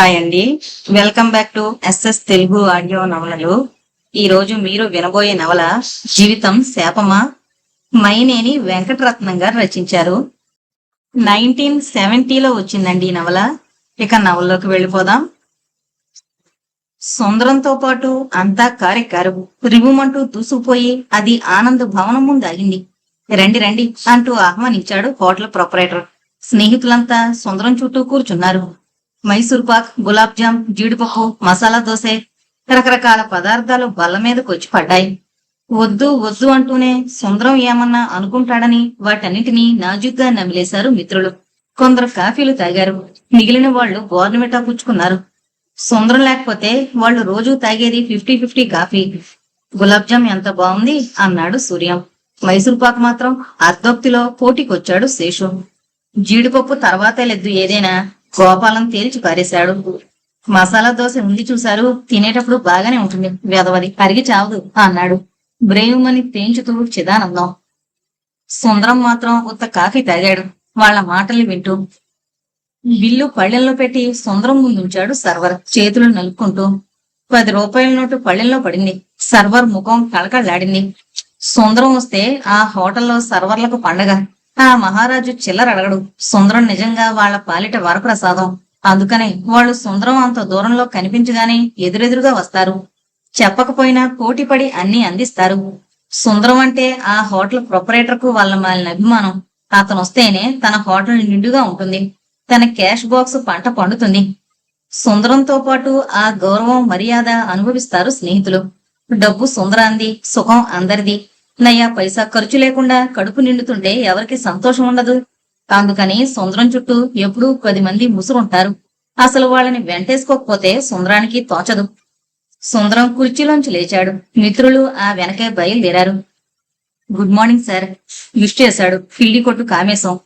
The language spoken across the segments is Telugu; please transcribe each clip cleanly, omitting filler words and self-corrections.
హాయ్ అండి. Welcome back to SS Telugu audio నవలలు. ఈ రోజు మీరు వినబోయే నవల జీవితం శాపమా, మైనేని వెంకటరత్నం గారు రచించారు. 1970లో వచ్చిందండి ఈ నవల. ఇక నవల్లోకి వెళ్ళిపోదాం. సుందరంతో పాటు అంతా కారెక్కారు. రివుమంటూ దూసుకుపోయి అది ఆనంద్ భవనం ముందు ఆగింది. రండి రండి అంటూ ఆహ్వానించాడు హోటల్ ప్రొపరేటర్. స్నేహితులంతా సుందరం చుట్టూ కూర్చున్నారు. మైసూర్ పాక్, గులాబ్ జామ్, జీడిపప్పు, మసాలా దోశ, రకరకాల పదార్థాలు బల్ల మీదకు వచ్చి పడ్డాయి. వద్దు వద్దు అంటూనే సుందరం ఏమన్నా అనుకుంటాడని వాటన్నిటినీ నాజుగ్గా నమిలేశారు మిత్రులు. కొందరు కాఫీలు తాగారు. మిగిలిన వాళ్లు బోర్నవిటా పుచ్చుకున్నారు. సుందరం లేకపోతే వాళ్ళు రోజూ తాగేది 50-50 కాఫీ. గులాబ్ జామ్ ఎంత బాగుంది అన్నాడు సూర్యం. మైసూర్ పాక్ మాత్రం అర్ధోక్తిలో పోటీకొచ్చాడు శేషు. జీడిపప్పు తర్వాతే లెద్దు ఏదైనా, గోపాలం తేల్చి పారేశాడు. మసాలా దోశ ఉంది చూశారు, తినేటప్పుడు బాగానే ఉంటుంది, వెదవది అరిగి చావదు అన్నాడు బ్రేవుమని తేంచుతూ చిదానందం. సుందరం మాత్రం ఉత్త కాఫీ తాగాడు వాళ్ల మాటల్ని వింటూ. బిల్లు పళ్ళెంలో పెట్టి సుందరం ముందుంచాడు సర్వర్ చేతులు నలుపుకుంటూ. 10 రూపాయల నోటు పళ్ళెంలో పడింది. సర్వర్ ముఖం కళకళలాడింది. సుందరం వస్తే ఆ హోటల్లో సర్వర్లకు పండగ. ఆ మహారాజు చిల్లర అడగడు. సుందరం నిజంగా వాళ్ల పాలిట వరప్రసాదం. అందుకనే వాళ్ళు సుందరం అంత దూరంలో కనిపించగానే ఎదురెదురుగా వస్తారు. చెప్పకపోయినా పోటీపడి అన్నీ అందిస్తారు. సుందరం అంటే ఆ హోటల్ ప్రొపరేటర్ కు వాళ్ళ మాలిన అభిమానం. అతను వస్తేనే తన హోటల్ నిండుగా ఉంటుంది. తన క్యాష్ బాక్స్ పంట పండుతుంది. సుందరంతో పాటు ఆ గౌరవం, మర్యాద అనుభవిస్తారు స్నేహితులు. డబ్బు సుందరాంది, సుఖం అందరిది. నయ్యా పైసా ఖర్చు లేకుండా కడుపు నిండుతుంటే ఎవరికి సంతోషం ఉండదు. అందుకని సుందరం చుట్టూ ఎప్పుడూ 10 మంది ముసురుంటారు. అసలు వాళ్ళని వెంటేసుకోకపోతే సుందరానికి తోచదు. సుందరం కుర్చీలోంచి లేచాడు. మిత్రులు ఆ వెనకే బయలుదేరారు. గుడ్ మార్నింగ్ సార్ విష్ చేశాడు కిళ్ళి కొట్టు కామేశం.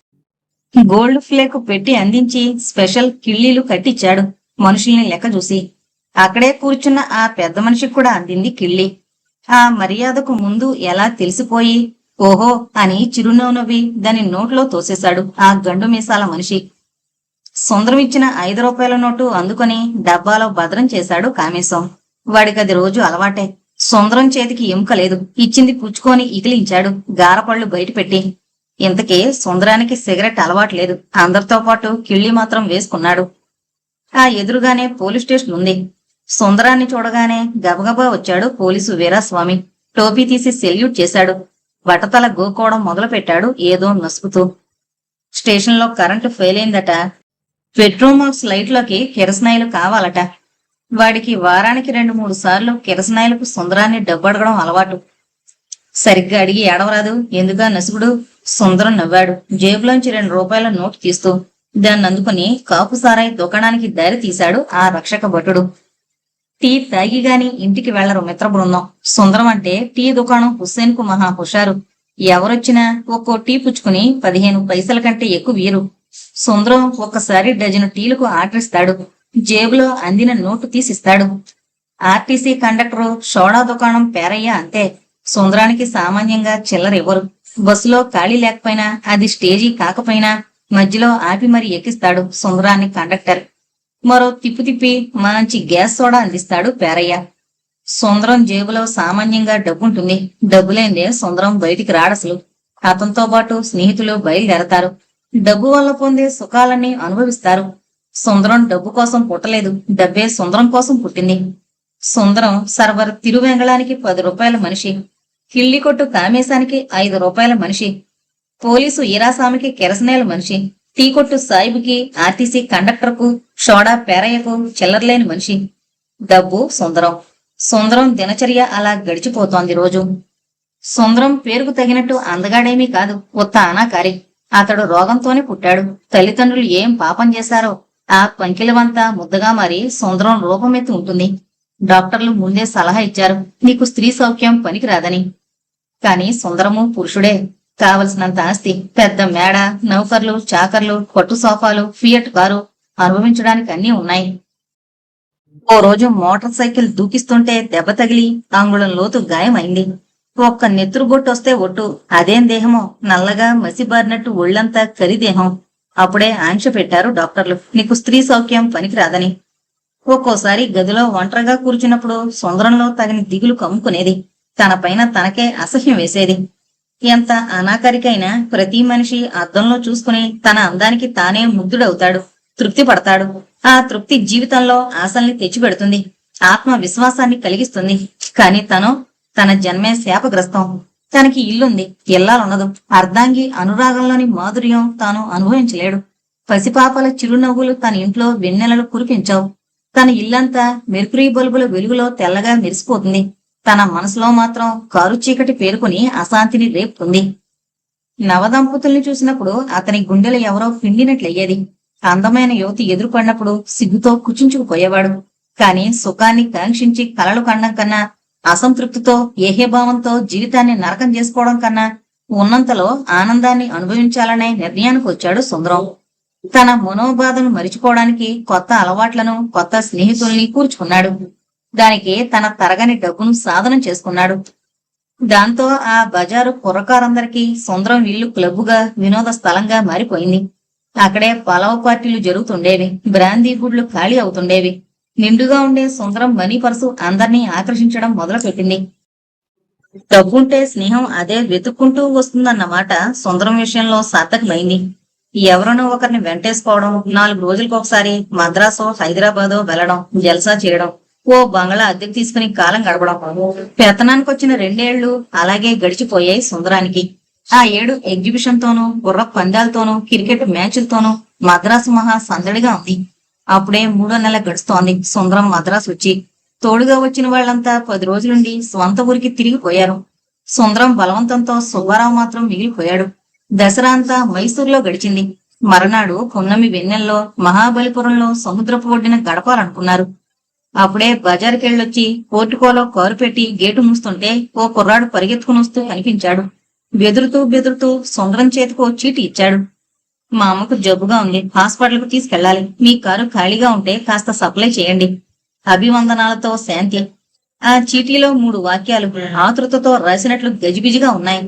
గోల్డ్ ఫ్లేక్ పెట్టి అందించి స్పెషల్ కిళ్ళీలు కట్టించాడు మనుషుల్ని లెక్క చూసి. అక్కడే కూర్చున్న ఆ పెద్ద మనిషికి కూడా అందింది కిళ్ళి. ఆ మర్యాదకు ముందు ఎలా తెలిసిపోయి ఓహో అని చిరునవ్వు నవ్వి దాని నోట్లో తోసేశాడు ఆ గండు మీసాల మనిషి. సుందరం ఇచ్చిన 5 రూపాయల నోటు అందుకొని డబ్బాలో భద్రం చేశాడు కామేశం. వాడికది రోజు అలవాటే. సుందరం చేతికి ఎముక లేదు. ఇచ్చింది పుచ్చుకొని ఇకిలించాడు గారపళ్ళు బయట పెట్టి. ఇంతకీ సుందరానికి సిగరెట్ అలవాటు లేదు. అందరితో పాటు కిళ్ళి మాత్రం వేసుకున్నాడు. ఆ ఎదురుగానే పోలీస్ స్టేషన్ ఉంది. సుందరాన్ని చూడగానే గబగబా వచ్చాడు పోలీసు వీరాస్వామి. టోపీ తీసి సెల్యూట్ చేశాడు. బట్టతల గోకోవడం మొదలు పెట్టాడు ఏదో నసుపుతూ. స్టేషన్లో కరెంటు ఫెయిల్ అయిందట. బెడ్రూమ్ లైట్లోకి కిరసనాయిలు కావాలట. వాడికి వారానికి 2-3 సార్లు కిరసనాయిలకు సుందరాన్ని డబ్బు అడగడం అలవాటు. సరిగ్గా అడిగి ఏడవరాదు ఎందుగా నసుగుడు. సుందరం నవ్వాడు జేబులోంచి 2 రూపాయల నోటు తీస్తూ. దాన్ని అందుకుని కాపు సారాయి దుకాణానికి దారి తీశాడు ఆ రక్షక భటుడు. టీ తాగిగాని ఇంటికి వెళ్లరు మిత్ర బృందం. సుందరం అంటే టీ దుకాణం హుస్సేన్ కు మహా హుషారు. ఎవరొచ్చినా ఒక్కో టీ పుచ్చుకుని 15 పైసల కంటే ఎక్కువ వీరు. సుందరం ఒక్కసారి డజను టీలకు ఆర్డరిస్తాడు. జేబులో అందిన నోటు తీసిస్తాడు. ఆర్టీసీ కండక్టరు, సోడా దుకాణం పేరయ్య అంతే. సుందరానికి సామాన్యంగా చిల్లరివ్వరు. బస్సులో ఖాళీ లేకపోయినా, అది స్టేజీ కాకపోయినా మధ్యలో ఆపి మరి ఎక్కిస్తాడు సుందరాన్ని కండక్టర్. మరో తిప్పి మంచి గ్యాస్ సోడా అందిస్తాడు పేరయ్య. సుందరం జేబులో సామాన్యంగా డబ్బుంటుంది. డబ్బులేందే సుందరం బయటికి రాడసలు. అతనితో పాటు స్నేహితులు బయలుదేరతారు. డబ్బు వల్ల పొందే సుఖాలన్నీ అనుభవిస్తారు. సుందరం డబ్బు కోసం పుట్టలేదు. డబ్బే సుందరం కోసం పుట్టింది. సుందరం సర్వర్ తిరువెంగళానికి 10 రూపాయల మనిషి. కిళ్ళి కొట్టు కామేశానికి 5 రూపాయల మనిషి. పోలీసు ఈరాస్వామికి కిరసనాయిల మనిషి. టీ కొట్టు సాయిబుకి, ఆర్టీసీ కండక్టర్కు, షోడా పేరయ్యకు చిల్లర్లేని మనిషి. డబ్బు సుందరం. సుందరం దినచర్య అలా గడిచిపోతోంది రోజు. సుందరం పేరుకు తగినట్టు అందగాడేమీ కాదు, ఉత్త అనాకారి. అతడు రోగంతోనే పుట్టాడు. తల్లిదండ్రులు ఏం పాపం చేశారో ఆ పంకిలవంతా ముద్దగా మారి సుందరం రూపమెత్తి ఉంటుంది. డాక్టర్లు ముందే సలహా ఇచ్చారు, నీకు స్త్రీ సౌఖ్యం పనికిరాదని. కాని సుందరము పురుషుడే. కావలసినంత ఆస్తి, పెద్ద మేడ, నౌకర్లు, చాకర్లు, కొట్టు సోఫాలు, ఫియట్ కారు, అనుభవించడానికి అన్నీ ఉన్నాయి. ఓ రోజు మోటార్ సైకిల్ దూకిస్తుంటే దెబ్బ తగిలి అంగుళం లోతు గాయమైంది. ఒక్క నెత్తురు బొట్టొస్తే ఒట్టు. అదేం దేహమో, నల్లగా మసిబారినట్టు ఒళ్లంతా కరిదేహం. అప్పుడే ఆంక్ష పెట్టారు డాక్టర్లు, నీకు స్త్రీ సౌఖ్యం పనికిరాదని. ఒక్కోసారి గదిలో ఒంటరిగా కూర్చున్నప్పుడు సుందరంలో తగిన దిగులు కమ్ముకునేది. తన పైన తనకే అసహ్యం వేసేది. ఎంత అనాకరికైనా ప్రతి మనిషి అద్దంలో చూసుకుని తన అందానికి తానే ముగ్ధుడవుతాడు, తృప్తి పడతాడు. ఆ తృప్తి జీవితంలో ఆశల్ని తెచ్చిపెడుతుంది, ఆత్మవిశ్వాసాన్ని కలిగిస్తుంది. కాని తన జన్మే శాపగ్రస్తం. తనకి ఇల్లుంది, ఇల్లాలున్నదు. అర్ధాంగి అనురాగంలోని మాధుర్యం తాను అనుభవించలేడు. పసిపాపల చిరునవ్వులు తన ఇంట్లో వెన్నెలలు కురిపించావు. తన ఇల్లంతా మెర్కురీ బల్బుల వెలుగులో తెల్లగా మెరిసిపోతుంది. తన మనసులో మాత్రం కారు చీకటి పేరుకుని అశాంతిని రేపుతుంది. నవదంపతుల్ని చూసినప్పుడు అతని గుండెలు ఎవరో పిండినట్లయ్యేది. అందమైన యువతి ఎదురుపడినప్పుడు సిగ్గుతో కుచించుకుపోయేవాడు. కాని సుఖాన్ని కాంక్షించి కలలు కనడం కన్నా, అసంతృప్తితో ఏహ్యభావంతో జీవితాన్ని నరకం చేసుకోవడం కన్నా ఉన్నంతలో ఆనందాన్ని అనుభవించాలనే నిర్ణయానికి వచ్చాడు సుందరం. తన మనోబాధను మరిచిపోవడానికి కొత్త అలవాట్లను, కొత్త స్నేహితుల్ని కూర్చుకున్నాడు. దానికి తన తరగని డబ్బును సాధనం చేసుకున్నాడు. దాంతో ఆ బజారు కుర్రకారందరికీ సుందరం ఇల్లు క్లబ్బుగా, వినోద స్థలంగా మారిపోయింది. అక్కడే పలావ్ పార్టీలు జరుగుతుండేవి, బ్రాందీ గుడ్లు ఖాళీ అవుతుండేవి. నిండుగా ఉండే సుందరం మనీ పర్సు అందర్నీ ఆకర్షించడం మొదలుపెట్టింది. డబ్బుంటే స్నేహం అదే వెతుక్కుంటూ వస్తుందన్నమాట సుందరం విషయంలో సార్థకమైంది. ఎవరినో ఒకరిని వెంటేసుకోవడం, 4 రోజులకు ఒకసారి మద్రాసో హైదరాబాదో వెళ్లడం, జల్సా చేయడం, ఓ బంగళా అద్దెకు తీసుకుని కాలం గడపడం. పెత్తనానికి వచ్చిన 2 ఏళ్లు అలాగే గడిచిపోయాయి సుందరానికి. ఆ ఏడు ఎగ్జిబిషన్ తోనూ, గుర్ర పందాలతోనూ, క్రికెట్ మ్యాచ్లతోనూ మద్రాసు మహా సందడిగా ఉంది. అప్పుడే 3వ నెల గడుస్తోంది సుందరం మద్రాసు వచ్చి. తోడుగా వచ్చిన వాళ్లంతా 10 రోజులుండి స్వంత ఊరికి తిరిగిపోయారు. సుందరం బలవంతంతో సుబ్బారావు మాత్రం మిగిలిపోయాడు. దసరా అంతా మైసూర్లో గడిచింది. మరనాడు పున్నమి వెన్నెల్లో మహాబలిపురంలో సముద్రపు ఒడ్డిన గడపాలనుకున్నారు. అప్పుడే బజారుకెళ్ళొచ్చి పోర్టుకోలో కారు పెట్టి గేటు మూస్తుంటే ఓ కుర్రాడు పరిగెత్తుకుని వస్తూ కనిపించాడు. బెదురుతూ సుందరం చేతికో చీటి ఇచ్చాడు. మా అమ్మకు జబ్బుగా ఉంది, హాస్పిటల్కు తీసుకెళ్లాలి. మీ కారు ఖాళీగా ఉంటే కాస్త సప్లై చేయండి. అభివందనాలతో శాంతి. ఆ చీటీలో 3 వాక్యాలు ఆతృతతో రాసినట్లు గజిబిజిగా ఉన్నాయి.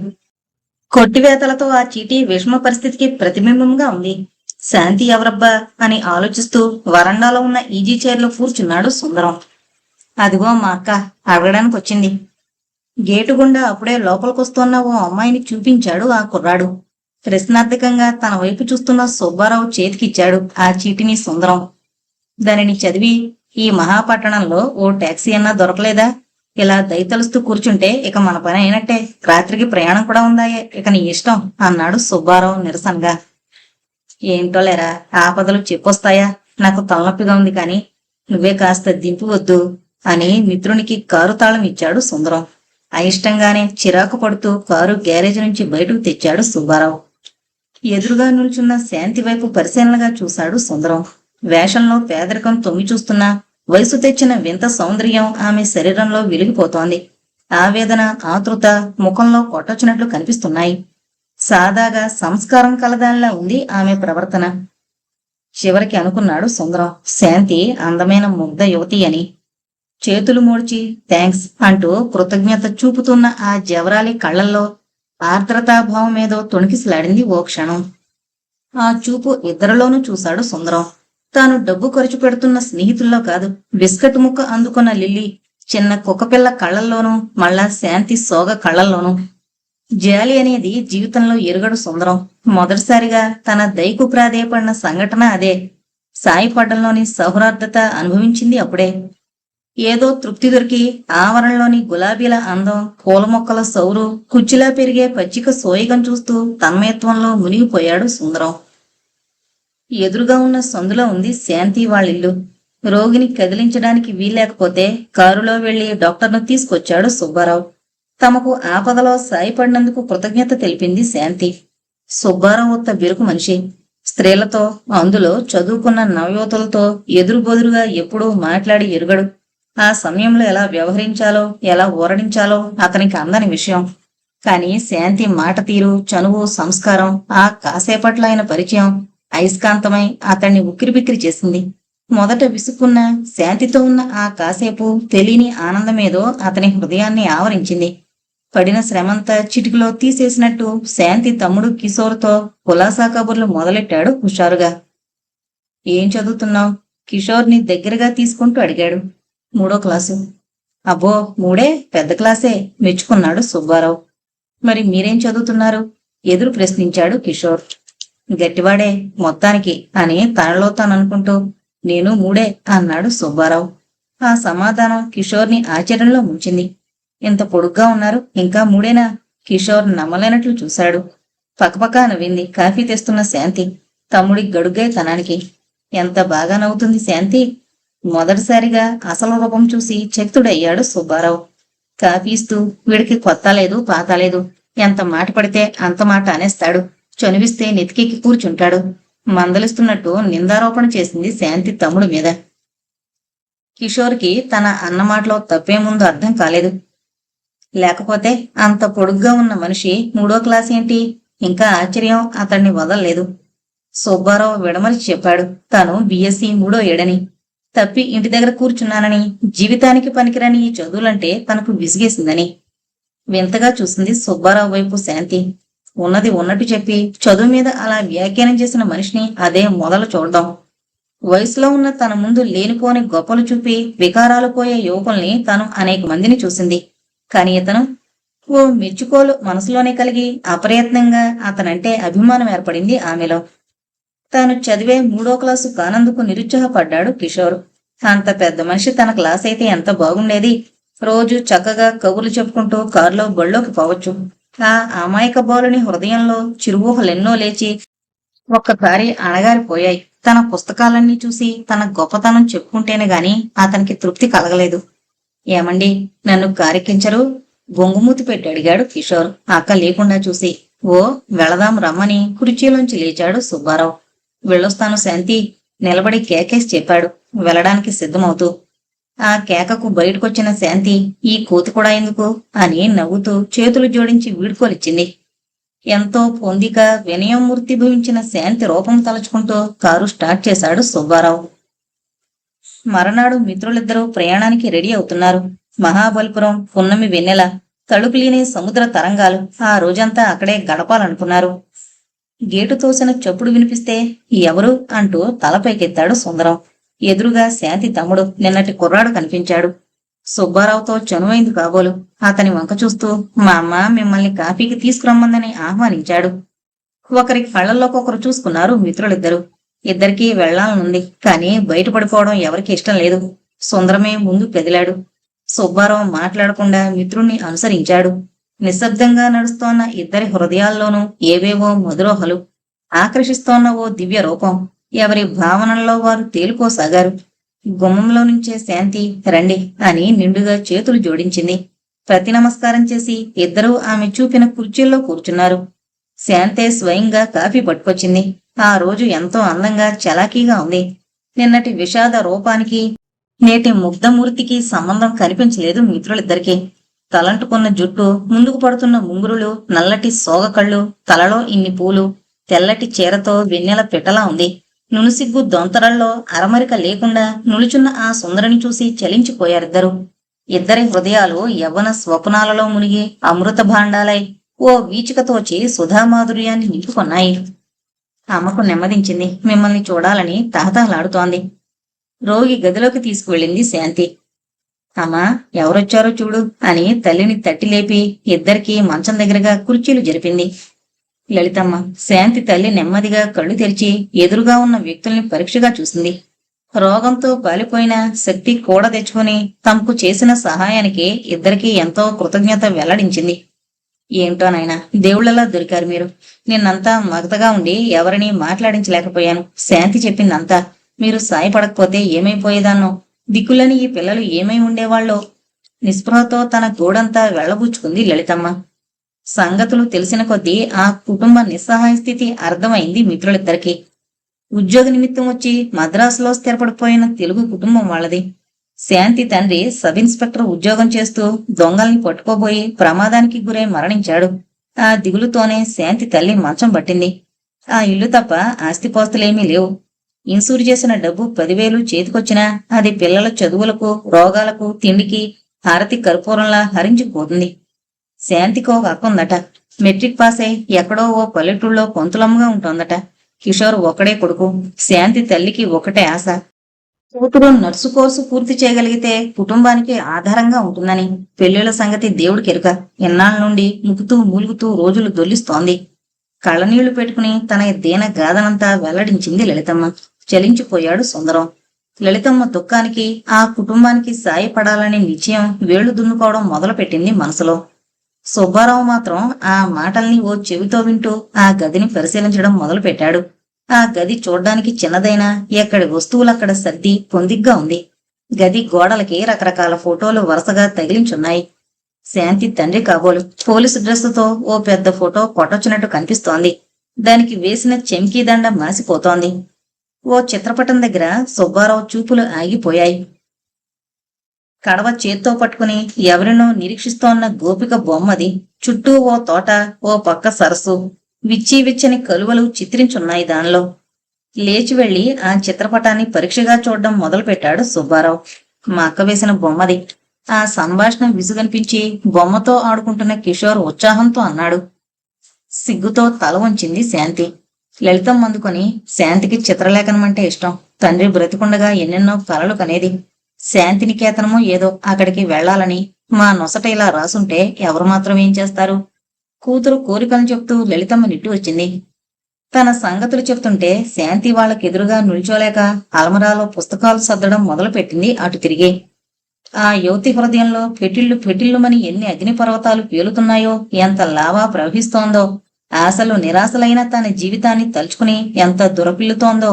కొట్టివేతలతో ఆ చీటీ విషమ పరిస్థితికి ప్రతిబింబంగా ఉంది. శాంతి ఎవరబ్బా అని ఆలోచిస్తూ వరండాలో ఉన్న ఈజీ చైర్లో కూర్చున్నాడు సుందరం. అదిగో మా అక్క అడగడానికి వచ్చింది. గేటు గుండా అప్పుడే లోపలికొస్తున్న ఓ అమ్మాయిని చూపించాడు ఆ కుర్రాడు. ప్రశ్నార్థకంగా తన వైపు చూస్తున్న సుబ్బారావు చేతికిచ్చాడు ఆ చీటిని సుందరం. దానిని చదివి, ఈ మహాపట్టణంలో ఓ టాక్సీ అన్నా దొరకలేదా? ఇలా దయతలుస్తూ కూర్చుంటే ఇక మన పని అయినట్టే. రాత్రికి ప్రయాణం కూడా ఉందాయే, ఇక నీ ఇష్టం అన్నాడు సుబ్బారావు నిరసనగా. ఏంటో లేరా, ఆపదలు చెప్పొస్తాయా? నాకు తలనొప్పిగా ఉంది కాని నువ్వే కాస్త దింపివద్దు అని మిత్రునికి కారు తాళం ఇచ్చాడు సుందరం. అయిష్టంగానే చిరాకు పడుతూ కారు గ్యారేజ్ నుంచి బయటకు తెచ్చాడు సుబ్బారావు. ఎదురుగా నిల్చున్న శాంతి వైపు పరిశీలనగా చూశాడు సుందరం. వేషంలో పేదరికం తొంగి చూస్తున్నా వయసు తెచ్చిన వింత సౌందర్యం ఆమె శరీరంలో వెలిగిపోతోంది. ఆవేదన, ఆతృత ముఖంలో కొట్టొచ్చినట్లు కనిపిస్తున్నాయి. సాదాగా సంస్కారం కలదానిలా ఉంది ఆమె ప్రవర్తన. చివరికి అనుకున్నాడు సుందరం, శాంతి అందమైన ముగ్ధ యువతి అని. చేతులు మోడ్చి థ్యాంక్స్ అంటూ కృతజ్ఞత చూపుతున్న ఆ జవరాలి కళ్లల్లో ఆర్ద్రతాభావమేదో తొణికిసలాడింది ఓ క్షణం. ఆ చూపు ఇద్దరిలోనూ చూశాడు సుందరం. తాను డబ్బు ఖర్చు పెడుతున్న స్నేహితుల్లో కాదు, బిస్కట్ ముక్క అందుకున్న లిల్లీ చిన్న కుక్కపిల్ల కళ్లల్లోనూ, మళ్ళా శాంతి సోగ కళ్లల్లోనూ. జాలి అనేది జీవితంలో ఎరుగడు సుందరం. మొదటిసారిగా తన దయకు ప్రాధేయపడిన సంఘటన అదే. సాయిపడ్డంలోని సౌహార్దత అనుభవించింది అప్పుడే. ఏదో తృప్తి దొరికి ఆవరణలోని గులాబీల అందం, పూల మొక్కల సౌరు, కుచ్చిలా పెరిగే పచ్చిక సోయగం చూస్తూ తన్మయత్వంలో మునిగిపోయాడు సుందరం. ఎదురుగా ఉన్న సందులో ఉంది శాంతి వాళ్ళిల్లు. రోగిని కదిలించడానికి వీల్లేకపోతే కారులో వెళ్లి డాక్టర్ను తీసుకొచ్చాడు సుబ్బారావు. తమకు ఆపదలో సాయపడినందుకు కృతజ్ఞత తెలిపింది శాంతి. సుబ్బారావు ఉత్త బిరుకు మనిషి. స్త్రీలతో, అందులో చదువుకున్న నవయువతులతో ఎదురుబొదురుగా ఎప్పుడూ మాట్లాడి ఎరుగడు. ఆ సమయంలో ఎలా వ్యవహరించాలో, ఎలా ఊరడించాలో అతనికి అందని విషయం. కాని శాంతి మాట తీరు, చనువు, సంస్కారం, ఆ కాసేపట్లో అయిన పరిచయం అయస్కాంతమై అతన్ని ఉక్కిరిబిక్కిరి చేసింది. మొదట విసుక్కున్న శాంతితో ఉన్న ఆ కాసేపు తెలియని ఆనందమేదో అతని హృదయాన్ని ఆవరించింది. పడిన శ్రమంతా చిటికలో తీసేసినట్టు శాంతి తమ్ముడు కిశోర్తో కులాసా కబుర్లు మొదలెట్టాడు హుషారుగా. ఏం చదువుతున్నావు? కిషోర్ని దగ్గరగా తీసుకుంటూ అడిగాడు. 3వ క్లాసు. అబ్బో, 3 పెద్ద క్లాసే మెచ్చుకున్నాడు సుబ్బారావు. మరి మీరేం చదువుతున్నారు? ఎదురు ప్రశ్నించాడు కిషోర్. గట్టివాడే మొత్తానికి అని తనలో తాననుకుంటూ నేను 3 అన్నాడు సుబ్బారావు. ఆ సమాధానం కిషోర్ని ఆశ్చర్యంలో ముంచింది. ఇంత పొడుగ్గా ఉన్నారు, ఇంకా 3 కిషోర్ నమ్మలేనట్లు చూశాడు. పకపకా నవ్వింది కాఫీ తెస్తున్న శాంతి. తమ్ముడి గడుగ్గాయి తనానికి. ఎంత బాగా నవ్వుతుంది శాంతి. మొదటిసారిగా అసలు రూపం చూసి చకితుడయ్యాడు సుబ్బారావు. కాఫీ ఇస్తూ వీడికి కొత్త లేదు పాత లేదు, ఎంత మాట పడితే అంత మాట అనేస్తాడు, చనువిస్తే నెతికెక్కి కూర్చుంటాడు, మందలిస్తున్నట్టు నిందారోపణ చేసింది శాంతి తమ్ముడు మీద. కిషోర్కి తన అన్నమాటలో తప్పేముందో అర్థం కాలేదు. లేకపోతే అంత పొడుగ్గా ఉన్న మనిషి 3వ క్లాస్ ఏంటి? ఇంకా ఆశ్చర్యం అతన్ని వదలలేదు. సుబ్బారావు విడమరిచి చెప్పాడు తాను బీఎస్సీ 3వ ఏడని. తప్పి ఇంటి దగ్గర కూర్చున్నానని, జీవితానికి పనికిరాని ఈ చదువులంటే తనకు విసిగేసిందని. వింతగా చూసింది సుబ్బారావు వైపు శాంతి. ఉన్నది ఉన్నట్టు చెప్పి చదువు మీద అలా వ్యాఖ్యానం చేసిన మనిషిని అదే మొదలు చూడడం. వయసులో ఉన్న తన ముందు లేనిపోని గొప్పలు చూపి వికారాలు పోయే యువకుల్ని తాను అనేక మందిని చూసింది. కాని ఇతను ఓ మెచ్చుకోలు మనసులోనే కలిగి అప్రయత్నంగా అతనంటే అభిమానం ఏర్పడింది ఆమెలో. తాను చదివే 3వ క్లాసు కానందుకు నిరుత్సాహపడ్డాడు కిషోర్. అంత పెద్ద మనిషి తన క్లాస్ అయితే ఎంత బాగుండేది. రోజు చక్కగా కబుర్లు చెప్పుకుంటూ కారులో బళ్ళోకి పోవచ్చు. ఆ అమాయక బాలుని హృదయంలో చిరువూహలెన్నో లేచి ఒక్కసారి అణగారిపోయాయి. తన పుస్తకాలన్నీ చూసి తన గొప్పతనం చెప్పుకుంటేనే గాని అతనికి తృప్తి కలగలేదు. ఏమండి, నన్ను కారెక్కించరు? గొంగుమూతి పెట్టి అడిగాడు కిషోర్ అక్క లేకుండా చూసి. ఓ, వెళదాం రమ్మని కుర్చీలోంచి లేచాడు సుబ్బారావు. వెళ్ళొస్తాను శాంతి నిలబడి కేకేసి చెప్పాడు వెళ్ళడానికి సిద్ధమవుతూ. ఆ కేకకు బయటకొచ్చిన శాంతి ఈ కోతి కూడా ఎందుకు అని నవ్వుతూ చేతులు జోడించి వీడ్కోలిచ్చింది. ఎంతో పొందిక వినయం మూర్తిభవించిన శాంతి రూపం తలుచుకుంటూ కారు స్టార్ట్ చేశాడు సుబ్బారావు. మరనాడు మిత్రులిద్దరూ ప్రయాణానికి రెడీ అవుతున్నారు. మహాబలిపురం పున్నమి వెన్నెల, తలుపులేని సముద్ర తరంగాలు. ఆ రోజంతా అక్కడే గడపాలనుకున్నారు. గేటు తోసిన చప్పుడు వినిపిస్తే ఎవరు అంటూ తలపైకెత్తాడు సుందరం. ఎదురుగా శాంతి తమ్ముడు నిన్నటి కుర్రాడు కనిపించాడు. సుబ్బారావుతో చనువైంది కాబోలు. అతని వంక చూస్తూ మా అమ్మ మిమ్మల్ని కాఫీకి తీసుకురమ్మందని ఆహ్వానించాడు. ఒకరి కళ్లల్లోకొకరు చూసుకున్నారు మిత్రులిద్దరూ. ఇద్దరికీ వెళ్లాలనుంది, కానీ బయటపడిపోవడం ఎవరికి ఇష్టం లేదు. సుందరమే ముందు కదిలాడు. సుబ్బారావు మాట్లాడకుండా మిత్రుణ్ణి అనుసరించాడు. నిశ్శబ్దంగా నడుస్తోన్న ఇద్దరి హృదయాల్లోనూ ఏవేవో మధురోహలు. ఆకర్షిస్తోన్న ఓ దివ్య రూపం. ఎవరి భావనల్లో వారు తేలిపోసాగారు. గుమ్మంలో నుంచే శాంతి రండి అని నిండుగా చేతులు జోడించింది. ప్రతి నమస్కారం చేసి ఇద్దరూ ఆమె చూపిన కుర్చీల్లో కూర్చున్నారు. శాంతే స్వయంగా కాఫీ పట్టుకొచ్చింది. ఆ రోజు ఎంతో అందంగా చలాకీగా ఉంది. నిన్నటి విషాద రూపానికి నేటి ముగ్ధమూర్తికి సంబంధం కనిపించలేదు మిత్రులిద్దరికీ. తలంటుకున్న జుట్టు, ముందుకు పడుతున్న ముంగురులు, నల్లటి సోగకళ్ళు, తలలో ఇన్ని పూలు, తెల్లటి చీరతో వెన్నెల పిట్టలా ఉంది. నునుసిగ్గు దొంతరల్లో అరమరిక లేకుండా నులుచున్న ఆ సుందరిని చూసి చలించిపోయారిద్దరు. ఇద్దరి హృదయాలు యవ్వన స్వప్నాలలో మునిగి అమృత భాండాలై ఓ వీచికతోచి సుధామాధుర్యాన్ని నింపుకొన్నాయి. అమ్మకు నెమ్మదించింది. మిమ్మల్ని చూడాలని తహతహలాడుతోంది. రోగి గదిలోకి తీసుకువెళ్ళింది శాంతి. అమ్మా, ఎవరొచ్చారో చూడు అని తల్లిని తట్టిలేపి ఇద్దరికీ మంచం దగ్గరగా కుర్చీలు జరిపింది లలితమ్మ. శాంతి తల్లి నెమ్మదిగా కళ్ళు తెరిచి ఎదురుగా ఉన్న వ్యక్తుల్ని పరీక్షగా చూసింది. రోగంతో పాలిపోయిన శక్తి కూడా తెచ్చుకుని తమకు చేసిన సహాయానికి ఇద్దరికీ ఎంతో కృతజ్ఞత వెల్లడించింది. ఏంటోనైనా దేవుళ్లలా దొరికారు మీరు. నిన్నంతా మగతగా ఉండి ఎవరిని మాట్లాడించలేకపోయాను. శాంతి చెప్పిందంతా. మీరు సాయపడకపోతే ఏమైపోయేదాన్నో. దిక్కులని ఈ పిల్లలు ఏమై ఉండేవాళ్ళో. నిస్పృహతో తన గోడంతా వెళ్లబుచ్చుకుంది లలితమ్మ. సంగతులు తెలిసిన కొద్దీ ఆ కుటుంబ నిస్సహాయ స్థితి అర్థమైంది మిత్రులిద్దరికీ. ఉద్యోగ నిమిత్తం వచ్చి మద్రాసులో స్థిరపడిపోయిన తెలుగు కుటుంబం వాళ్ళది. శాంతి తండ్రి సబ్ ఇన్స్పెక్టర్ ఉద్యోగం చేస్తూ దొంగల్ని పట్టుకోబోయి ప్రమాదానికి గురై మరణించాడు. ఆ దిగులుతోనే శాంతి తల్లి మంచం పట్టింది. ఆ ఇల్లు తప్ప ఆస్తిపాస్తులేమీ లేవు. ఇన్సూర్ చేసిన డబ్బు 10,000 చేతికొచ్చినా అది పిల్లల చదువులకు, రోగాలకు, తిండికి హారతి కర్పూరంలా హరించిపోతుంది. శాంతికి ఒక అక్క ఉందట. మెట్రిక్ పాస్ అయి ఎక్కడో ఓ పల్లెటూళ్ళలో పొంతులమ్మగా ఉంటోందట. కిషోర్ ఒక్కడే కొడుకు. శాంతి తల్లికి ఒకటే ఆశ. కూతురు నర్సు కోర్సు పూర్తి చేయగలిగితే కుటుంబానికి ఆధారంగా ఉంటుందని, పెళ్లిళ్ల సంగతి దేవుడికి ఎరుక. ఎన్నాళ్ళ నుండి ముకుతూ మూలుగుతూ రోజులు దొల్లిస్తోంది. కళ్ళనీళ్లు పెట్టుకుని తన దీన గాథనంతా వెల్లడించింది లలితమ్మ. చలించిపోయాడు సుందరం. లలితమ్మ దుఃఖానికి, ఆ కుటుంబానికి సాయపడాలనే నిశ్చయం వేళ్లు దున్నుకోవడం మొదలుపెట్టింది మనసులో. సుబ్బారావు మాత్రం ఆ మాటల్ని ఓ చెవితో వింటూ ఆ గదిని పరిశీలించడం మొదలుపెట్టాడు. ఆ గది చూడ్డానికి చిన్నదైనా ఎక్కడి వస్తువులక్కడ సర్ది పొందిగ్గా ఉంది. గది గోడలకి రకరకాల ఫోటోలు వరుసగా తగిలించున్నాయి. శాంతి తండ్రి కాబోలు పోలీసు డ్రెస్సుతో ఓ పెద్ద ఫోటో కొట్టొచ్చినట్టు కనిపిస్తోంది. దానికి వేసిన చెంకీ దండ మాసిపోతోంది. ఓ చిత్రపటం దగ్గర సుబ్బారావు చూపులు ఆగిపోయాయి. కడవ చేత్తో పట్టుకుని ఎవరినో నిరీక్షిస్తోన్న గోపిక బొమ్మది. చుట్టూ ఓ తోట, ఓ పక్క సరస్సు, విచ్చి విచ్చని కలువలు చిత్రించున్నాయి దానిలో. లేచి వెళ్లి ఆ చిత్రపటాన్ని పరీక్షగా చూడడం మొదలుపెట్టాడు సుబ్బారావు. మా అక్క వేసిన బొమ్మది. ఆ సంభాషణ విసుగనిపించి బొమ్మతో ఆడుకుంటున్న కిషోర్ ఉత్సాహంతో అన్నాడు. సిగ్గుతో తల వంచింది శాంతి. లలితం అందుకొని, శాంతికి చిత్రలేఖనం అంటే ఇష్టం. తండ్రి బ్రతికుండగా ఎన్నెన్నో కలలు కనేది. శాంతినికేతనమో ఏదో అక్కడికి వెళ్లాలని మా నొసట ఇలా రాసుంటే ఎవరు మాత్రం ఏం చేస్తారు? కూతురు కోరికలను చెప్తూ లలితమ్మ నిట్టు వచ్చింది. తన సంగతులు చెప్తుంటే శాంతి వాళ్ళకెదురుగా నిల్చోలేక అల్మరాలో పుస్తకాలు సర్దడం మొదలుపెట్టింది అటు తిరిగి. ఆ యువతి హృదయంలో పెటిల్లుమని ఎన్ని అగ్నిపర్వతాలు పేలుతున్నాయో, ఎంత లావా ప్రవహిస్తోందో, ఆశలు నిరాశలైన తన జీవితాన్ని తలుచుకుని ఎంత దురపిల్లుతోందో.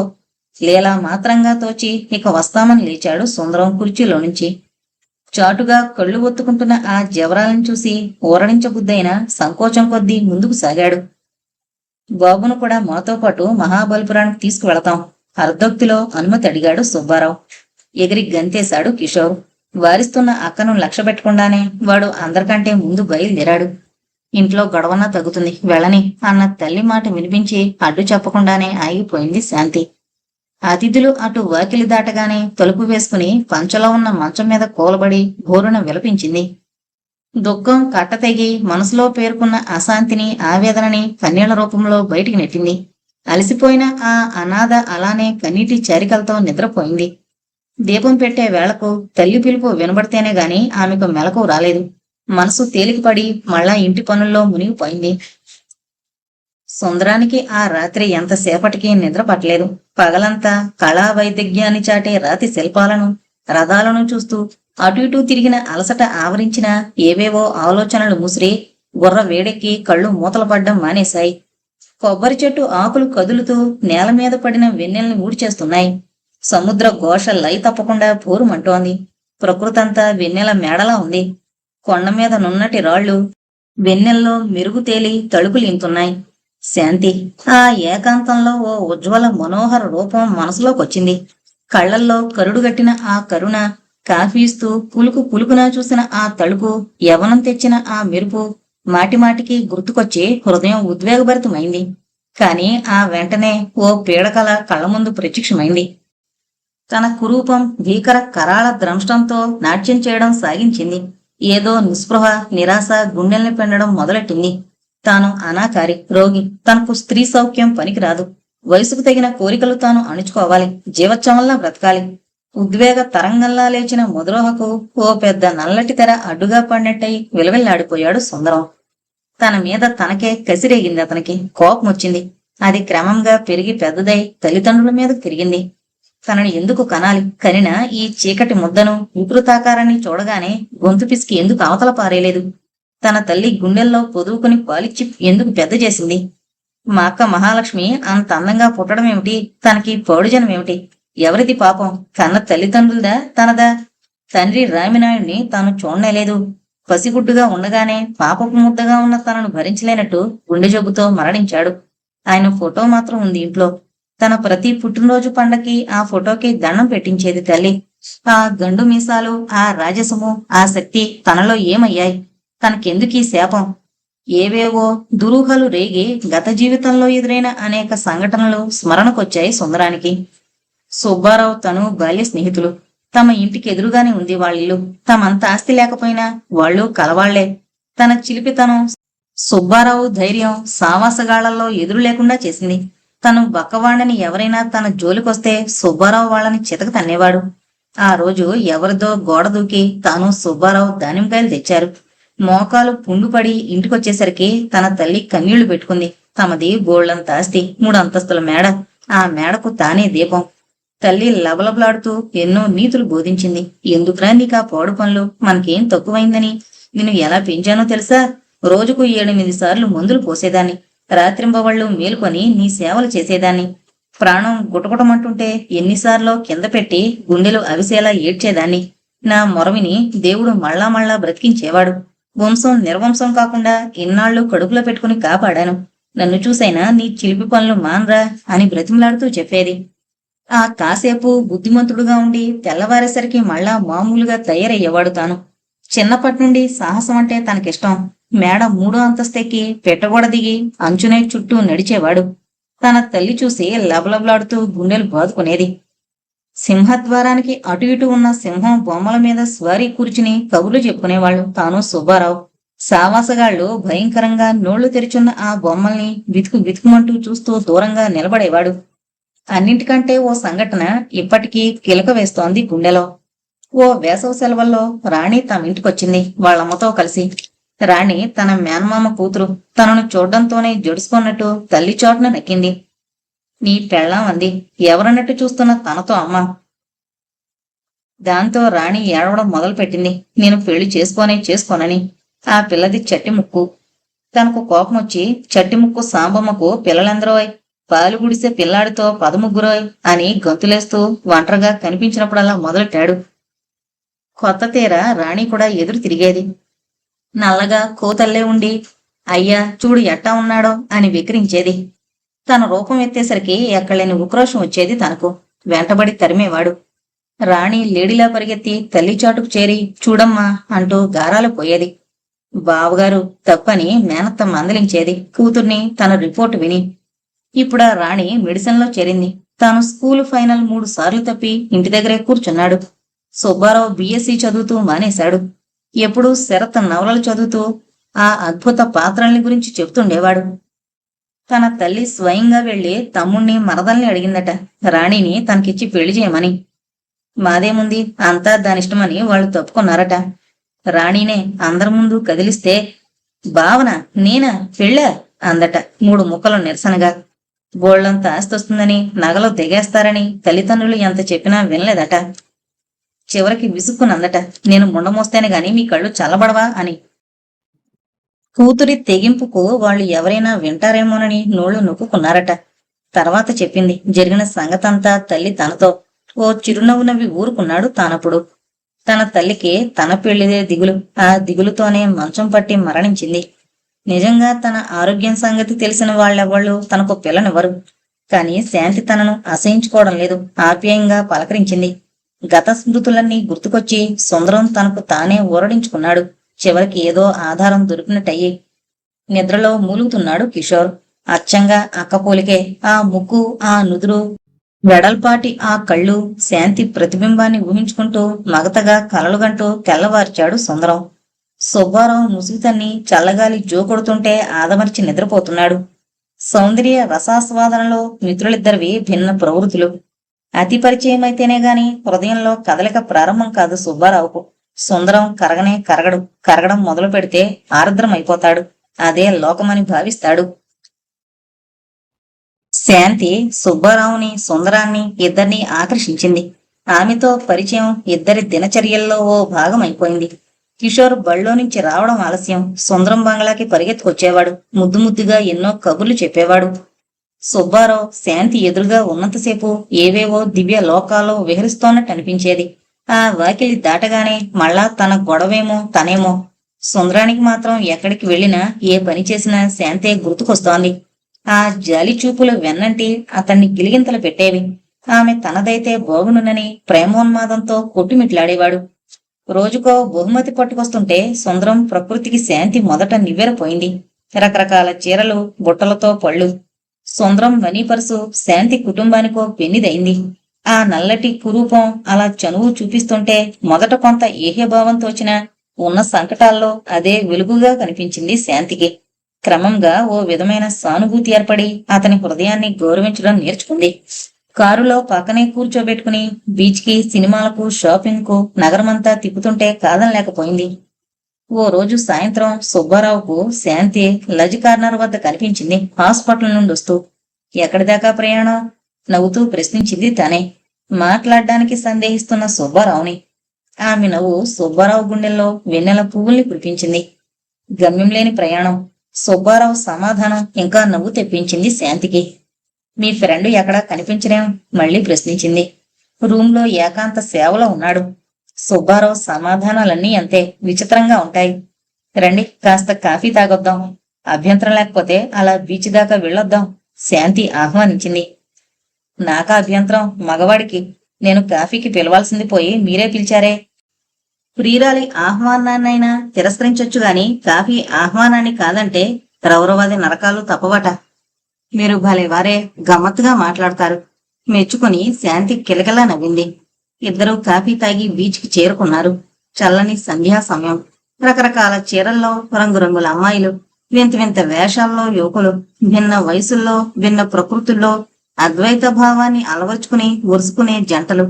లీలా మాత్రంగా తోచి ఇక వస్తామని లేచాడు సుందరం కుర్చీలో నుంచి. చాటుగా కళ్ళు ఒత్తుకుంటున్న ఆ జవరాలను చూసి ఊరడించబుద్దైన సంకోచం కొద్దీ ముందుకు సాగాడు. బాబును కూడా మాతో పాటు మహాబలిపురానికి తీసుకువెళతాం. అర్ధోక్తిలో అనుమతి అడిగాడు సుబ్బారావు. ఎగిరి గంతేశాడు కిషోర్. వారిస్తున్న అక్కను లక్ష్యపెట్టకుండానే వాడు అందరికంటే ముందు బయలుదేరాడు. ఇంట్లో గొడవన్నా తగ్గుతుంది, వెళ్ళని అన్న తల్లి మాట వినిపించి అడ్డు చెప్పకుండానే ఆగిపోయింది శాంతి. అతిథులు అటు వాకిలి దాటగానే తలుపు వేసుకుని పంచలో ఉన్న మంచం మీద కూలబడి ఘోరున విలపించింది. దుఃఖం కట్టతెగి మనసులో పేరుకున్న అశాంతిని, ఆవేదనని కన్నీళ్ల రూపంలో బయటికి నెట్టింది. అలసిపోయిన ఆ అనాథ అలానే కన్నీటి చారికలతో నిద్రపోయింది. దీపం పెట్టే వేళకు తల్లి పిలుపు వినబడితేనే గాని ఆమెకు మెలకు రాలేదు. మనసు తేలికపడి మళ్ళా ఇంటి పనుల్లో మునిగిపోయింది. సుందరానికి ఆ రాత్రి ఎంతసేపటికి నిద్ర పట్టలేదు. పగలంతా కళా వైదగ్యాన్ని చాటే రాతి శిల్పాలను, రథాలను చూస్తూ అటు ఇటూ తిరిగిన అలసట ఆవరించిన ఏవేవో ఆలోచనలు ముసిరి గుర్ర వేడెక్కి కళ్ళు మూతలు పడ్డం మానేశాయి. కొబ్బరి చెట్టు ఆకులు కదులుతూ నేల మీద పడిన వెన్నెల్ని ఊడ్చేస్తున్నాయి. సముద్ర ఘోష లై తప్పకుండా పోరుమంటోంది. ప్రకృతంతా వెన్నెల మేడలా ఉంది. కొండ మీద నున్నటి రాళ్లు వెన్నెల్లో మెరుగు తేలి తలుపులింతున్నాయి. శాంతి ఆ ఏకాంతంలో ఓ ఉజ్వల మనోహర రూపం మనసులోకొచ్చింది. కళ్లల్లో కరుడుగట్టిన ఆ కరుణ, కాఫీస్తూ పులుకున చూసిన ఆ తలుపు, యవనం తెచ్చిన ఆ మెరుపు మాటిమాటికి గుర్తుకొచ్చి హృదయం ఉద్వేగభరితమైంది. కాని ఆ వెంటనే ఓ పీడకల కళ్ల ముందు ప్రత్యక్షమైంది. తన కురూపం భీకర కరాళ ద్రంష్టంతో నాట్యం చేయడం సాగించింది. ఏదో నిస్పృహ, నిరాశ గుండెల్ని పెండడం మొదలెట్టింది. తాను అనాకారి, రోగి, తనకు స్త్రీ సౌఖ్యం పనికిరాదు. వయసుకు తగిన కోరికలు తాను అణుచుకోవాలి, జీవచ్చమల్లా బ్రతకాలి. ఉద్వేగ తరంగంలా లేచిన మధురోహకు ఓ పెద్ద నల్లటి తెర అడ్డుగా పడినట్టయి విలవిల్లాడిపోయాడు సుందరం. తన మీద తనకే కసిరేగింది. అతనికి కోపం వచ్చింది. అది క్రమంగా పెరిగి పెద్దదై తల్లిదండ్రుల మీదకు తిరిగింది. తనని ఎందుకు కనాలి? కనిన ఈ చీకటి ముద్దను, వికృతాకారాన్ని చూడగానే గొంతు పిసికి ఎందుకు అవతల పారేయలేదు? తన తల్లి గుండెల్లో పొదువుకుని పాలిచ్చి ఎందుకు పెద్ద చేసింది? మా అక్క మహాలక్ష్మి అంత అందంగా పుట్టడమేమిటి? తనకి పౌడుజనమేమిటి? ఎవరిది పాపం? కన్న తల్లిదండ్రులదా, తనదా? తండ్రి రామినాయుడిని తాను చూడనేలేదు. పసిగుడ్డుగా ఉండగానే పాపపు ముద్దగా ఉన్న తనను భరించలేనట్టు గుండె జబ్బుతో మరణించాడు. ఆయన ఫోటో మాత్రం ఉంది ఇంట్లో. తన ప్రతి పుట్టినరోజు పండక్కి ఆ ఫోటోకి దండం పెట్టించేది తల్లి. ఆ గండు మీసాలు, ఆ రాజసము, ఆ శక్తి తనలో ఏమయ్యాయి? తనకెందుకీ శాపం? ఏవేవో దురూహలు రేగి గత జీవితంలో ఎదురైన అనేక సంఘటనలు స్మరణకొచ్చాయి సుందరానికి. సుబ్బారావు తను బాల్య స్నేహితులు. తమ ఇంటికి ఎదురుగానే ఉంది వాళ్ళిల్లు. తమంత ఆస్తి లేకపోయినా వాళ్ళు కలవాళ్లే. తన చిలిపితనం, సుబ్బారావు ధైర్యం సావాసగాళ్లలో ఎదురు లేకుండా చేసింది. తను బక్కవాణ్ణని ఎవరైనా తన జోలికొస్తే సుబ్బారావు వాళ్ళని చితక తన్నేవాడు. ఆ రోజు ఎవరిదో గోడ దూకి తాను సుబ్బారావు దానిమ్మకాయలు తెచ్చారు. మోకాలు పుండుపడి ఇంటికొచ్చేసరికి తన తల్లి కన్నీళ్లు పెట్టుకుంది. తమది బోళ్లంత ఆస్తి, 3 అంతస్తుల మేడ, ఆ మేడకు తానే దీపం. తల్లి లబలబలాడుతూ ఎన్నో నీతులు బోధించింది. ఎందుకురా నీకా పాడు పనులు, మనకేం తక్కువైందని? నిన్ను ఎలా పెంచానో తెలుసా? రోజుకు 7-8 సార్లు మందులు పోసేదాన్ని, రాత్రింబవళ్ళు మేలుకొని నీ సేవలు చేసేదాన్ని. ప్రాణం గుటగుటమంటుంటే ఎన్నిసార్లో కింద పెట్టి గుండెలు అవిసేలా ఏడ్చేదాన్ని. నా మొరవిని దేవుడు మళ్ళా మళ్ళా బ్రతికించేవాడు. వంశం నిర్వంశం కాకుండా ఇన్నాళ్లు కడుపులో పెట్టుకుని కాపాడాను. నన్ను చూసైనా నీ చిలిపి పనులు మాన్రా అని బ్రతిమలాడుతూ చెప్పేది. ఆ కాసేపు బుద్ధిమంతుడుగా ఉండి తెల్లవారేసరికి మళ్ళా మామూలుగా తయారయ్యేవాడు తాను. చిన్నప్పటి నుండి సాహసం అంటే తనకిష్టం. మేడ 3వ అంతస్తెక్కి పెట్టగోడ దిగి అంచునే చుట్టూ నడిచేవాడు. తన తల్లి చూసి లబలబలాడుతూ గుండెలు బాదుకునేది. సింహద్వారానికి అటు ఇటు ఉన్న సింహం బొమ్మల మీద స్వారీ కూర్చుని కబుర్లు చెప్పుకునేవాళ్లు తాను సుబ్బారావు. సావాసగాళ్లు భయంకరంగా నోళ్లు తెరిచున్న ఆ బొమ్మల్ని బితుకుమంటూ చూస్తూ దూరంగా నిలబడేవాడు. అన్నింటికంటే ఓ సంఘటన ఇప్పటికీ కిలక వేస్తోంది గుండెలో. ఓ వేసవి సెలవుల్లో రాణి తమింటికొచ్చింది వాళ్ళమ్మతో కలిసి. రాణి తన మేనమామ కూతురు. తనను చూడ్డంతోనే జడుసుకున్నట్టు తల్లి చోటున నక్కింది. నీ పెళ్ళాం అంది ఎవరన్నట్టు చూస్తున్న తనతో అమ్మ. దాంతో రాణి ఏడవడం మొదలుపెట్టింది. నేను పెళ్లి చేసుకోనని. ఆ పిల్లది చట్టి ముక్కు. తనకు కోపమొచ్చి చట్టి ముక్కు సాంబమ్మకు పిల్లలెందరోయ్, పాలు గుడిసే పిల్లాడితో 13 అని గంతులేస్తూ ఒంటరిగా కనిపించినప్పుడల్లా మొదలెట్టాడు. కొత్త తీర రాణి కూడా ఎదురు తిరిగేది. నల్లగా కోతల్లే ఉండి అయ్యా చూడు ఎట్టా ఉన్నాడో అని వికరించేది. తన రూపం ఎత్తేసరికి ఎక్కడలేని ఉక్రోషం వచ్చేది తనకు. వెంటబడి తరిమేవాడు. రాణి లేడిలా పరిగెత్తి తల్లి చాటుకు చేరి చూడమ్మా అంటూ గారాలు పోయేది. బావగారు తప్పని మేనత్త మందలించేది కూతుర్ని తన రిపోర్టు విని. ఇప్పుడా రాణి మెడిసిన్లో చేరింది. తాను స్కూలు ఫైనల్ 3 సార్లు తప్పి ఇంటి దగ్గరే కూర్చున్నాడు. సుబ్బారావు బీఎస్సీ చదువుతూ మానేశాడు. ఎప్పుడూ శరత్ నవలలు చదువుతూ ఆ అద్భుత పాత్రల్ని గురించి చెప్తుండేవాడు. తన తల్లి స్వయంగా వెళ్లి తమ్ముణ్ణి మరదల్ని అడిగిందట రాణిని తనకిచ్చి పెళ్లి చేయమని. మాదేముంది, అంతా దానిష్టమని వాళ్ళు తప్పుకున్నారట. రాణినే అందరి ముందు కదిలిస్తే భావన నేనా పెళ్ళా అందట 3 ముక్కలు నిరసనగా. బోళ్లంత ఆస్తొస్తుందని, నగలు దిగేస్తారని తల్లిదండ్రులు ఎంత చెప్పినా వినలేదట. చివరికి విసుక్కునందట, నేను ముండమోస్తేనే గాని మీ కళ్ళు చల్లబడవా అని. కూతురి తెగింపుకు వాళ్ళు ఎవరైనా వింటారేమోనని నోళ్లు నొక్కుకున్నారట. తర్వాత చెప్పింది జరిగిన సంగతంతా తల్లి తనతో. ఓ చిరునవ్వు నవ్వి ఊరుకున్నాడు తానప్పుడు. తన తల్లికి తన పెళ్లిదే దిగులు. ఆ దిగులుతోనే మంచం పట్టి మరణించింది. నిజంగా తన ఆరోగ్యం సంగతి తెలిసిన వాళ్ళెవ్వళ్ళు తనకు పిల్లనివ్వరు. కాని శాంతి తనను అసహించుకోవడం లేదు. ఆప్యాయంగా పలకరించింది. గత స్మృతులన్నీ గుర్తుకొచ్చి సుందరం తనకు తానే ఊరడించుకున్నాడు. చివరికి ఏదో ఆధారం దొరికినట్టయి నిద్రలో మూలుగుతున్నాడు కిషోర్. అచ్చంగా అక్కపోలికే ఆ ముక్కు, ఆ నుదురు, వెడల్పాటి ఆ కళ్ళు, శాంతి ప్రతిబింబాన్ని ఊహించుకుంటూ మగతగా కలలుగంటూ తెల్లవార్చాడు సుందరం. సుబ్బారావు ముసుగుతన్ని చల్లగాలి జోకొడుతుంటే ఆదమర్చి నిద్రపోతున్నాడు. సౌందర్య రసాస్వాదనలో మిత్రులిద్దరివి భిన్న ప్రవృత్తులు. అతి పరిచయం అయితేనే గాని హృదయంలో కదలిక ప్రారంభం కాదు సుబ్బారావుకు. సుందరం కరగడం మొదలు పెడితే ఆర్ద్రమైపోతాడు. అదే లోకమని భావిస్తాడు. శాంతి సుబ్బారావుని, సుందరాన్ని ఇద్దరినీ ఆకర్షించింది. ఆమెతో పరిచయం ఇద్దరి దినచర్యల్లో ఓ భాగం అయిపోయింది. కిషోర్ బళ్ళో నుంచి రావడం ఆలస్యం. సుందరం బంగ్లాకి పరిగెత్తుకొచ్చేవాడు. ముద్దుగా ఎన్నో కబుర్లు చెప్పేవాడు. సుబ్బారావు శాంతి ఎదురుగా ఉన్నంతసేపు ఏవేవో దివ్య లోకాల్లో విహరిస్తోన్నట్టు అనిపించేది. ఆ వాకిలి దాటగానే మళ్ళా తన గొడవేమో తనేమో. సుందరానికి మాత్రం ఎక్కడికి వెళ్ళినా ఏ పని చేసినా శాంతే గుర్తుకొస్తోంది. ఆ జాలి చూపులు వెన్నంటి అతన్ని గిలిగింతలు పెట్టేవి. ఆమె తనదైతే బాగునునని ప్రేమోన్మాదంతో కొట్టుమిట్లాడేవాడు. రోజుకో బహుమతి పట్టుకొస్తుంటే సుందరం ప్రకృతికి శాంతి మొదట నివ్వెరపోయింది. రకరకాల చీరలు, బుట్టలతో పళ్ళు. సుందరం వనీపరుసు శాంతి కుటుంబానికో పెన్నిదైంది. ఆ నల్లటి కురూపం అలా చనువు చూపిస్తుంటే మొదట కొంత ఏహ్యభావం తోచిన ఉన్న సంకటాల్లో అదే వెలుగుగా కనిపించింది శాంతికి. క్రమంగా ఓ విధమైన సానుభూతి ఏర్పడి అతని హృదయాన్ని గౌరవించడం నేర్చుకుంది. కారులో పక్కనే కూర్చోబెట్టుకుని బీచ్కి, సినిమాలకు, షాపింగ్కు నగరమంతా తిప్పుతుంటే కాదనలేకపోయింది. ఓ రోజు సాయంత్రం సుబ్బారావుకు శాంతి లజ్ కార్నర్ వద్ద కనిపించింది హాస్పిటల్ నుండి వస్తూ. ఎక్కడిదాకా ప్రయాణం? నవ్వుతూ ప్రశ్నించింది తనే, మాట్లాడ్డానికి సందేహిస్తున్న సుబ్బారావుని. ఆమె నవ్వు సుబ్బారావు గుండెల్లో వెన్నెల పువ్వుల్ని కురిపించింది. గమ్యం లేని ప్రయాణం. సుబ్బారావు సమాధానం ఇంకా నవ్వు తెప్పించింది శాంతికి. మీ ఫ్రెండ్ ఎక్కడా కనిపించలేం? మళ్ళీ ప్రశ్నించింది. రూంలో ఏకాంత సేవలో ఉన్నాడు. సుబ్బారావు సమాధానాలన్నీ అంతే విచిత్రంగా ఉంటాయి. రండి, కాస్త కాఫీ తాగొద్దాం. అభ్యంతరం లేకపోతే అలా బీచ్ దాకా వెళ్ళొద్దాం, శాంతి ఆహ్వానించింది. నాకా అభ్యంతరం? మగవాడికి నేను కాఫీకి పిలవాల్సింది పోయి మీరే పిలిచారే. ప్రియురాలి ఆహ్వానాన్నైనా తిరస్కరించొచ్చు గాని కాఫీ ఆహ్వానాన్ని కాదంటే రౌరవాది నరకాలు తప్పవట. మీరు భలే వారే, గమ్మత్తుగా మాట్లాడతారు. మెచ్చుకుని శాంతి కిలకిలా నవ్వింది. ఇద్దరూ కాఫీ తాగి బీచ్కి చేరుకున్నారు. చల్లని సంధ్యా సమయం. రకరకాల చీరల్లో రంగురంగుల అమ్మాయిలు, వింత వింత వేషాల్లో యువకులు, భిన్న వయసుల్లో, భిన్న ప్రకృతుల్లో అద్వైత భావాన్ని అలవర్చుకుని ఉరుసుకునే జంటలు.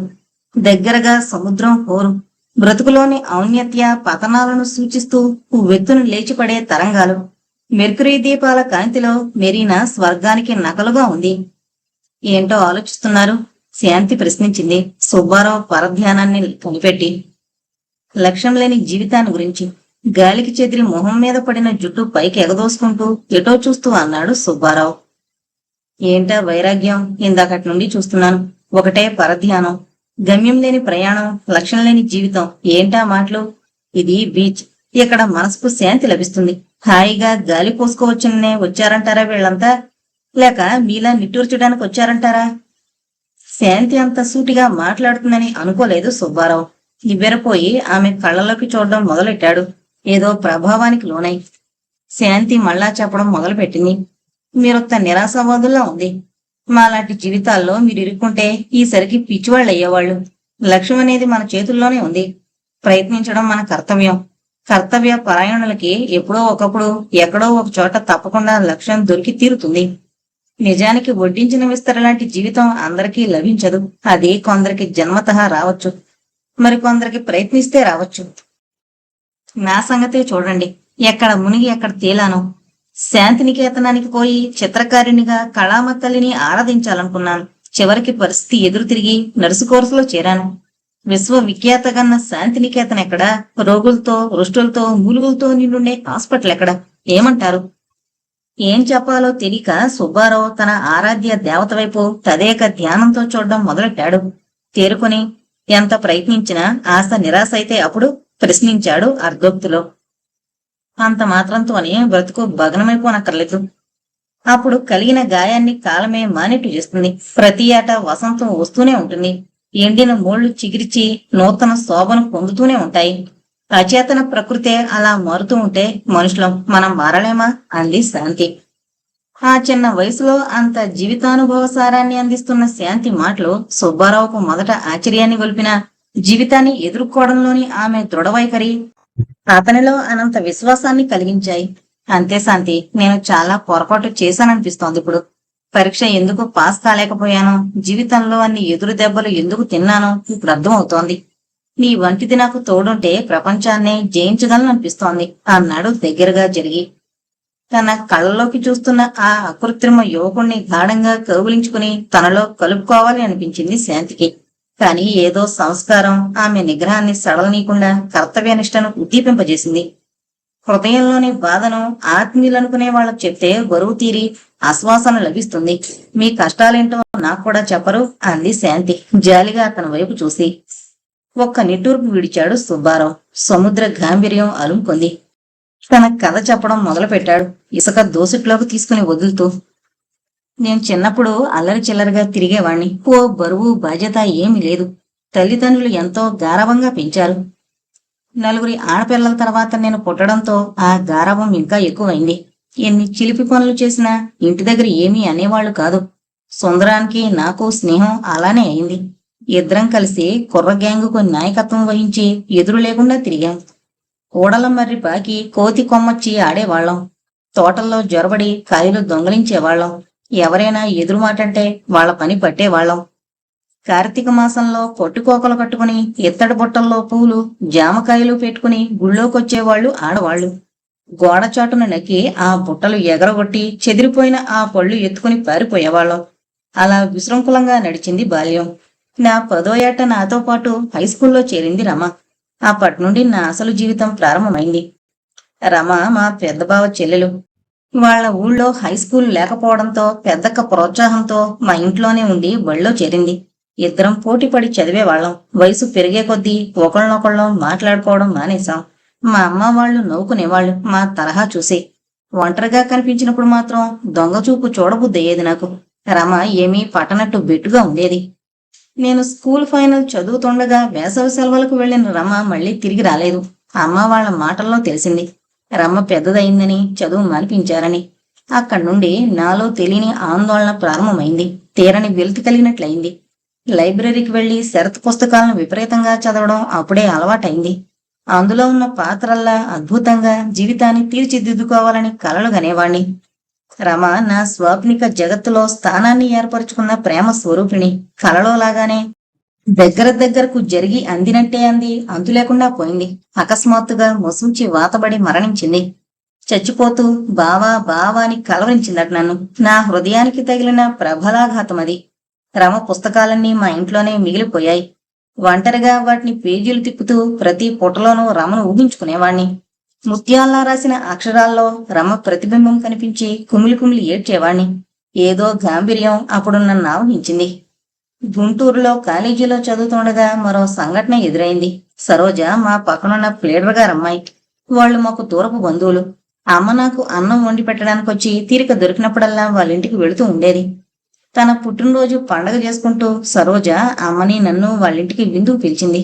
దగ్గరగా సముద్రం హోరు. బ్రతుకులోని ఔన్నత్య పతనాలను సూచిస్తూ వెత్తును లేచిపడే తరంగాలు. మెర్క్యూరీ దీపాల కాంతిలో మెరీనా స్వర్గానికి నకలుగా ఉంది. ఏంటో ఆలోచిస్తున్నారు? శాంతి ప్రశ్నించింది సుబ్బారావు పరధ్యానాన్ని కనిపెట్టి. లక్ష్యం లేని జీవితాన్ని గురించి. గాలికి చెదిరి మొహం మీద పడిన జుట్టు పైకి ఎగదోసుకుంటూ ఎటో చూస్తూ అన్నాడు సుబ్బారావు. ఏంటా వైరాగ్యం? ఇందాకటి నుండి చూస్తున్నాను. ఒకటే పరధ్యానం. గమ్యం లేని ప్రయాణం, లక్ష్యం లేని జీవితం. ఏంటా మాటలు? ఇది బీచ్. ఇక్కడ మనసుకు శాంతి లభిస్తుంది. హాయిగా గాలి పోసుకోవచ్చునే వచ్చారంటారా వీళ్ళంతా? లేక మీలా నిట్టూర్చడానికి వచ్చారంటారా? శాంతి అంత సూటిగా మాట్లాడుతుందని అనుకోలేదు సుబ్బారావు. నివ్వెరపోయి ఆమె కళ్ళలోకి చూడడం మొదలెట్టాడు, ఏదో ప్రభావానికి లోనై. శాంతి మళ్ళా చెప్పడం మొదలుపెట్టింది. మీరొత్త నిరాశావాదుల్లా ఉంది. మాలాంటి జీవితాల్లో మీరు ఇరుక్కుంటే ఈసరికి పిచ్చివాళ్ళు అయ్యేవాళ్ళు. లక్ష్యం అనేది మన చేతుల్లోనే ఉంది. ప్రయత్నించడం మన కర్తవ్యం. కర్తవ్య పరాయణులకి ఎప్పుడో ఒకప్పుడు ఎక్కడో ఒక చోట తప్పకుండా లక్ష్యం దొరికి తీరుతుంది. నిజానికి వడ్డించిన విస్తరలాంటి జీవితం అందరికీ లభించదు. అది కొందరికి జన్మతః రావచ్చు, మరికొందరికి ప్రయత్నిస్తే రావచ్చు. నా సంగతే చూడండి, ఎక్కడ మునిగి ఎక్కడ తేలాను. శాంతినికేతనానికి పోయి చిత్రకారిణిగా కళామతల్లిని ఆరాధించాలనుకున్నాను. చివరికి పరిస్థితి ఎదురు తిరిగి నర్సు కోర్సులో చేరాను. విశ్వవిఖ్యాతగన్న శాంతినికేతన్ ఎక్కడా? రోగులతో, రుష్టులతో, మూలుగులతో నిండుండే హాస్పిటల్ ఎక్కడ? ఏమంటారు? ఏం చెప్పాలో తెలియక సుబ్బారావు తన ఆరాధ్య దేవత వైపు తదేక ధ్యానంతో చూడడం మొదలెట్టాడు. తేరుకుని ఎంత ప్రయత్నించినా ఆశ నిరాశ అయితే అప్పుడు ప్రశ్నించాడు అర్ధోక్తిలో. అంత మాత్రంతోనే బ్రతుకు భగ్నమైపోనక్కర్లేదు. అప్పుడు కలిగిన గాయాన్ని కాలమే మానేట్టు చేస్తుంది. ప్రతి ఏటా వసంతం వస్తూనే ఉంటుంది. ఎండిన మోళ్లు చిగిరిచి నూతన శోభను పొందుతూనే ఉంటాయి. అచేతన ప్రకృతే అలా మారుతూ ఉంటే మనుషులం మనం మారలేమా? అంది శాంతి. ఆ చిన్న వయసులో అంత జీవితానుభవ సారాన్ని అందిస్తున్న శాంతి మాటలు సుబ్బారావుకు మొదట ఆశ్చర్యాన్ని గొల్పిన జీవితాన్ని ఎదుర్కోవడంలోని ఆమె దృఢవైఖరి అతనిలో అనంత విశ్వాసాన్ని కలిగించాయి. అంతే శాంతి, నేను చాలా పొరపాటు చేశాననిపిస్తోంది ఇప్పుడు. పరీక్ష ఎందుకు పాస్ కాలేకపోయానో, జీవితంలో అన్ని ఎదురు దెబ్బలు ఎందుకు తిన్నానో ఇప్పుడు అర్థమవుతోంది. నీ వంటిది నాకు తోడుంటే ప్రపంచాన్నే జయించగలననిపిస్తోంది అన్నాడు దగ్గరగా జరిగి. తన కళ్ళలోకి చూస్తున్న ఆ అకృత్రిమ యువకుణ్ణి గాఢంగా కౌగిలించుకుని తనలో కలుపుకోవాలి అనిపించింది శాంతికి. కాని ఏదో సంస్కారం ఆమె నిగ్రహాన్ని సడలనీయకుండా కర్తవ్యనిష్టను ఉద్దీపింపజేసింది. హృదయంలోని బాధను ఆత్మీయులనుకునే వాళ్ళకు చెప్తే బరువు తీరి ఆశ్వాసన లభిస్తుంది. మీ కష్టాలేంటో నాకు కూడా చెప్పరు అంది శాంతి జాలిగా అతని వైపు చూసి. ఒక్క నిట్టూర్పు విడిచాడు సుబ్బారావు. సముద్ర గాంభీర్యం అలుముకుంది. తన కథ చెప్పడం మొదలుపెట్టాడు, ఇసుక దోసిట్లోకి తీసుకుని వదులుతూ. నేను చిన్నప్పుడు అల్లరి చిల్లరగా తిరిగేవాణ్ణి. ఓ బరువు బాధ్యత ఏమీ లేదు. తల్లిదండ్రులు ఎంతో గారాబంగా పెంచారు. నలుగురి ఆడపిల్లల తర్వాత నేను పుట్టడంతో ఆ గారాబం ఇంకా ఎక్కువైంది. ఎన్ని చిలిపి పనులు చేసినా ఇంటి దగ్గర ఏమీ అనేవాళ్లు కాదు. సుందరానికి నాకు స్నేహం అలానే అయింది. ఇద్దరం కలిసి కుర్ర గ్యాంగుకు నాయకత్వం వహించి ఎదురు లేకుండా తిరిగాం. ఊడల మర్రి పాకి కోతి కొమ్మచ్చి ఆడేవాళ్లం. తోటల్లో జొరబడి కాయలు దొంగలించేవాళ్ళం. ఎవరైనా ఎదురు మాటంటే వాళ్ళ పని పట్టేవాళ్ళం. కార్తీక మాసంలో పొట్టుకోకలు కట్టుకుని ఇత్తడి బుట్టల్లో పూలు జామకాయలు పెట్టుకుని గుళ్ళోకొచ్చేవాళ్లు ఆడవాళ్లు. గోడచాటున నక్కి ఆ బుట్టలు ఎగరగొట్టి చెదిరిపోయిన ఆ పళ్ళు ఎత్తుకుని పారిపోయేవాళ్ళం. అలా విశృంఖలంగా నడిచింది బాల్యం. నా 10వ ఏట నాతో పాటు హైస్కూల్లో చేరింది రమ. అప్పటి నుండి నా అసలు జీవితం ప్రారంభమైంది. రమ మా పెద్ద బావ చెల్లెలు. వాళ్ళ ఊళ్ళో హైస్కూల్ లేకపోవడంతో పెద్దక్క ప్రోత్సాహంతో మా ఇంట్లోనే ఉండి బళ్ళో చేరింది. ఇద్దరం పోటీపడి చదివేవాళ్ళం. వయసు పెరిగే కొద్దీ ఒకళ్ళనొకళ్ళం మాట్లాడుకోవడం మానేశాం. మా అమ్మ వాళ్ళు నవ్వుకునేవాళ్ళు మా తరహా చూసి. ఒంటరిగా కనిపించినప్పుడు మాత్రం దొంగచూపు చూడబుద్దయ్యేది నాకు. రమ ఏమీ పట్టనట్టు బెట్టుగా ఉండేది. నేను స్కూల్ ఫైనల్ చదువుతుండగా వేసవి సెలవులకు వెళ్లిన రమ మళ్లీ తిరిగి రాలేదు. అమ్మ వాళ్ళ మాటల్లో తెలిసింది రమ పెద్దదయిందని, చదువు మానిపించారని. అక్కడి నుండి నాలో తెలియని ఆందోళన ప్రారంభమైంది. తీరని వెలితి కలిగినట్లయింది. లైబ్రరీకి వెళ్లి శరత్ పుస్తకాలను విపరీతంగా చదవడం అప్పుడే అలవాటైంది. అందులో ఉన్న పాత్రల్లా అద్భుతంగా జీవితాన్ని తీర్చిదిద్దుకోవాలని కలలు గనేవాణ్ణి. రమ నా స్వాప్నిక జగత్తులో స్థానాన్ని ఏర్పరచుకున్న ప్రేమ స్వరూపిణి. కలలో లాగానే దగ్గరకు జరిగి అందినట్టే అంది, అంతులేకుండా పోయింది. అకస్మాత్తుగా మొసూచి వాతబడి మరణించింది. చచ్చిపోతూ బావా బావా అని కలవరించిందట నన్ను. నా హృదయానికి తగిలిన ప్రబలాఘాతమది. రమ పుస్తకాలన్నీ మా ఇంట్లోనే మిగిలిపోయాయి. ఒంటరిగా వాటిని పేజీలు తిప్పుతూ ప్రతి పుటలోనూ రమను ఊహించుకునేవాణ్ణి. ముత్యాల్లా రాసిన అక్షరాల్లో రమ ప్రతిబింబం కనిపించి కుమిలి కుమిలి ఏడ్చేవాణ్ణి. ఏదో గాంభీర్యం అప్పుడు నన్ను ఆవహించింది. గుంటూరులో కాలేజీలో చదువుతుండగా మరో సంఘటన ఎదురైంది. సరోజ మా పక్కనున్న ప్లేడర్ గారమ్మాయి. వాళ్ళు మాకు దూరపు బంధువులు. అమ్మ నాకు అన్నం వండి పెట్టడానికొచ్చి తీరిక దొరికినప్పుడల్లా వాళ్ళింటికి వెళుతూ ఉండేది. తన పుట్టినరోజు పండగ చేసుకుంటూ సరోజ అమ్మని నన్ను వాళ్ళింటికి విందుకు పిలిచింది.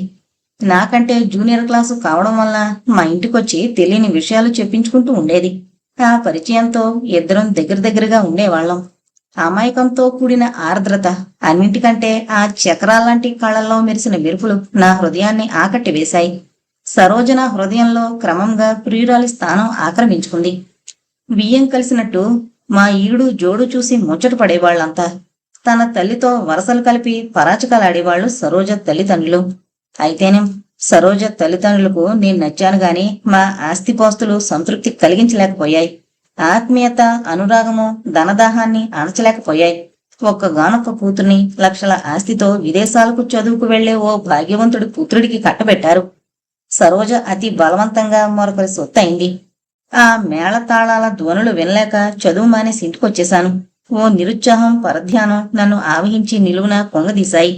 నాకంటే జూనియర్ క్లాసు కావడం వల్ల మా ఇంటికొచ్చి తెలియని విషయాలు చెప్పించుకుంటూ ఉండేది. ఆ పరిచయంతో ఇద్దరం దగ్గరగా ఉండేవాళ్లం. అమాయకంతో కూడిన ఆర్ద్రత, అన్నింటికంటే ఆ చక్రాల్లాంటి కళ్ళల్లో మెరిసిన మెరుపులు నా హృదయాన్ని ఆకట్టి వేశాయి. సరోజ నా హృదయంలో క్రమంగా ప్రియురాలి స్థానం ఆక్రమించుకుంది. బియ్యం కలిసినట్టు మా ఈడు జోడు చూసి ముచ్చట పడేవాళ్లంతా. తన తల్లితో వరసలు కలిపి పరాచకాలాడేవాళ్లు సరోజ తల్లిదండ్రులు. అయితేనేం సరోజ తల్లిదండ్రులకు నేను నచ్చాను గాని మా ఆస్తిపాస్తులు సంతృప్తి కలిగించలేకపోయాయి. ఆత్మీయత, అనురాగము, ధనదాహాన్ని అణచలేకపోయాయి. ఒక్కగానొక్క కూతుర్ని లక్షల ఆస్తితో విదేశాలకు చదువుకు వెళ్లే ఓ భాగ్యవంతుడి పుత్రుడికి కట్టబెట్టారు. సరోజ అతి బలవంతంగా మరొకరి సొత్తయింది. ఆ మేళతాళాల ధ్వనులు వినలేక చదువు మానేసి ఇంటికొచ్చేశాను. ఓ నిరుత్సాహం, పరధ్యానం నన్ను ఆవహించి నిలువున పొంగదీశాయి.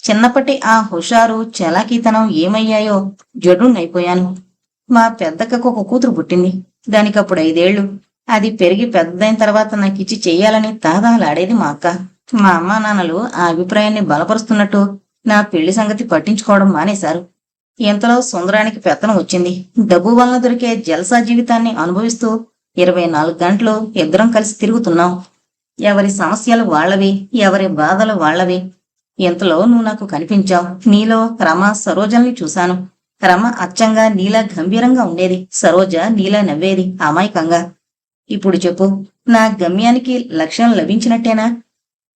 చిన్నప్పటి ఆ హుషారు, చలాకీతనం ఏమయ్యాయో జడున్నైపోయాను. మా పెద్దక్కకు ఒక కూతురు పుట్టింది. దానికప్పుడు 5 ఏళ్లు. అది పెరిగి పెద్దదైన తర్వాత నాకిచ్చి చెయ్యాలని తాదాలాడేది మా అక్క. మా అమ్మా నాన్నలు ఆ అభిప్రాయాన్ని బలపరుస్తున్నట్టు నా పెళ్లి సంగతి పట్టించుకోవడం మానేశారు. ఇంతలో సుందరానికి పెత్తనం వచ్చింది. డబ్బు వలన దొరికే జల్సా జీవితాన్ని అనుభవిస్తూ 24 గంటలు ఇద్దరం కలిసి తిరుగుతున్నాం. ఎవరి సమస్యలు వాళ్లవి, ఎవరి బాధలు వాళ్లవి. ఇంతలో నువ్వు నాకు కనిపించావు. నీలో రమ, సరోజల్ని చూశాను. రమ అచ్చంగా నీలా గంభీరంగా ఉండేది. సరోజ నీలా నవ్వేది అమాయకంగా. ఇప్పుడు చెప్పు, నా గమ్యానికి లక్ష్యం లభించినట్టేనా?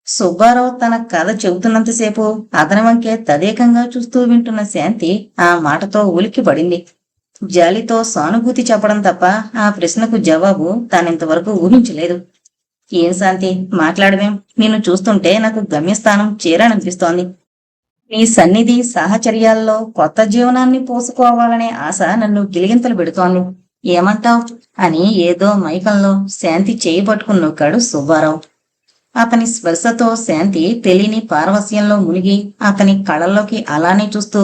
సుబ్బారావు తన కథ చెబుతున్నంతసేపు అతని వంకే తదేకంగా చూస్తూ వింటున్న శాంతి ఆ మాటతో ఉలిక్కి పడింది. జాలితో సానుభూతి చెప్పడం తప్ప ఆ ప్రశ్నకు జవాబు తానింతవరకు ఊహించలేదు. ఏం శాంతి, మాట్లాడవేం? నిన్ను చూస్తుంటే నాకు గమ్యస్థానం చేరాలనిపిస్తోంది. నీ సన్నిధి సాహచర్యాల్లో కొత్త జీవనాన్ని పోసుకోవాలనే ఆశ నన్ను గిలిగింతలు పెడుతోంది. ఏమంటావ్ అని ఏదో మైకంలో శాంతి చేయి పట్టుకుని నొక్కాడు సుబ్బారావు. అతని స్పర్శతో శాంతి తెలియని పారవస్యంలో మునిగి అతని కళ్ళల్లోకి అలానే చూస్తూ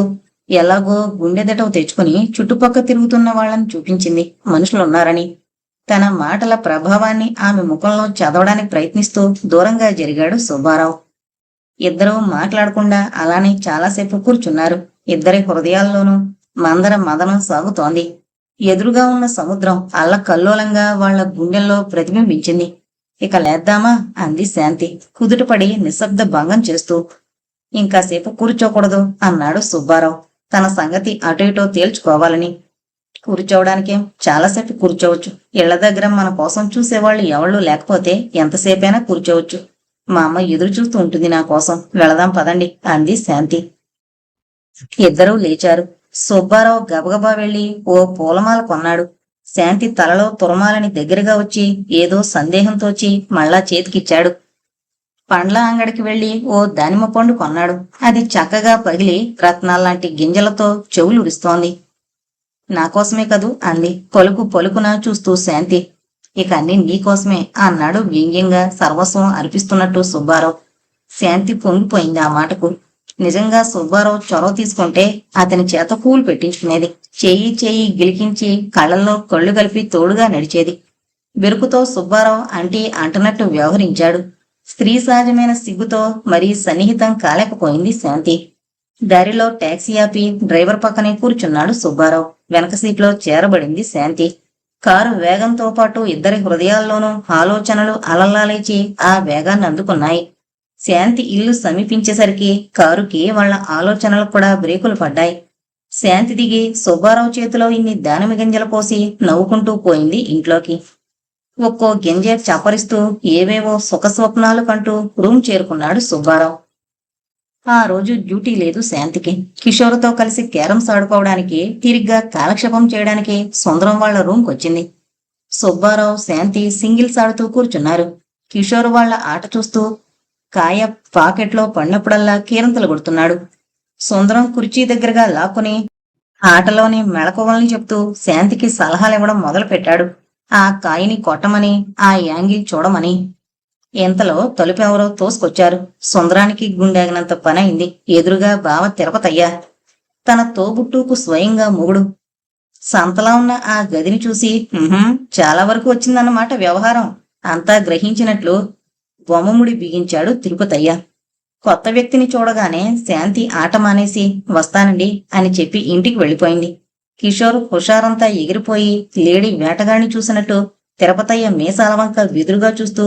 ఎలాగో గుండెదటవు తెచ్చుకుని చుట్టుపక్క తిరుగుతున్న వాళ్ళని చూపించింది మనుషులున్నారని. తన మాటల ప్రభావాన్ని ఆమె ముఖంలో చదవడానికి ప్రయత్నిస్తూ దూరంగా జరిగాడు సుబ్బారావు. ఇద్దరూ మాట్లాడకుండా అలానే చాలాసేపు కూర్చున్నారు. ఇద్దరి హృదయాల్లోనూ మందర మదనం సాగుతోంది. ఎదురుగా ఉన్న సముద్రం అల్లకల్లోలంగా వాళ్ల గుండెల్లో ప్రతిబింబించింది. ఇక లేద్దామా అంది శాంతి కుదుటపడి నిశ్శబ్ద భంగం చేస్తూ. ఇంకాసేపు కూర్చోకూడదు అన్నాడు సుబ్బారావు తన సంగతి అటు ఇటో తేల్చుకోవాలని. కూర్చోవడానికేం చాలాసేపు కూర్చోవచ్చు. ఇళ్ల దగ్గర మన కోసం చూసేవాళ్ళు ఎవళ్ళు లేకపోతే ఎంతసేపైనా కూర్చోవచ్చు. మా అమ్మ ఎదురు చూస్తూ ఉంటుంది నా కోసం. వెళదాం పదండి అంది శాంతి. ఇద్దరూ లేచారు. సుబ్బారావు గబగబా వెళ్లి ఓ పూలమాల కొన్నాడు. శాంతి తలలో తురమాలని దగ్గరగా వచ్చి ఏదో సందేహంతోచి మళ్ళా చేతికిచ్చాడు. పండ్ల అంగడికి వెళ్లి ఓ దానిమ్మ పండు కొన్నాడు. అది చక్కగా పగిలి రత్నాల్లాంటి గింజలతో చెవులుడిస్తోంది. నాకోసమే కదూ అంది పలుకు పలుకున చూస్తూ శాంతి. ఇక అన్ని నీకోసమే అన్నాడు వ్యంగ్యంగా సర్వస్వం అర్పిస్తున్నట్టు సుబ్బారావు. శాంతి పొంగిపోయింది ఆ మాటకు. నిజంగా సుబ్బారావు చొరవ తీసుకుంటే అతని చేత పూలు పెట్టించుకునేది. చేయి చేయి గిలికించి కళ్ళల్లో కళ్ళు కలిపి తోడుగా నడిచేది. బెరుకుతో సుబ్బారావు అంటనట్టు వ్యవహరించాడు. స్త్రీ సహజమైన సిగ్గుతో మరీ సన్నిహితం కాలేకపోయింది శాంతి. దారిలో టాక్సీ ఆపి డ్రైవర్ పక్కనే కూర్చున్నాడు సుబ్బారావు. వెనక సీట్లో చేరబడింది శాంతి. కారు వేగంతో పాటు ఇద్దరి హృదయాల్లోనూ ఆలోచనలు అలల్లాలేచి ఆ వేగాన్ని అందుకున్నాయి. శాంతి ఇల్లు సమీపించేసరికి కారుకి వాళ్ల ఆలోచనలు కూడా బ్రేకులు పడ్డాయి. శాంతి దిగి సుబ్బారావు చేతిలో ఇన్ని దానిమ్మ గింజలు పోసి నవ్వుకుంటూ పోయింది ఇంట్లోకి. ఒక్కో గింజ చప్పరిస్తూ ఏవేవో సుఖస్వప్నాలు కంటూ రూమ్ చేరుకున్నాడు సుబ్బారావు. ఆ రోజు డ్యూటీ లేదు శాంతికి. కిషోర్తో కలిసి క్యారమ్స్ ఆడుకోవడానికి, తిరిగ్గా కాలక్షేపం చేయడానికి సుందరం వాళ్ల రూమ్కొచ్చింది. సుబ్బారావు శాంతి సింగిల్స్ ఆడుతూ కూర్చున్నారు. కిషోర్ వాళ్ల ఆట చూస్తూ కాయ పాకెట్లో పడినప్పుడల్లా కీరంతలు కొడుతున్నాడు. సుందరం కుర్చీ దగ్గరగా లాక్కుని ఆటలోని మెళకువల్ని చెప్తూ శాంతికి సలహాలివ్వడం మొదలుపెట్టాడు. ఆ కాయని కొట్టమని, ఆ యాంగిల్ చూడమని. ఇంతలో తలుపెవరో తోసుకొచ్చారు. సుందరానికి గుండెగినంత పనైంది. ఎదురుగా బావ తిరుపతయ్య, తన తోబుట్టుకు స్వయంగా మొగుడు. సంతలా ఉన్న ఆ గదిని చూసి చాలా వరకు వచ్చిందన్నమాట వ్యవహారం అంతా గ్రహించినట్లు బొమ్మముడి బిగించాడు తిరుపతయ్య. కొత్త వ్యక్తిని చూడగానే శాంతి ఆట మానేసి వస్తానండి అని చెప్పి ఇంటికి వెళ్ళిపోయింది. కిషోర్ హుషారంతా ఎగిరిపోయి లేడీ వేటగాడిని చూసినట్టు తిరుపతయ్య మీసాల వంక వెదురుగా చూస్తూ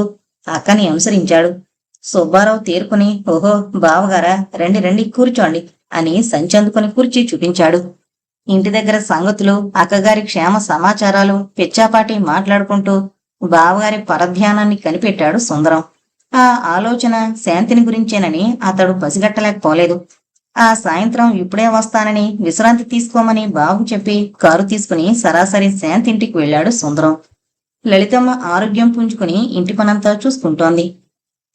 అక్కని అనుసరించాడు. సుబ్బారావు తేరుకుని ఓహో బావగారా, రండి రండి కూర్చోండి అని సంచందుకుని కుర్చీ చూపించాడు. ఇంటి దగ్గర సంగతులు, అక్కగారి క్షేమ సమాచారాలు పిచ్చాపాటి మాట్లాడుకుంటూ బావగారి పరధ్యానాన్ని కనిపెట్టాడు సుందరం. ఆ ఆలోచన శాంతిని గురించేనని అతడు పసిగట్టలేకపోలేదు. ఆ సాయంత్రం ఇప్పుడే వస్తానని విశ్రాంతి తీసుకోమని బాబు చెప్పి కారు తీసుకుని సరాసరి శాంతి ఇంటికి వెళ్లాడు సుందరం. లలితమ్మ ఆరోగ్యం పుంజుకుని ఇంటి పనంతా చూసుకుంటోంది.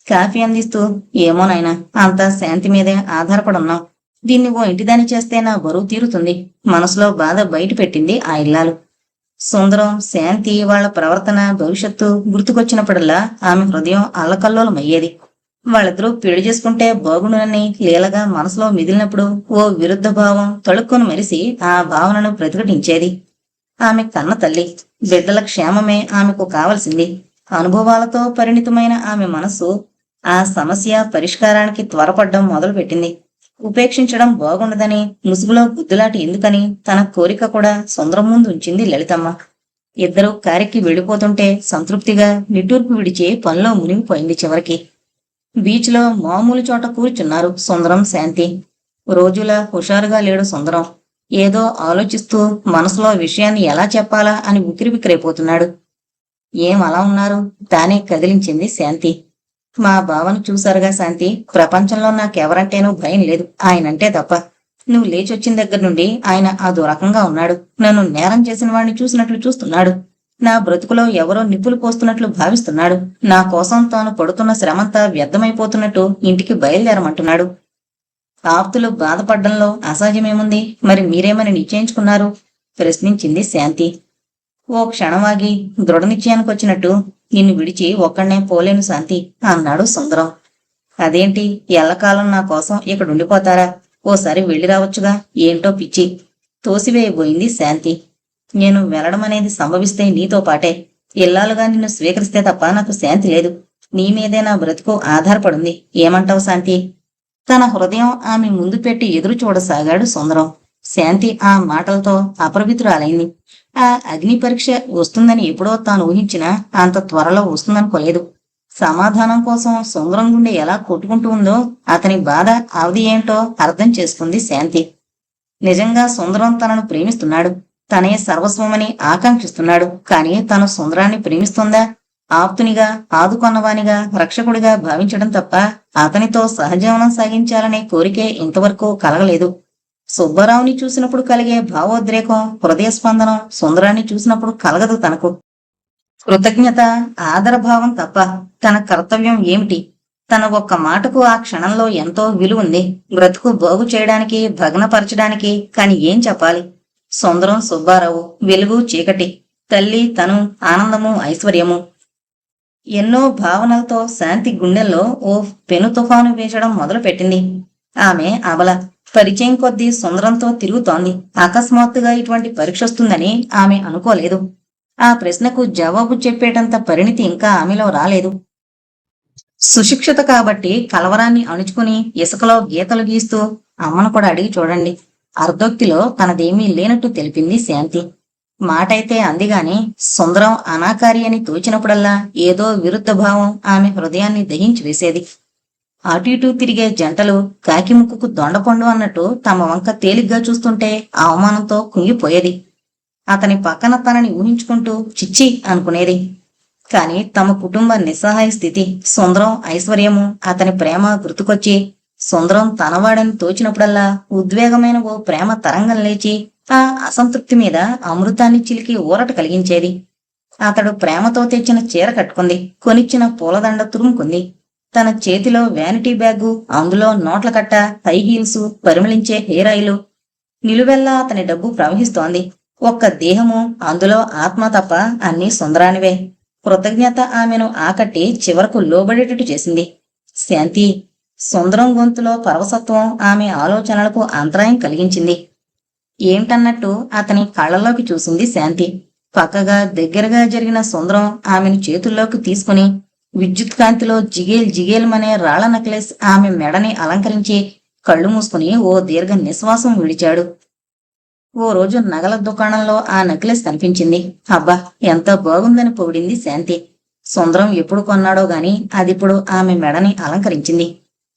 కాఫీ అందిస్తూ ఏమోనైనా అంతా శాంతి మీదే ఆధారపడున్నాం. దీన్ని ఓ ఇంటిదాని చేస్తే నా బరువు తీరుతుంది. మనసులో బాధ బయట పెట్టింది ఆ ఇల్లాలు. సుందరం శాంతి వాళ్ల ప్రవర్తన భవిష్యత్తు గుర్తుకొచ్చినప్పుడల్లా ఆమె హృదయం అల్లకల్లోలమయ్యేది. వాళ్ళిద్దరూ పెళ్లి చేసుకుంటే బాగుండునని లీలగా మనసులో మిదిలినప్పుడు ఓ విరుద్ధ భావం తొడుక్కొని మరిసి ఆ భావనను ప్రతిఘటించేది. ఆమె కన్న తల్లి, బిడ్డల క్షేమమే ఆమెకు కావలసింది. అనుభవాలతో పరిణితమైన ఆమె మనస్సు ఆ సమస్య పరిష్కారానికి త్వరపడ్డం మొదలుపెట్టింది. ఉపేక్షించడం బాగుండదని, ముసుగులో గుద్దులాటి ఎందుకని తన కోరిక కూడా సుందరం ముందు ఉంచింది లలితమ్మ. ఇద్దరూ కారెక్కి వెళ్ళిపోతుంటే సంతృప్తిగా నిట్టూర్పు విడిచి పనిలో మునిగిపోయింది. చివరికి బీచ్లో మామూలు చోట కూర్చున్నారు సుందరం శాంతి. రోజులా హుషారుగా లేడు సుందరం. ఏదో ఆలోచిస్తూ మనసులో విషయాన్ని ఎలా చెప్పాలా అని ఉకిరిబిక్కిరైపోతున్నాడు. ఏం అలా ఉన్నారు? తానే కదిలించింది శాంతి. మా బావను చూశారుగా శాంతి, ప్రపంచంలో నాకెవరంటేనూ భయం లేదు, ఆయనంటే తప్ప. నువ్వు లేచొచ్చిన దగ్గర నుండి ఆయన అదో రకంగా ఉన్నాడు. నన్ను నేరం చేసిన వాడిని చూసినట్లు చూస్తున్నాడు. నా బ్రతుకులో ఎవరో నిప్పులు పోస్తున్నట్లు భావిస్తున్నాడు. నా కోసం తాను పడుతున్న శ్రమంతా వ్యర్థమైపోతున్నట్టు ఇంటికి బయలుదేరమంటున్నాడు. ఆప్తులు బాధపడ్డంలో అసహజమేముంది? మరి మీరేమని నిశ్చయించుకున్నారు? ప్రశ్నించింది శాంతి. ఓ క్షణమాగి దృఢ నిశ్చయానికొచ్చినట్టు నిన్ను విడిచి ఒక్కడనే పోలేను శాంతి అన్నాడు సుందరం. అదేంటి, ఎల్లకాలం నా కోసం ఇక్కడుండిపోతారా? ఓసారి వెళ్ళి రావచ్చుగా. ఏంటో పిచ్చి తోసివేయబోయింది శాంతి. నేను వెళ్లడమనేది సంభవిస్తే నీతో పాటే. ఇల్లాలుగా నిన్ను స్వీకరిస్తే తప్ప నాకు శాంతి లేదు. నీ మీదే నా బ్రతుకు ఆధారపడుంది. ఏమంటావు శాంతి? తన హృదయం ఆమె ముందు పెట్టి ఎదురు చూడసాగాడు సుందరం. శాంతి ఆ మాటలతో అప్రభితురాలైంది. ఆ అగ్ని పరీక్ష వస్తుందని ఎప్పుడో తాను ఊహించినా అంత త్వరలో వస్తుందనుకోలేదు. సమాధానం కోసం సుందరం గుండె ఎలా కొట్టుకుంటూ ఉందో అతని బాధ అవధి ఏంటో అర్థం చేసుకుంది శాంతి. నిజంగా సుందరం తనను ప్రేమిస్తున్నాడు. తనే సర్వస్వమని ఆకాంక్షిస్తున్నాడు. కాని తను సుందరాన్ని ప్రేమిస్తుందా? ఆప్తునిగా, ఆదుకొన్నవానిగా, రక్షకుడిగా భావించడం తప్ప అతనితో సహజీవనం సాగించాలనే కోరికే ఇంతవరకు కలగలేదు. సుబ్బారావుని చూసినప్పుడు కలిగే భావోద్రేకం, హృదయ స్పందనం సుందరాన్ని చూసినప్పుడు కలగదు తనకు. కృతజ్ఞత, ఆదరభావం తప్ప తన కర్తవ్యం ఏమిటి? తన ఒక్క మాటకు ఆ క్షణంలో ఎంతో విలువుంది. బ్రతుకు బాగు చేయడానికి, భగ్నపరచడానికి. కాని ఏం చెప్పాలి? సుందరం, సుబ్బారావు, వెలుగు, చీకటి, తల్లి, తను, ఆనందము, ఐశ్వర్యము. ఎన్నో భావనలతో శాంతి గుండెల్లో ఓ పెను తుఫాను వీచడం మొదలుపెట్టింది. ఆమె అబల. పరిచయం కొద్దీ సుందరంతో తిరుగుతోంది. అకస్మాత్తుగా ఇటువంటి పరీక్ష వస్తుందని ఆమె అనుకోలేదు. ఆ ప్రశ్నకు జవాబు చెప్పేటంత పరిణితి ఇంకా ఆమెలో రాలేదు. సుశిక్షిత కాబట్టి కలవరాన్ని అణుచుకుని ఇసుకలో గీతలు గీస్తూ అమ్మను కూడా అడిగి చూడండి. అర్ధోక్తిలో తనదేమీ లేనట్టు తెలిపింది శాంతి. మాటైతే అందిగాని సుందరం అనాకారి అని తోచినప్పుడల్లా ఏదో విరుద్ధ భావం ఆమె హృదయాన్ని దహించి వేసేది. అటు ఇటూ తిరిగే జంటలు కాకి ముక్కుకు దొండపండు అన్నట్టు తమ వంక తేలిగ్గా చూస్తుంటే అవమానంతో కుంగిపోయేది. అతని పక్కన తనని ఊహించుకుంటూ చిచ్చి అనుకునేది. కాని తమ కుటుంబ నిస్సహాయ స్థితి, సుందరం ఐశ్వర్యము, అతని ప్రేమ గుర్తుకొచ్చి సుందరం తనవాడని తోచినప్పుడల్లా ఉద్వేగమైన ఓ ప్రేమ తరంగం లేచి ఆ అసంతృప్తి మీద అమృతాన్ని చిలికి ఊరట కలిగించేది. అతడు ప్రేమతో తెచ్చిన చీర కట్టుకుంది. కొనిచ్చిన పూలదండ తురుముకుంది. తన చేతిలో వ్యానిటీ బ్యాగు, అందులో నోట్ల కట్ట, హై హీల్స్, పరిమళించే హెయిర్ ఆయిలు. నిలువెల్లా అతని డబ్బు ప్రవహిస్తోంది. ఒక్క దేహము, అందులో ఆత్మ తప్ప అన్నీ సుందరానివే. కృతజ్ఞత ఆమెను ఆకట్టి చివరకు లోబడేటట్టు చేసింది. శాంతి. సుందరం గొంతులో పరవసత్వం ఆమె ఆలోచనలకు అంతరాయం కలిగించింది. ఏమిటన్నట్టు అతని కళ్ళలోకి చూసింది శాంతి. పక్కగా దగ్గరగా జరిగిన సుందరం ఆమెను చేతుల్లోకి తీసుకుని విద్యుత్ కాంతిలో జిగేల్ జిగేల్మనే రాళ్ల నెక్లెస్ ఆమె మెడని అలంకరించి కళ్ళు మూసుకుని ఓ దీర్ఘ నిశ్వాసం విడిచాడు. ఓ రోజు నగల దుకాణంలో ఆ నెక్లెస్ కనిపించింది. అబ్బా, ఎంత బాగుందని పొగిడింది శాంతి. సుందరం ఎప్పుడు కొన్నాడో గాని అదిప్పుడు ఆమె మెడని అలంకరించింది.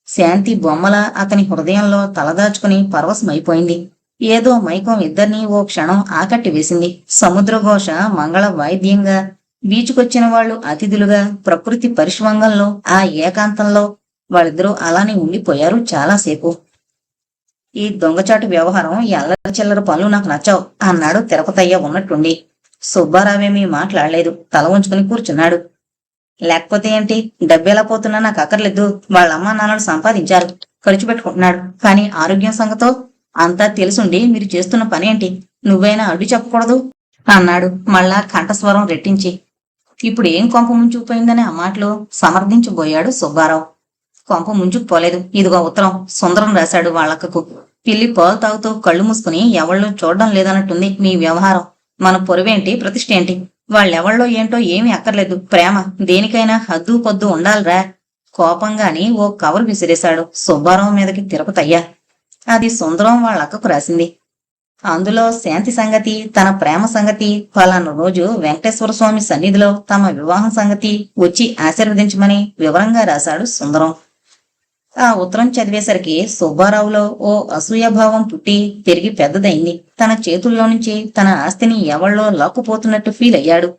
శాంతి బొమ్మల అతని హృదయంలో తలదాచుకుని పరవశమైపోయింది. ఏదో మైకం ఇద్దరినీ ఓ క్షణం ఆకట్టి వేసింది. సముద్రఘోష మంగళ వాయిద్యంగా, బీచుకొచ్చిన వాళ్లు అతిథులుగా, ప్రకృతి పరిష్వంగంలో, ఆ ఏకాంతంలో వాళ్ళిద్దరూ అలానే ఉండిపోయారు చాలాసేపు. ఈ దొంగచాటు వ్యవహారం, ఈ అల్లరి చిల్లర పనులు నాకు నచ్చావు అన్నాడు తిరుపతయ్య ఉన్నట్టుండి. సుబ్బారావేమీ మాట్లాడలేదు. తల ఉంచుకుని కూర్చున్నాడు. లేకపోతే ఏంటి, డబ్బెలా పోతున్నా నాకు అక్కర్లేదు. వాళ్ళమ్మ నాన్నలు సంపాదించారు, ఖర్చు పెట్టుకుంటున్నాడు. కానీ ఆరోగ్యం సంగతో అంతా తెలుసుండి మీరు చేస్తున్న పనేంటి? నువ్వైనా అడ్డు చెప్పకూడదు అన్నాడు మళ్ళా కంఠస్వరం రెట్టించి. ఇప్పుడు ఏం కొంప ముంచుకుపోయిందని ఆ మాటలో సమర్థించబోయాడు సుబ్బారావు. కొంప ముంచుకుపోలేదు. ఇదిగో ఉత్తరం సుందరం రాశాడు వాళ్ళక్కకు. పిల్లి పాలు తాగుతూ కళ్ళు మూసుకుని ఎవళ్ళూ చూడడం లేదన్నట్టుంది మీ వ్యవహారం. మన పొరువేంటి, ప్రతిష్ఠ ఏంటి? వాళ్ళెవళ్ళో ఏంటో ఏమీ అక్కర్లేదు. ప్రేమ దేనికైనా హద్దు పొద్దు ఉండాలిరా. కోపంగాని ఓ కవర్ విసిరేశాడు సుబ్బారావు మీదకి తిరుపతయ్య. అది సుందరం వాళ్ళక్కకు రాసింది. అందులో శాంతి సంగతి, తన ప్రేమ సంగతి, ఫలానా రోజు వెంకటేశ్వర స్వామి సన్నిధిలో తమ వివాహం సంగతి వచ్చి ఆశీర్వదించమని వివరంగా రాశాడు సుందరం. ఆ ఉత్తరం చదివేసరికి సుబ్బారావులో ఓ అసూయభావం పుట్టి తిరిగి పెద్దదైంది. తన చేతుల్లో నుంచి తన ఆస్తిని ఎవళ్ళో లాక్కుపోతున్నట్టు ఫీల్ అయ్యాడు.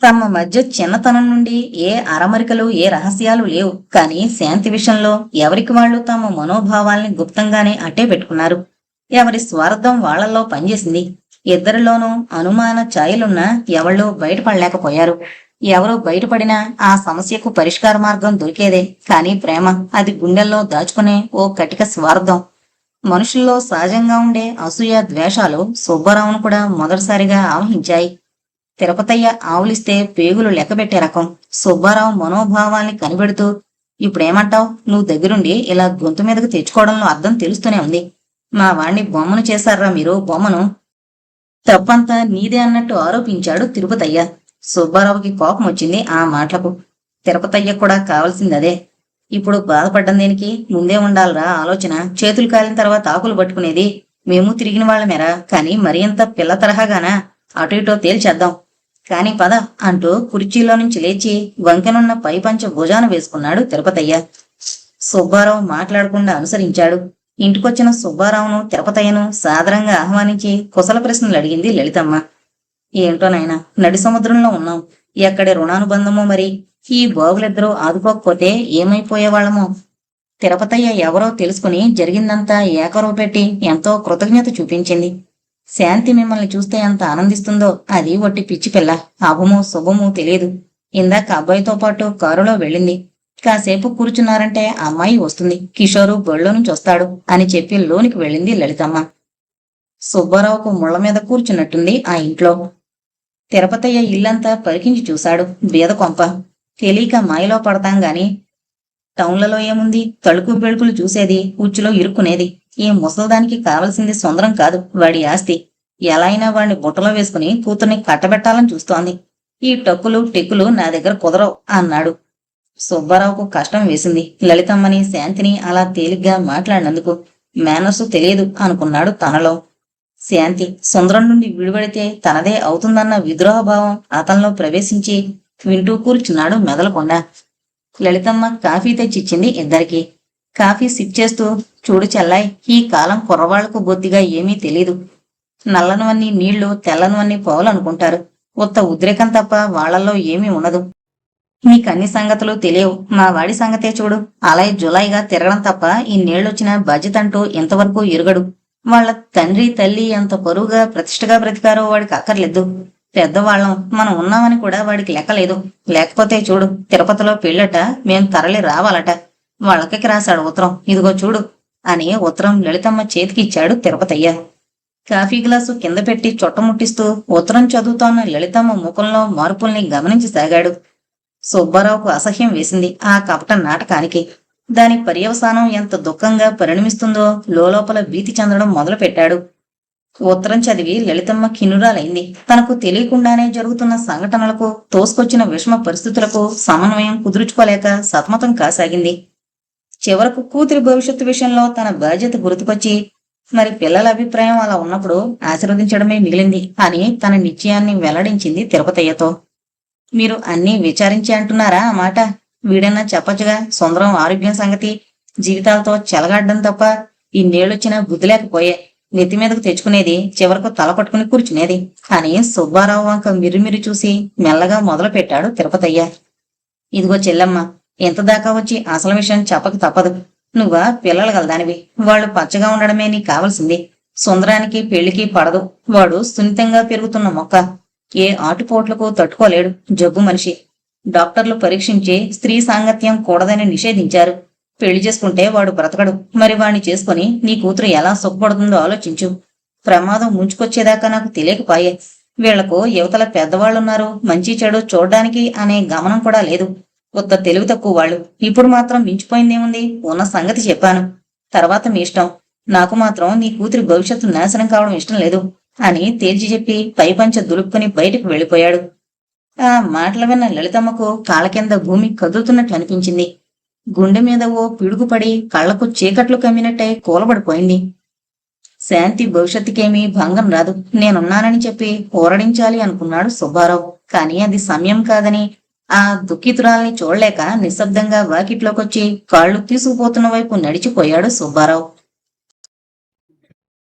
తమ మధ్య చిన్నతనం నుండి ఏ అరమరికలు, ఏ రహస్యాలు లేవు. కానీ శాంతి విషయంలో ఎవరికి వాళ్ళు తమ మనోభావాల్ని గుప్తంగానే అట్టే పెట్టుకున్నారు. ఎవరి స్వార్థం వాళ్లలో పనిచేసింది. ఇద్దరిలోనూ అనుమాన ఛాయలున్నా ఎవళ్ళూ బయటపడలేకపోయారు. ఎవరు బయటపడినా ఆ సమస్యకు పరిష్కార మార్గం దొరికేదే. కానీ ప్రేమ, అది గుండెల్లో దాచుకునే ఓ కటిక స్వార్థం. మనుషుల్లో సహజంగా ఉండే అసూయ, ద్వేషాలు సుబ్బారావును కూడా మొదటిసారిగా ఆవహించాయి. తిరుపతయ్య ఆవులిస్తే పేగులు లెక్కబెట్టే రకం. సుబ్బారావు మనోభావాల్ని కనిపెడుతూ, ఇప్పుడేమంటావు? నువ్వు దగ్గరుండి ఇలా గొంతు మీదకు తెచ్చుకోవడంలో అర్థం తెలుస్తూనే ఉంది. మా వాణ్ణి బొమ్మను చేశారా మీరు, బొమ్మను. తప్పంతా నీదే అన్నట్టు ఆరోపించాడు తిరుపతయ్య. సుబ్బారావుకి కోపం వచ్చింది ఆ మాటలకు. తిరుపతయ్య కూడా కావాల్సింది అదే. ఇప్పుడు బాధపడ్డం దేనికి? ముందే ఉండాలరా ఆలోచన. చేతులు కాలిన తర్వాత ఆకులు పట్టుకునేది. మేము తిరిగిన వాళ్ళమేరా, కానీ మరి అంత పిల్ల తరహాగానా? అటు ఇటో తేల్చేద్దాం. కాని పద అంటూ కుర్చీలో నుంచి లేచి వంకెనున్న పైపంచ భుజాన వేసుకున్నాడు తిరుపతయ్య. సుబ్బారావు మాట్లాడకుండా అనుసరించాడు. ఇంటికొచ్చిన సుబ్బారావును తిరుపతయ్యను సాదరంగా ఆహ్వానించి కుశల ప్రశ్నలు అడిగింది లలితమ్మ. ఏంటో నాయనా, నడి సముద్రంలో ఉన్నాం. ఎక్కడి రుణానుబంధమో మరి. ఈ బాబులిద్దరూ ఆదుకోకపోతే ఏమైపోయేవాళ్ళమో. తిరుపతయ్య ఎవరో తెలుసుకుని జరిగిందంతా ఏకరువు పెట్టి ఎంతో కృతజ్ఞత చూపించింది. శాంతి మిమ్మల్ని చూస్తే ఎంత ఆనందిస్తుందో అది ఒట్టి పిచ్చి పిల్ల. అభమో శుభమో తెలియదు. ఇందాక అబ్బాయితో పాటు కారులో వెళ్ళింది. కాసేపు కూర్చున్నారంటే అమ్మాయి వస్తుంది, కిషోరు బళ్ళో నుంచి వస్తాడు అని చెప్పి లోనికి వెళ్ళింది లలితమ్మ. సుబ్బారావుకు ముళ్ల మీద కూర్చున్నట్టుంది ఆ ఇంట్లో. తిరుపతయ్య ఇల్లంతా పరికించి చూశాడు. బీద కొంప. తెలియక మాయలో పడతాం గాని టౌన్లలో ఏముంది, తలుపు బెడుకులు చూసేది, ఉచ్చులో ఇరుక్కునేది. ఈ ముసల్దానికి కావలసింది సుందరం కాదు, వాడి ఆస్తి. ఎలా అయినా వాడిని బుట్టలో వేసుకుని కూతుర్ని కట్టబెట్టాలని చూస్తోంది. ఈ టక్కులు టెక్కులు నా దగ్గర కుదరవు అన్నాడు. సుబ్బారావుకు కష్టం వేసింది లలితమ్మని శాంతిని అలా తేలిగ్గా మాట్లాడినందుకు. మేనర్సు తెలియదు అనుకున్నాడు తనలో. శాంతి సుందరం నుండి విడిపడితే తనదే అవుతుందన్న విద్రోహభావం అతనిలో ప్రవేశించి వింటూ కూర్చున్నాడు మెదలకుండా. లలితమ్మ కాఫీ తెచ్చిచ్చింది ఇద్దరికి. కాఫీ సిప్ చేస్తూ, చూడు చెల్లాయ్, ఈ కాలం కుర్రవాళ్లకు బొత్తిగా ఏమీ తెలీదు. నల్లనవన్నీ నీళ్లు, తెల్లనవన్నీ పోవాలనుకుంటారు. ఉత్త ఉద్రేకం తప్ప వాళ్లలో ఏమీ ఉండదు. నీకన్ని సంగతులు తెలియవు. మా వాడి సంగతే చూడు. అలా జులాయిగా తిరగడం తప్ప ఇన్నేళ్లొచ్చిన బాధ్యత అంటూ ఇంతవరకు ఎరుగడు. వాళ్ల తండ్రి తల్లి ఎంత పరువుగా ప్రతిష్టగా బ్రతికారో వాడికి అక్కర్లేదు. పెద్దవాళ్ళం మనం ఉన్నామని కూడా వాడికి లెక్కలేదు. లేకపోతే చూడు, తిరుపతిలో పెళ్ళట, మేం తరలి రావాలట. వాళ్ళకి రాశాడు ఉత్తరం, ఇదిగో చూడు అని ఉత్తరం లలితమ్మ చేతికిచ్చాడు తిరుపతయ్య. కాఫీ గ్లాసు కింద పెట్టి చుట్టముట్టిస్తూ ఉత్తరం చదువుతోన్న లలితమ్మ ముఖంలో మార్పుల్ని గమనించసాగాడు. సుబ్బారావుకు అసహ్యం వేసింది ఆ కపట నాటకానికి. దాని పర్యవసానం ఎంత దుఃఖంగా పరిణమిస్తుందో లోపల భీతి చెందడం మొదలు పెట్టాడు. ఉత్తరం చదివి లలితమ్మ కిన్నురాలైంది. తనకు తెలియకుండానే జరుగుతున్న సంఘటనలకు, తోసుకొచ్చిన విషమ పరిస్థితులకు సమన్వయం కుదుర్చుకోలేక సతమతం కాసాగింది. చివరకు కూతురి భవిష్యత్తు విషయంలో తన బాధ్యత గుర్తుకొచ్చి, మరి పిల్లల అభిప్రాయం అలా ఉన్నప్పుడు ఆశీర్వదించడమే మిగిలింది అని తన నిశ్చయాన్ని వెల్లడించింది తిరుపతయ్యతో. మీరు అన్నీ విచారించి అంటున్నారా ఆ మాట? వీడన్నా చెప్పచ్చుగా సుందరం ఆరోగ్యం సంగతి. జీవితాలతో చెలగాడ్డం తప్ప ఇన్నేళ్ళొచ్చినా బుద్ధి లేకపోయే. నెత్తి మీదకు తెచ్చుకునేది, చివరకు తల పట్టుకుని కూర్చునేది అని సుబ్బారావు వంక మిరిమిరి చూసి మెల్లగా మొదలు పెట్టాడు తిరుపతయ్య. ఇదిగో చెల్లమ్మ, ఇంతదాకా వచ్చి అసలు విషయం చెప్పక తప్పదు. నువ్వా పిల్లలు గలదానివి. వాళ్ళు పచ్చగా ఉండడమే నీకు కావలసింది. సుందరానికి పెళ్లికి పడదు. వాడు సున్నితంగా పెరుగుతున్న మొక్క. ఏ ఆటుపోట్లకు తట్టుకోలేడు. జబ్బు మనిషి. డాక్టర్లు పరీక్షించి స్త్రీ సాంగత్యం కూడదని నిషేధించారు. పెళ్లి చేసుకుంటే వాడు బ్రతకడు. మరి వాణ్ణి చేసుకుని నీ కూతురు ఎలా సుఖపడుతుందో ఆలోచించు. ప్రమాదం ముంచుకొచ్చేదాకా నాకు తెలియకపాయే. వీళ్లకు యువతల పెద్దవాళ్లున్నారు, మంచి చెడు చూడ్డానికి అనే గమనం కూడా లేదు. ఉత్త తెలివి తక్కువ వాళ్ళు. ఇప్పుడు మాత్రం మించిపోయిందేముంది? ఉన్న సంగతి చెప్పాను. తర్వాత మీ ఇష్టం. నాకు మాత్రం నీ కూతురి భవిష్యత్తు నాశనం కావడం ఇష్టం లేదు అని తేల్చి చెప్పి పైపంచ దులుపుకుని బయటకు వెళ్లిపోయాడు. ఆ మాటలు విన్న లలితమ్మకు కాళ్ళ కింద భూమి కదులుతున్నట్లు అనిపించింది. గుండె మీద ఓ పిడుగుపడి కళ్లకు చీకట్లు కమ్మినట్టే కూలబడిపోయింది. శాంతి భవిష్యత్తుకేమీ భంగం రాదు. నేనున్నానని చెప్పి ఊరడించాలి అనుకున్నాడు సుబ్బారావు. కాని అది సమయం కాదని ఆ దుఃఖితురాల్ని చూడలేక నిశ్శబ్దంగా వాకిట్లోకొచ్చి కాళ్లు తీసుకుపోతున్న వైపు నడిచిపోయాడు సుబ్బారావు.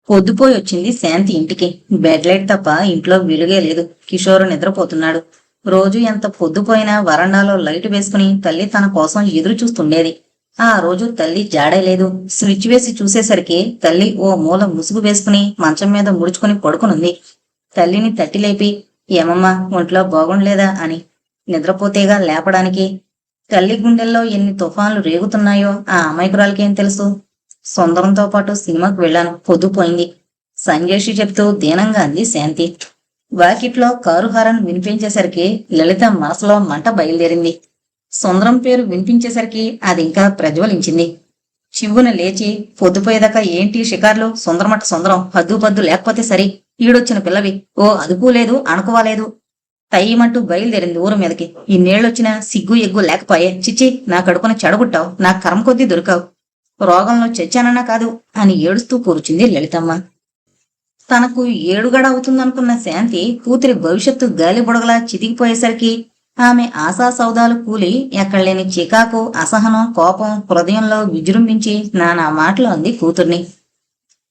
పొద్దుపోయి వచ్చింది శాంతి ఇంటికి. బెడ్ లైట్ తప్ప ఇంట్లో వెలుగే లేదు. కిషోరు నిద్రపోతున్నాడు. రోజు ఎంత పొద్దుపోయినా వరండాలో లైట్ వేసుకుని తల్లి తన కోసం ఎదురు చూస్తుండేది. ఆ రోజు తల్లి జాడలేదు. స్విచ్ వేసి చూసేసరికి తల్లి ఓ మూల ముసుగు వేసుకుని మంచం మీద ముడుచుకుని పడుకునుంది. తల్లిని తట్టిలేపి, ఏమమ్మా, ఒంట్లో బాగుండలేదా అని. నిద్రపోతేగా లేపడానికి. తల్లి గుండెల్లో ఎన్ని తుఫాన్లు రేగుతున్నాయో ఆ అమాయకురాలకేం తెలుసు. సుందరంతో పాటు సినిమాకు వెళ్లాను, పొద్దుపోయింది సంజేషి చెప్తూ దీనంగా అంది శాంతి. వాకిట్లో కారు హారన్ వినిపించేసరికి లలిత మనసులో మంట బయలుదేరింది. సుందరం పేరు వినిపించేసరికి అది ఇంకా ప్రజ్వలించింది. చివ్వున లేచి, పొద్దుపోయేదాకా ఏంటి షికార్లు? సుందరమట సుందరం, హద్దుపద్దు లేకపోతే సరి. ఈడొచ్చిన పిల్లవి, ఓ అదుపు లేదు, అణుకువాలేదు. తయ్యమంటూ బయలుదేరింది ఊరు మీదకి. ఇన్నేళ్ళొచ్చినా సిగ్గు ఎగ్గు లేకపోయే. చిచ్చి, నా కడుపున చెడగొట్టావు, నా కర్మ కొద్దీ దొరికావు. రోగంలో చచ్చానన్నా కాదు అని ఏడుస్తూ కూర్చుంది లలితమ్మ. తనకు ఏడుగడ అవుతుందనుకున్న శాంతి కూతురి భవిష్యత్తు గాలి బుడగలా చితికిపోయేసరికి ఆమె ఆశా సౌదాలు కూలి ఎక్కడలేని చికాకు, అసహనం, కోపం హృదయంలో విజృంభించి నానా మాటలు అంది కూతుర్ని.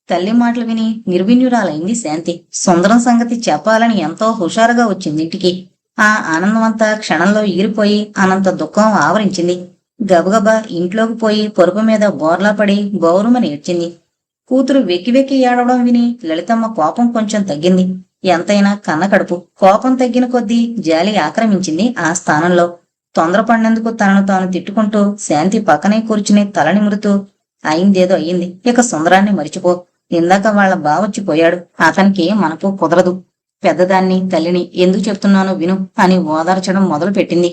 తల్లి మాటలు విని నిర్విణ్యురాలైంది శాంతి. సుందరం సంగతి చెప్పాలని ఎంతో హుషారుగా వచ్చింది ఇంటికి. ఆ ఆనందమంతా క్షణంలో ఎగిరిపోయి అనంత దుఃఖం ఆవరించింది. గబగబా ఇంట్లోకి పోయి పరుపు మీద బోర్లా పడి బౌరుమని ఏడ్చింది. కూతురు వెక్కి వెక్కి ఏడవడం విని లలితమ్మ కోపం కొంచెం తగ్గింది. ఎంతైనా కన్న కడుపు. కోపం తగ్గిన కొద్దీ జాలి ఆక్రమించింది ఆ స్థానంలో. తొందరపడినందుకు తనను తాను తిట్టుకుంటూ శాంతి పక్కనే కూర్చుని తల నిమురుతూ, అయిందేదో అయింది, ఇక సుందరాన్ని మరిచిపో. ఇందాక వాళ్ళ బావొచ్చిపోయాడు, అతనికి మనకు కుదరదు. పెద్దదాన్ని తల్లిని ఎందుకు చెప్తున్నానో విను అని ఓదార్చడం మొదలు పెట్టింది.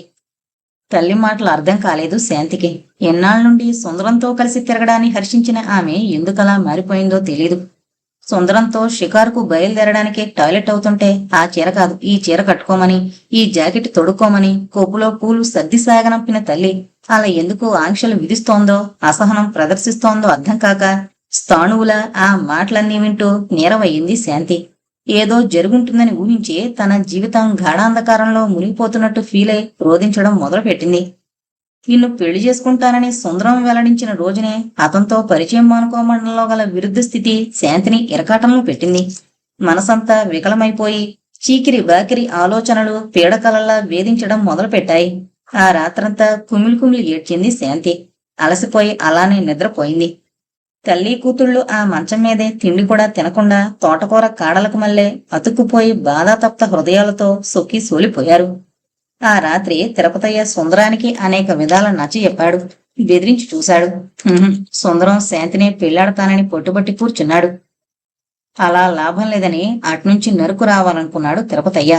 తల్లి మాటలు అర్థం కాలేదు శాంతికి. ఎన్నాళ్ళ నుండి సుందరంతో కలిసి తిరగడాన్ని హర్షించిన ఆమె ఎందుకలా మారిపోయిందో తెలీదు. సుందరంతో షికారుకు బయలుదేరడానికి టాయిలెట్ అవుతుంటే ఆ చీర కాదు ఈ చీర కట్టుకోమని, ఈ జాకెట్ తొడుక్కోమని కొప్పులో పూలు సర్ది సాగనంపిన తల్లి అలా ఎందుకు ఆంక్షలు విధిస్తోందో, అసహనం ప్రదర్శిస్తోందో అర్థం కాక స్థాణువులా ఆ మాటలన్నీ వింటూ నీరవయ్యింది శాంతి. ఏదో జరుగుంటుందని ఊహించి తన జీవితం గాఢాంధకారంలో మునిగిపోతున్నట్టు ఫీల్ అయి రోధించడం మొదలుపెట్టింది. నిన్ను పెళ్లి చేసుకుంటానని సుందరం వెల్లడించిన రోజునే అతనితో పరిచయం మానుకోమండలంలో గల విరుద్ధ స్థితి శాంతిని ఇరకాటంలో పెట్టింది. మనసంతా వికలమైపోయి చీకిరి బాకిరి ఆలోచనలు పీడకలల్లా వేధించడం మొదలుపెట్టాయి. ఆ రాత్రంతా కుమిలి కుమిలి ఏడ్చింది శాంతి. అలసిపోయి అలానే నిద్రపోయింది. తల్లి కూతుళ్ళు ఆ మంచం మీదే తిండి కూడా తినకుండా తోటకూర కాడలకు మల్లే అతుక్కుపోయి బాధాతప్త హృదయాలతో సొక్కి సోలిపోయారు. ఆ రాత్రి తిరుపతయ్య సుందరానికి అనేక విధాల నచ్చజెప్పాడు. బెదిరించి చూశాడు. సుందరం శాంతిని పెళ్లాడతానని పట్టుబట్టి కూర్చున్నాడు. అలా లాభం లేదని అట్నుంచి నరుకు రావాలనుకున్నాడు తిరుపతయ్య.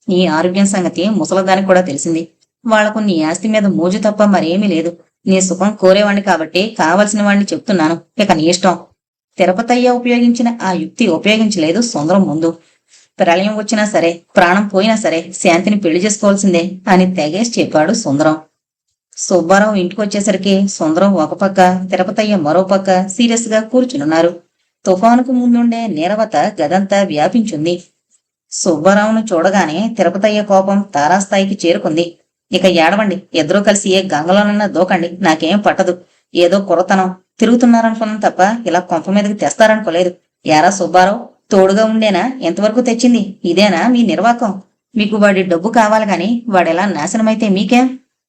నీ ఆరోగ్యం సంగతి ముసలదానికి కూడా తెలిసింది. వాళ్లకు నీ ఆస్తి మీద మోజు తప్ప మరేమీ లేదు. నీ సుఖం కోరేవాణ్ణి కాబట్టి కావలసిన వాణ్ణి చెప్తున్నాను, ఇక నీ ఇష్టం. తిరుపతయ్య ఉపయోగించిన ఆ యుక్తి ఉపయోగించలేదు సుందరం ముందు. ప్రళయం వచ్చినా సరే, ప్రాణం పోయినా సరే శాంతిని పెళ్లి చేసుకోవాల్సిందే అని తెగేసి చెప్పాడు సుందరం. సుబ్బారావు ఇంటికొచ్చేసరికి సుందరం ఒక పక్క, తిరుపతయ్య మరో పక్క సీరియస్ గా కూర్చునున్నారు. తుఫానుకు ముందుండే నీరవత గదంతా వ్యాపించింది. సుబ్బారావును చూడగానే తిరుపతయ్య కోపం తారాస్థాయికి చేరుకుంది. ఇక ఏడవండి, ఇద్దరూ కలిసి ఏ గంగలోనన్నా దూకండి, నాకేం పట్టదు. ఏదో కుర్రతనం తిరుగుతున్నారనుకున్నాను తప్ప ఇలా కొంప మీదకి తెస్తారనుకోలేదు. యారా సుబ్బారావు, తోడుగా ఉండేనా ఎంతవరకు తెచ్చింది? ఇదేనా మీ నిర్వాకం? మీకు వాడి డబ్బు కావాలి గాని వాడెలా నాశనమైతే మీకేం?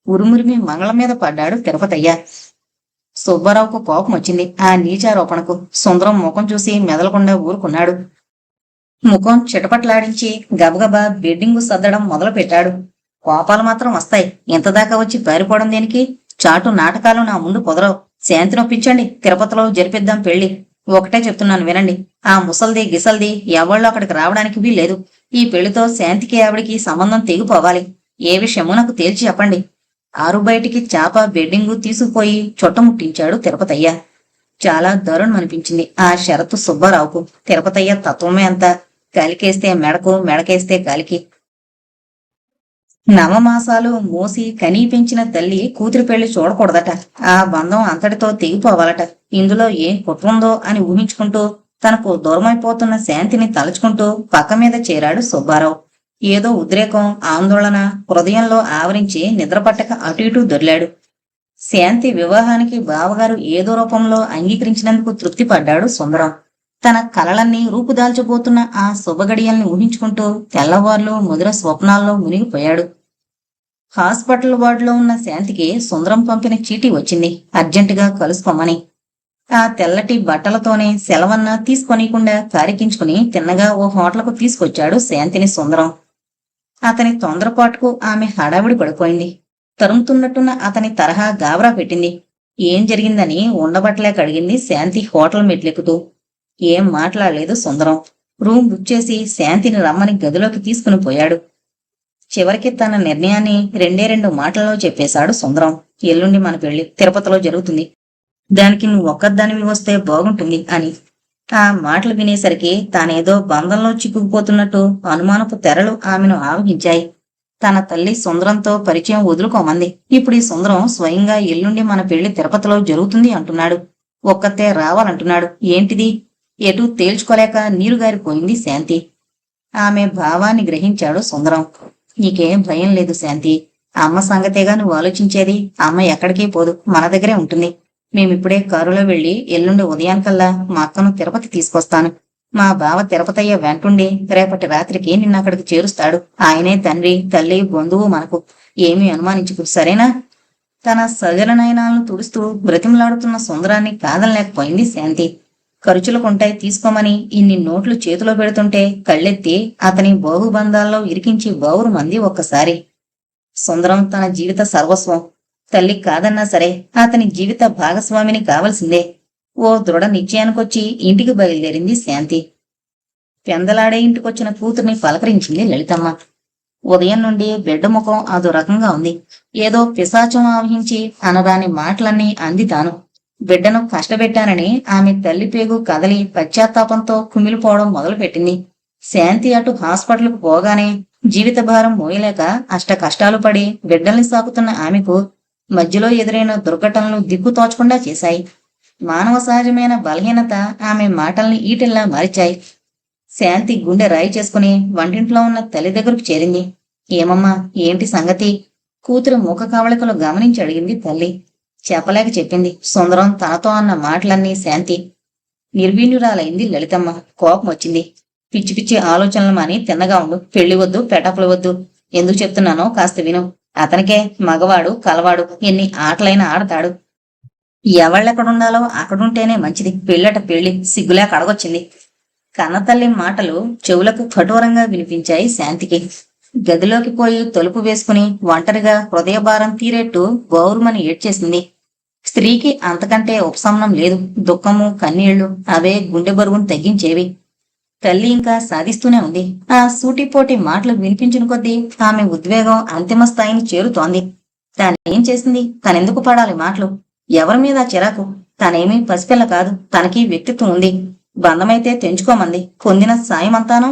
ఉరుమురిమి మంగళం మీద పడ్డాడు తిరుపతయ్య. సుబ్బారావుకు కోపం వచ్చింది ఆ నీచారోపణకు. సుందరం ముఖం చూసి మెదలకుండా ఊరుకున్నాడు. ముఖం చిటపట్లాడించి గబగబా బెడ్డింగు సర్దడం మొదలు పెట్టాడు. కోపాలు మాత్రం వస్తాయి, ఇంతదాకా వచ్చి పారిపోవడం దేనికి? చాటు నాటకాలు నా ముందు కుదరవు. శాంతి నొప్పించండి, తిరుపతిలో జరిపిద్దాం పెళ్లి. ఒకటే చెప్తున్నాను వినండి, ఆ ముసల్ది గిసల్ది ఎవళ్ళు అక్కడికి రావడానికి వీల్లేదు. ఈ పెళ్లితో శాంతికి ఆవిడికి సంబంధం తెగిపోవాలి. ఏ విషయమో నాకు తేల్చి చెప్పండి. ఆరు బయటికి చాప బెడ్డింగు తీసుకుపోయి చుట్టముట్టించాడు తిరుపతయ్య. చాలా దారుణం అనిపించింది ఆ షరతు సుబ్బారావుకు. తిరుపతయ్య తత్వమే అంతా. కాలికేస్తే మెడకు, మెడకేస్తే కాలికి. నవమాసాలు మోసి కనీ పెంచిన తల్లి కూతురి పెళ్లి చూడకూడదట. ఆ బంధం అంతటితో తెగిపోవాలట. ఇందులో ఏం కుట్రుందో అని ఊహించుకుంటూ తనకు దూరమైపోతున్న శాంతిని తలుచుకుంటూ పక్క మీద చేరాడు సుబ్బారావు. ఏదో ఉద్రేకం, ఆందోళన హృదయంలో ఆవరించి నిద్రపట్టక అటు ఇటూ దొర్లాడు. శాంతి వివాహానికి బావగారు ఏదో రూపంలో అంగీకరించినందుకు తృప్తి పడ్డాడు సుందరం. తన కలలన్నీ రూపుదాల్చబోతున్న ఆ శుభగడియల్ని ఊహించుకుంటూ తెల్లవార్లు మధుర స్వప్నాల్లో మునిగిపోయాడు. హాస్పిటల్ వార్డులో ఉన్న శాంతికి సుందరం పంపిన చీటీ వచ్చింది, అర్జెంటుగా కలుసుకోమని. ఆ తెల్లటి బట్టలతోనే సెలవన్నా తీసుకోనీయకుండా కారికించుకుని తిన్నగా ఓ హోటల్కు తీసుకొచ్చాడు శాంతిని సుందరం. అతని తొందరపాటుకు ఆమె హడావిడి పడిపోయింది. తరుముతున్నట్టున్న అతని తరహా గాబరా పెట్టింది. ఏం జరిగిందని ఉండబట్టలేక అడిగింది శాంతి హోటల్ మెట్లెక్కుతూ. ఏం మాట్లాడలేదు సుందరం. రూమ్ బుక్ చేసి శాంతిని రమ్మని గదిలోకి తీసుకుని పోయాడు. చివరికి తన నిర్ణయాన్ని 2 మాటల్లో చెప్పేశాడు సుందరం. ఎల్లుండి మన పెళ్లి తిరుపతిలో జరుగుతుంది. దానికి నువ్వు ఒక్కదానివి వస్తే బాగుంటుంది అని. ఆ మాటలు వినేసరికి తానేదో బంధంలో చిక్కుకుపోతున్నట్టు అనుమానపు తెరలు ఆమెను ఆవగించాయి. తన తల్లి సుందరంతో పరిచయం వదులుకోమంది. ఇప్పుడు ఈ సుందరం స్వయంగా ఎల్లుండి మన పెళ్లి తిరుపతిలో జరుగుతుంది అంటున్నాడు. ఒక్కతే రావాలంటున్నాడు. ఏంటిది? ఎటూ తేల్చుకోలేక నీరుగారిపోయింది శాంతి. ఆమె భావాన్ని గ్రహించాడు సుందరం. నీకేం భయం లేదు శాంతి. అమ్మ సంగతేగా నువ్వు ఆలోచించేది. అమ్మ ఎక్కడికి పోదు, మన దగ్గరే ఉంటుంది. మేమిప్పుడే కారులో వెళ్లి ఎల్లుండి ఉదయానికల్లా మా అక్కను తిరుపతి తీసుకొస్తాను. మా బావ తిరుపతయ్య వెంటుండి రేపటి రాత్రికి నిన్నక్కడికి చేరుస్తాడు. ఆయనే తండ్రి, తల్లి, బంధువు మనకు. ఏమీ అనుమానించుకు, సరేనా? తన సజల నయనాలను తుడుస్తూ బ్రతిమలాడుతున్న సుందరాన్ని కాదనలేకపోయింది శాంతి. ఖర్చులకుంటాయి తీసుకోమని ఇన్ని నోట్లు చేతిలో పెడుతుంటే కళ్ళెత్తి అతని బాహుబంధాల్లో ఇరికించి బావురు మంది ఒక్కసారి. సుందరం తన జీవిత సర్వస్వం. తల్లి కాదన్నా సరే అతని జీవిత భాగస్వామిని కావలసిందే. ఓ దృఢ నిశ్చయానికొచ్చి ఇంటికి బయలుదేరింది శాంతి. పెందలాడే ఇంటికొచ్చిన కూతుర్ని పలకరించింది లలితమ్మ. ఉదయం నుండి బిడ్డ ముఖం అదో రకంగా ఉంది. ఏదో పిశాచం ఆవహించి అనరాని మాటలన్నీ అంది తాను. బిడ్డను కష్టపెట్టానని ఆమె తల్లి పేగు కదలి పశ్చాత్తాపంతో కుమిలిపోవడం మొదలుపెట్టింది. శాంతి అటు హాస్పిటల్కు పోగానే జీవిత భారం మోయలేక అష్ట కష్టాలు పడి బిడ్డల్ని సాకుతున్న ఆమెకు మధ్యలో ఎదురైన దుర్ఘటనలు దిక్కుతోచకుండా చేశాయి. మానవ సహజమైన బలహీనత ఆమె మాటల్ని ఈటెల్లా మార్చాయి. శాంతి గుండె రాయి చేసుకుని వంటింట్లో ఉన్న తల్లి దగ్గరకు చేరింది. ఏమమ్మా, ఏంటి సంగతి? కూతురు ముఖ కవళికలు గమనించి అడిగింది తల్లి. చెప్పలేక చెప్పింది సుందరం తనతో అన్న మాటలన్నీ శాంతి. నిర్వీణ్యురాలైంది లలితమ్మ. కోపం వచ్చింది. పిచ్చి పిచ్చి ఆలోచనలు మాని తిన్నగా ఉండు. పెళ్లి వద్దు, పెటాకులు వద్దు. ఎందుకు చెప్తున్నానో కాస్త విను. అతనికే మగవాడు కలవాడు, ఎన్ని ఆటలైనా ఆడతాడు. ఎవళ్ళెక్కడుండాలో అక్కడుంటేనే మంచిది. పెళ్ళట పెళ్లి, సిగ్గులేక అడగొచ్చింది. కన్నతల్లి మాటలు చెవులకు కఠోరంగా వినిపించాయి శాంతికి. గదిలోకి పోయి తలుపు వేసుకుని ఒంటరిగా హృదయభారం తీరేట్టు గౌరుమని ఏడ్చేసింది. స్త్రీకి అంతకంటే ఉపశమనం లేదు. దుఃఖము, కన్నీళ్లు అవే గుండె బరువును తగ్గించేవి. తల్లి ఇంకా సాధిస్తూనే ఉంది. ఆ సూటిపోటి మాటలు వినిపించిన కొద్దీ ఆమె ఉద్వేగం అంతిమ స్థాయిని చేరుతోంది. తానేం చేసింది? తనెందుకు పడాలి మాటలు? ఎవరి మీద చిరాకు? తనేమీ పసిపిల్ల కాదు. తనకి వ్యక్తిత్వం ఉంది. బంధమైతే తెంచుకోమంది. పొందిన సాయమంతానో,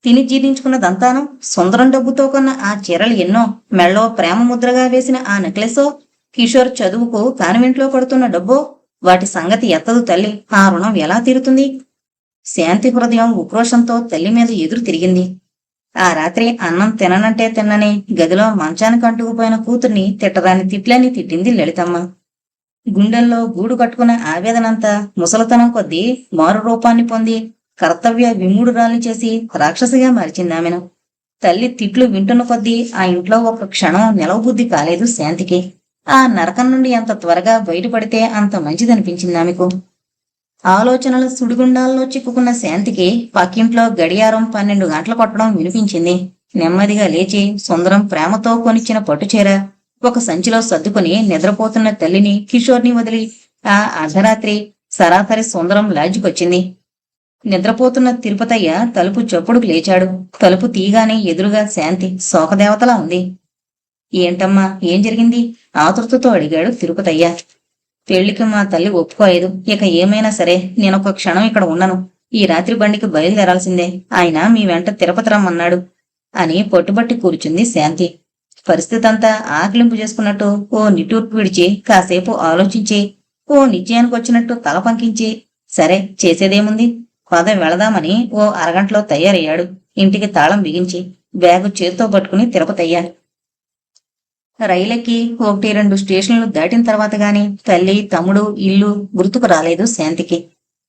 తిని జీర్ణించుకున్నదంతానో, సుందరం డబ్బుతో కొన్న ఆ చీరలు ఎన్నో, మెళ్ళో ప్రేమ ముద్రగా వేసిన ఆ నెక్లెసో, కిషోర్ చదువుకు కాన్వెంట్లో పడుతున్న డబ్బో, వాటి సంగతి ఎత్తదు తల్లి. ఆ రుణం ఎలా తీరుతుంది? శాంతి హృదయం ఉక్రోషంతో తల్లి మీద ఎదురు తిరిగింది. ఆ రాత్రి అన్నం తిననంటే తిన్నని గదిలో మంచానికి అంటుకుపోయిన కూతుర్ని తిట్టరాని తిట్లని తిట్టింది లలితమ్మ. గుండెల్లో గూడు కట్టుకున్న ఆవేదనంతా ముసలతనం కొద్దీ మారు రూపాన్ని పొంది కర్తవ్య విమూఢురాల్ని చేసి రాక్షసిగా మార్చిందామెను. తల్లి తిట్లు వింటున్న కొద్దీ ఆ ఇంట్లో ఒక క్షణం నిలవబుద్ధి కాలేదు శాంతికి. ఆ నరకం నుండి ఎంత త్వరగా బయటపడితే అంత మంచిదనిపించిందామెకు. ఆలోచనల సుడిగుండాల్లో చిక్కుకున్న శాంతికి పక్కింట్లో గడియారం 12 గంటలు కొట్టడం వినిపించింది. నెమ్మదిగా లేచి సుందరం ప్రేమతో కొనిచ్చిన పట్టుచీర ఒక సంచిలో సర్దుకుని నిద్రపోతున్న తల్లిని, కిషోర్ని వదిలి ఆ అర్ధరాత్రి సరాసరి సుందరం లాడ్జికొచ్చింది. నిద్రపోతున్న తిరుపతయ్య తలుపు చప్పుడుకు లేచాడు. తలుపు తీయగానే ఎదురుగా శాంతి శోకదేవతలా ఉంది. ఏంటమ్మా, ఏం జరిగింది? ఆతృతతో అడిగాడు తిరుపతయ్య. పెళ్లికి మా తల్లి ఒప్పుకోలేదు. ఇక ఏమైనా సరే నేనొక క్షణం ఇక్కడ ఉండను. ఈ రాత్రి బండికి బయలుదేరాల్సిందే. ఆయన మీ వెంట తిరుపతి రమ్మన్నాడు అని పట్టుబట్టి కూర్చుంది శాంతి. పరిస్థితి అంతా ఆకలింపు చేసుకున్నట్టు ఓ నిట్టూర్పు విడిచి కాసేపు ఆలోచించి ఓ నిశ్చయానికి వచ్చినట్టు తల పంకించి సరే చేసేదేముంది, పద వెళదామని ఓ అరగంటలో తయారయ్యాడు. ఇంటికి తాళం బిగించి బ్యాగు చేత్తో పట్టుకుని తిరుపతయ్యారు. రైలెక్కి 1-2 స్టేషన్లు దాటిన తర్వాత గాని తల్లి, తమ్ముడు, ఇల్లు గుర్తుకు రాలేదు శాంతికి.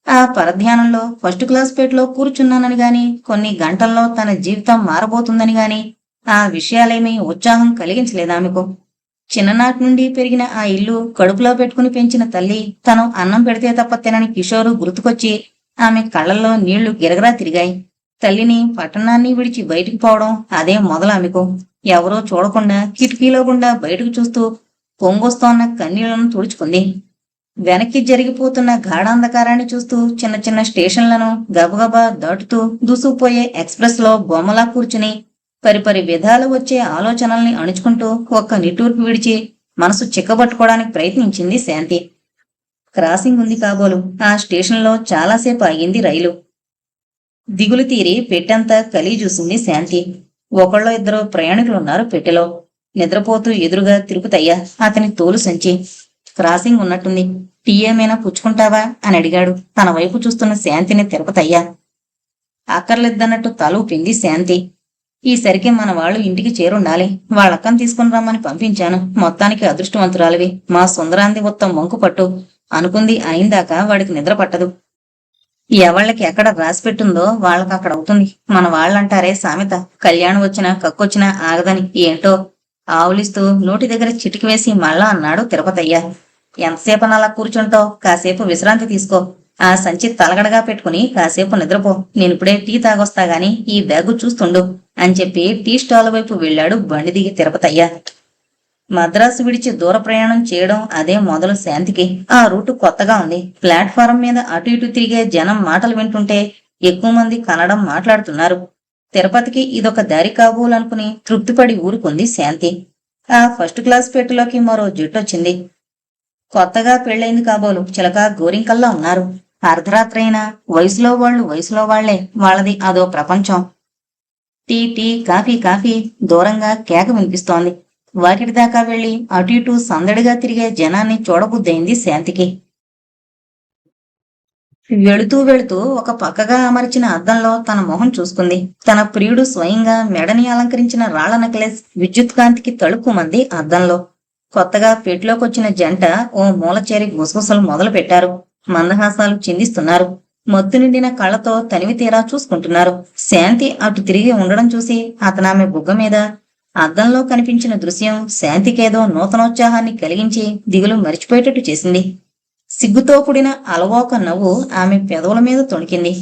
ఆ పరధ్యానంలో ఫస్ట్ క్లాస్ పేటలో కూర్చున్నానని గాని, కొన్ని గంటల్లో తన జీవితం మారబోతుందని గాని ఆ విషయాలేమీ ఉత్సాహం కలిగించలేదామెకు. చిన్ననాటి నుండి పెరిగిన ఆ ఇల్లు, కడుపులో పెట్టుకుని పెంచిన తల్లి, తను అన్నం పెడితే తప్ప తినని కిషోరు గుర్తుకొచ్చి ఆమె కళ్లల్లో నీళ్లు గిరగరా తిరిగాయి. తల్లిని, పట్టణాన్ని విడిచి బయటికి పోవడం అదే మొదలామెకు. ఎవరో చూడకుండా కిటికీలో గుండా బయటకు చూస్తూ పొంగొస్తోన్న కన్నీళ్లను తుడుచుకుంది. వెనక్కి జరిగిపోతున్న గాఢాంధకారాన్ని చూస్తూ చిన్న చిన్న స్టేషన్లను గబగబా దాటుతూ దూసుకుపోయే ఎక్స్ప్రెస్ లో బొమ్మలా కూర్చుని పరిపరి విధాలు వచ్చే ఆలోచనల్ని అణుచుకుంటూ ఒక్క నిట్టూర్పు విడిచి మనసు చిక్కబట్టుకోవడానికి ప్రయత్నించింది శాంతి. క్రాసింగ్ ఉంది కాబోలు. ఆ స్టేషన్లో చాలాసేపు ఆగింది రైలు. దిగులు తీరి పెట్టంతా కలిగి చూసింది శాంతి. ఒకళ్ళో ఇద్దరు ప్రయాణికులున్నారు పెట్టెలో. నిద్రపోతూ ఎదురుగా తిరుపతయ్య, అతని తోలు సంచి. క్రాసింగ్ ఉన్నట్టుంది, టీ ఏమైనా పుచ్చుకుంటావా అని అడిగాడు తన వైపు చూస్తున్న శాంతిని తిరుపతయ్య. అక్కర్లేద్దన్నట్టు తల ఊపింది శాంతి. ఈసరికి మన వాళ్ళు ఇంటికి చేరుండాలి. వాళ్ళక్కని తీసుకుని రమ్మని పంపించాను. మొత్తానికి అదృష్టవంతురాలివి. మా సుందరాంది మొత్తం వంకు పట్టు అనుకుంది. అయిందాకా వాడికి నిద్ర పట్టదు. ఎవళ్ళకి ఎక్కడ రాసిపెట్టుందో వాళ్ళకి అక్కడ అవుతుంది. మన వాళ్ళంటారే సామెత, కళ్యాణం వచ్చినా కక్కొచ్చినా ఆగదని. ఏంటో ఆవులిస్తూ నోటి దగ్గర చిటికి వేసి మళ్ళా అన్నాడు తిరుపతయ్య. ఎంతసేపని అలా కూర్చుంటావు? కాసేపు విశ్రాంతి తీసుకో. ఆ సంచి తలగడగా పెట్టుకుని కాసేపు నిద్రపో. నేనిప్పుడే టీ తాగొస్తా గాని ఈ బ్యాగు చూస్తుండు అని చెప్పి టీ స్టాల్ వైపు వెళ్ళాడు బండి దిగి తిరుపతయ్య. మద్రాసు విడిచి దూర ప్రయాణం చేయడం అదే మొదలు శాంతికి. ఆ రూటు కొత్తగా ఉంది. ప్లాట్ఫారం మీద అటు ఇటు తిరిగే జనం మాటలు వింటుంటే ఎక్కువ మంది కన్నడం మాట్లాడుతున్నారు. తిరుపతికి ఇదొక దారి కాబోలనుకుని తృప్తిపడి ఊరుకుంది శాంతి. ఆ ఫస్ట్ క్లాస్ పెట్టెలోకి మరో జుట్టొచ్చింది. కొత్తగా పెళ్ళైంది కాబోలు చిలక గోరింకల్లా ఉన్నారు. అర్ధరాత్రైనా వయసులో వయసులో వాళ్లే. వాళ్ళది అదో ప్రపంచం. టీ టీ, కాఫీ కాఫీ, దూరంగా కేక వినిపిస్తోంది. వాకిటి దాకా వెళ్లి అటు ఇటు సందడిగా తిరిగే జనాన్ని చూడబుద్దయింది శాంతికి. వెళుతూ ఒక పక్కగా అమర్చిన అద్దంలో తన మొహం చూసుకుంది. తన ప్రియుడు స్వయంగా మెడని అలంకరించిన రాళ్ల నెక్లెస్ విద్యుత్ కాంతికి తళుక్కుమంది అద్దంలో. కొత్తగా పెట్లోకొచ్చిన జంట ఓ మూల చేరి గుసగుసలు మొదలు పెట్టారు. మందహాసాలు చిందిస్తున్నారు. మత్తు నిండిన కళ్లతో తనివి తీరా చూసుకుంటున్నారు. శాంతి అటు తిరిగి ఉండడం చూసి అతనామె బుగ్గ మీద అద్దంలో కనిపించిన దృశ్యం శాంతికేదో నూతనోత్సాహాన్ని కలిగించి దిగులు మరిచిపోయేటట్టు చేసింది. సిగ్గుతో కూడిన అలవోక నవ్వు ఆమె పెదవుల మీద తొణికింది.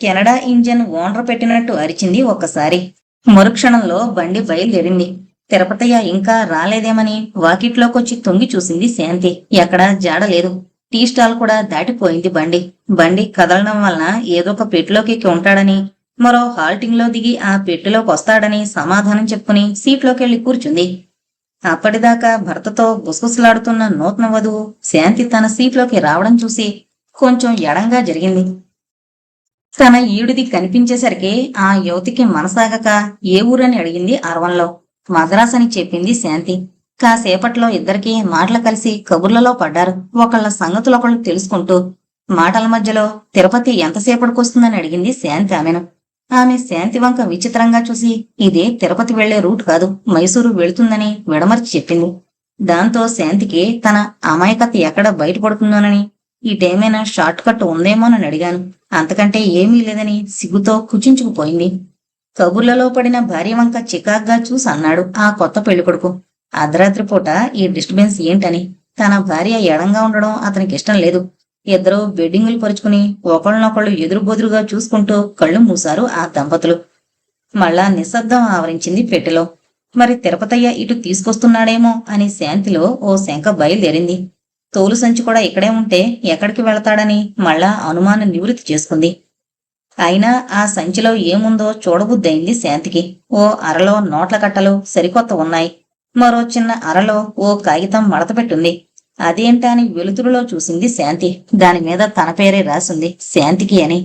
కెనడా ఇంజన్ ఓనర్ పెట్టినట్టు అరిచింది ఒక్కసారి. మరుక్షణంలో బండి బయలుదేరింది. తిరుపతయ్య ఇంకా రాలేదేమని వాకిట్లోకొచ్చి తొంగి చూసింది శాంతి. ఎక్కడా జాడలేదు. టీ స్టాల్ కూడా దాటిపోయింది బండి కదలడం వలన ఏదో ఒక పెట్టెలోకి ఉంటాడని, మరో హాల్టింగ్ లో దిగి ఆ పెట్టెలోకి వస్తాడని సమాధానం చెప్పుకుని సీట్లోకెళ్లి కూర్చుంది. అప్పటిదాకా భర్తతో గుసగుసలాడుతున్న నూతన వధువు శాంతి తన సీట్లోకి రావడం చూసి కొంచెం ఎడంగా జరిగింది. తన ఈడుది కనిపించేసరికి ఆ యువతికి మనసాగక ఏ ఊరని అడిగింది అరవంలో. మద్రాస్ అని చెప్పింది శాంతి. కాసేపట్లో ఇద్దరికీ మాటలు కలిసి కబుర్లలో పడ్డారు. ఒకళ్ళ సంగతులొకళ్ళు తెలుసుకుంటూ. మాటల మధ్యలో తిరుపతి ఎంతసేపటికొస్తుందని అడిగింది శాంతి ఆమెను. ఆమె శాంతి వంక విచిత్రంగా చూసి ఇదే తిరుపతి వెళ్లే రూట్ కాదు, మైసూరు వెళుతుందని విడమర్చి చెప్పింది. దాంతో శాంతికి తన అమాయకత ఎక్కడ బయటపడుతుందోనని ఇటేమైనా షార్ట్ కట్ ఉందేమోనని అడిగాను. అంతకంటే ఏమీ లేదని సిగ్గుతో కుచించుకుపోయింది. కబుర్లలో పడిన భార్య వంక చికాగ్గా చూసి అన్నాడు ఆ కొత్త పెళ్లికొడుకు. అర్ధరాత్రి పూట ఈ డిస్టర్బెన్స్ ఏంటని. తన భార్య ఎడంగా ఉండడం అతనికి ఇష్టం లేదు. ఇద్దరూ బెడ్డింగులు పరుచుకుని ఒకళ్ళనొకళ్ళు ఎదురుబొదురుగా చూసుకుంటూ కళ్ళు మూశారు ఆ దంపతులు. మళ్ళా నిశ్శబ్దం ఆవరించింది పెట్టెలో. మరి తిరుపతయ్య ఇటు తీసుకొస్తున్నాడేమో అని శాంతిలో ఓ శంక బయలుదేరింది. తోలు సంచి కూడా ఇక్కడే ఉంటే ఎక్కడికి వెళతాడని మళ్ళా అనుమానం నివృత్తి చేసుకుంది. అయినా ఆ సంచిలో ఏముందో చూడబుద్దయింది శాంతికి. ఓ అరలో నోట్ల కట్టలు సరికొత్త ఉన్నాయి. మరో చిన్న అరలో ఓ కాగితం మడతపెట్టుంది. అదేంటా అని వెలుతురులో చూసింది శాంతి. దానిమీద తన పేరే రాసింది, శాంతికి అని.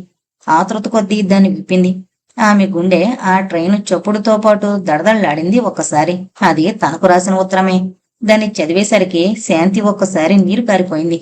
ఆతృత కొద్దీ దాన్ని విప్పింది. ఆమె గుండె ఆ ట్రైను చప్పుడుతో పాటు దడదళ్లాడింది ఒక్కసారి. అది తనకు రాసిన ఉత్తరమే. దాన్ని చదివేసరికి శాంతి ఒక్కసారి నీరు కారిపోయింది.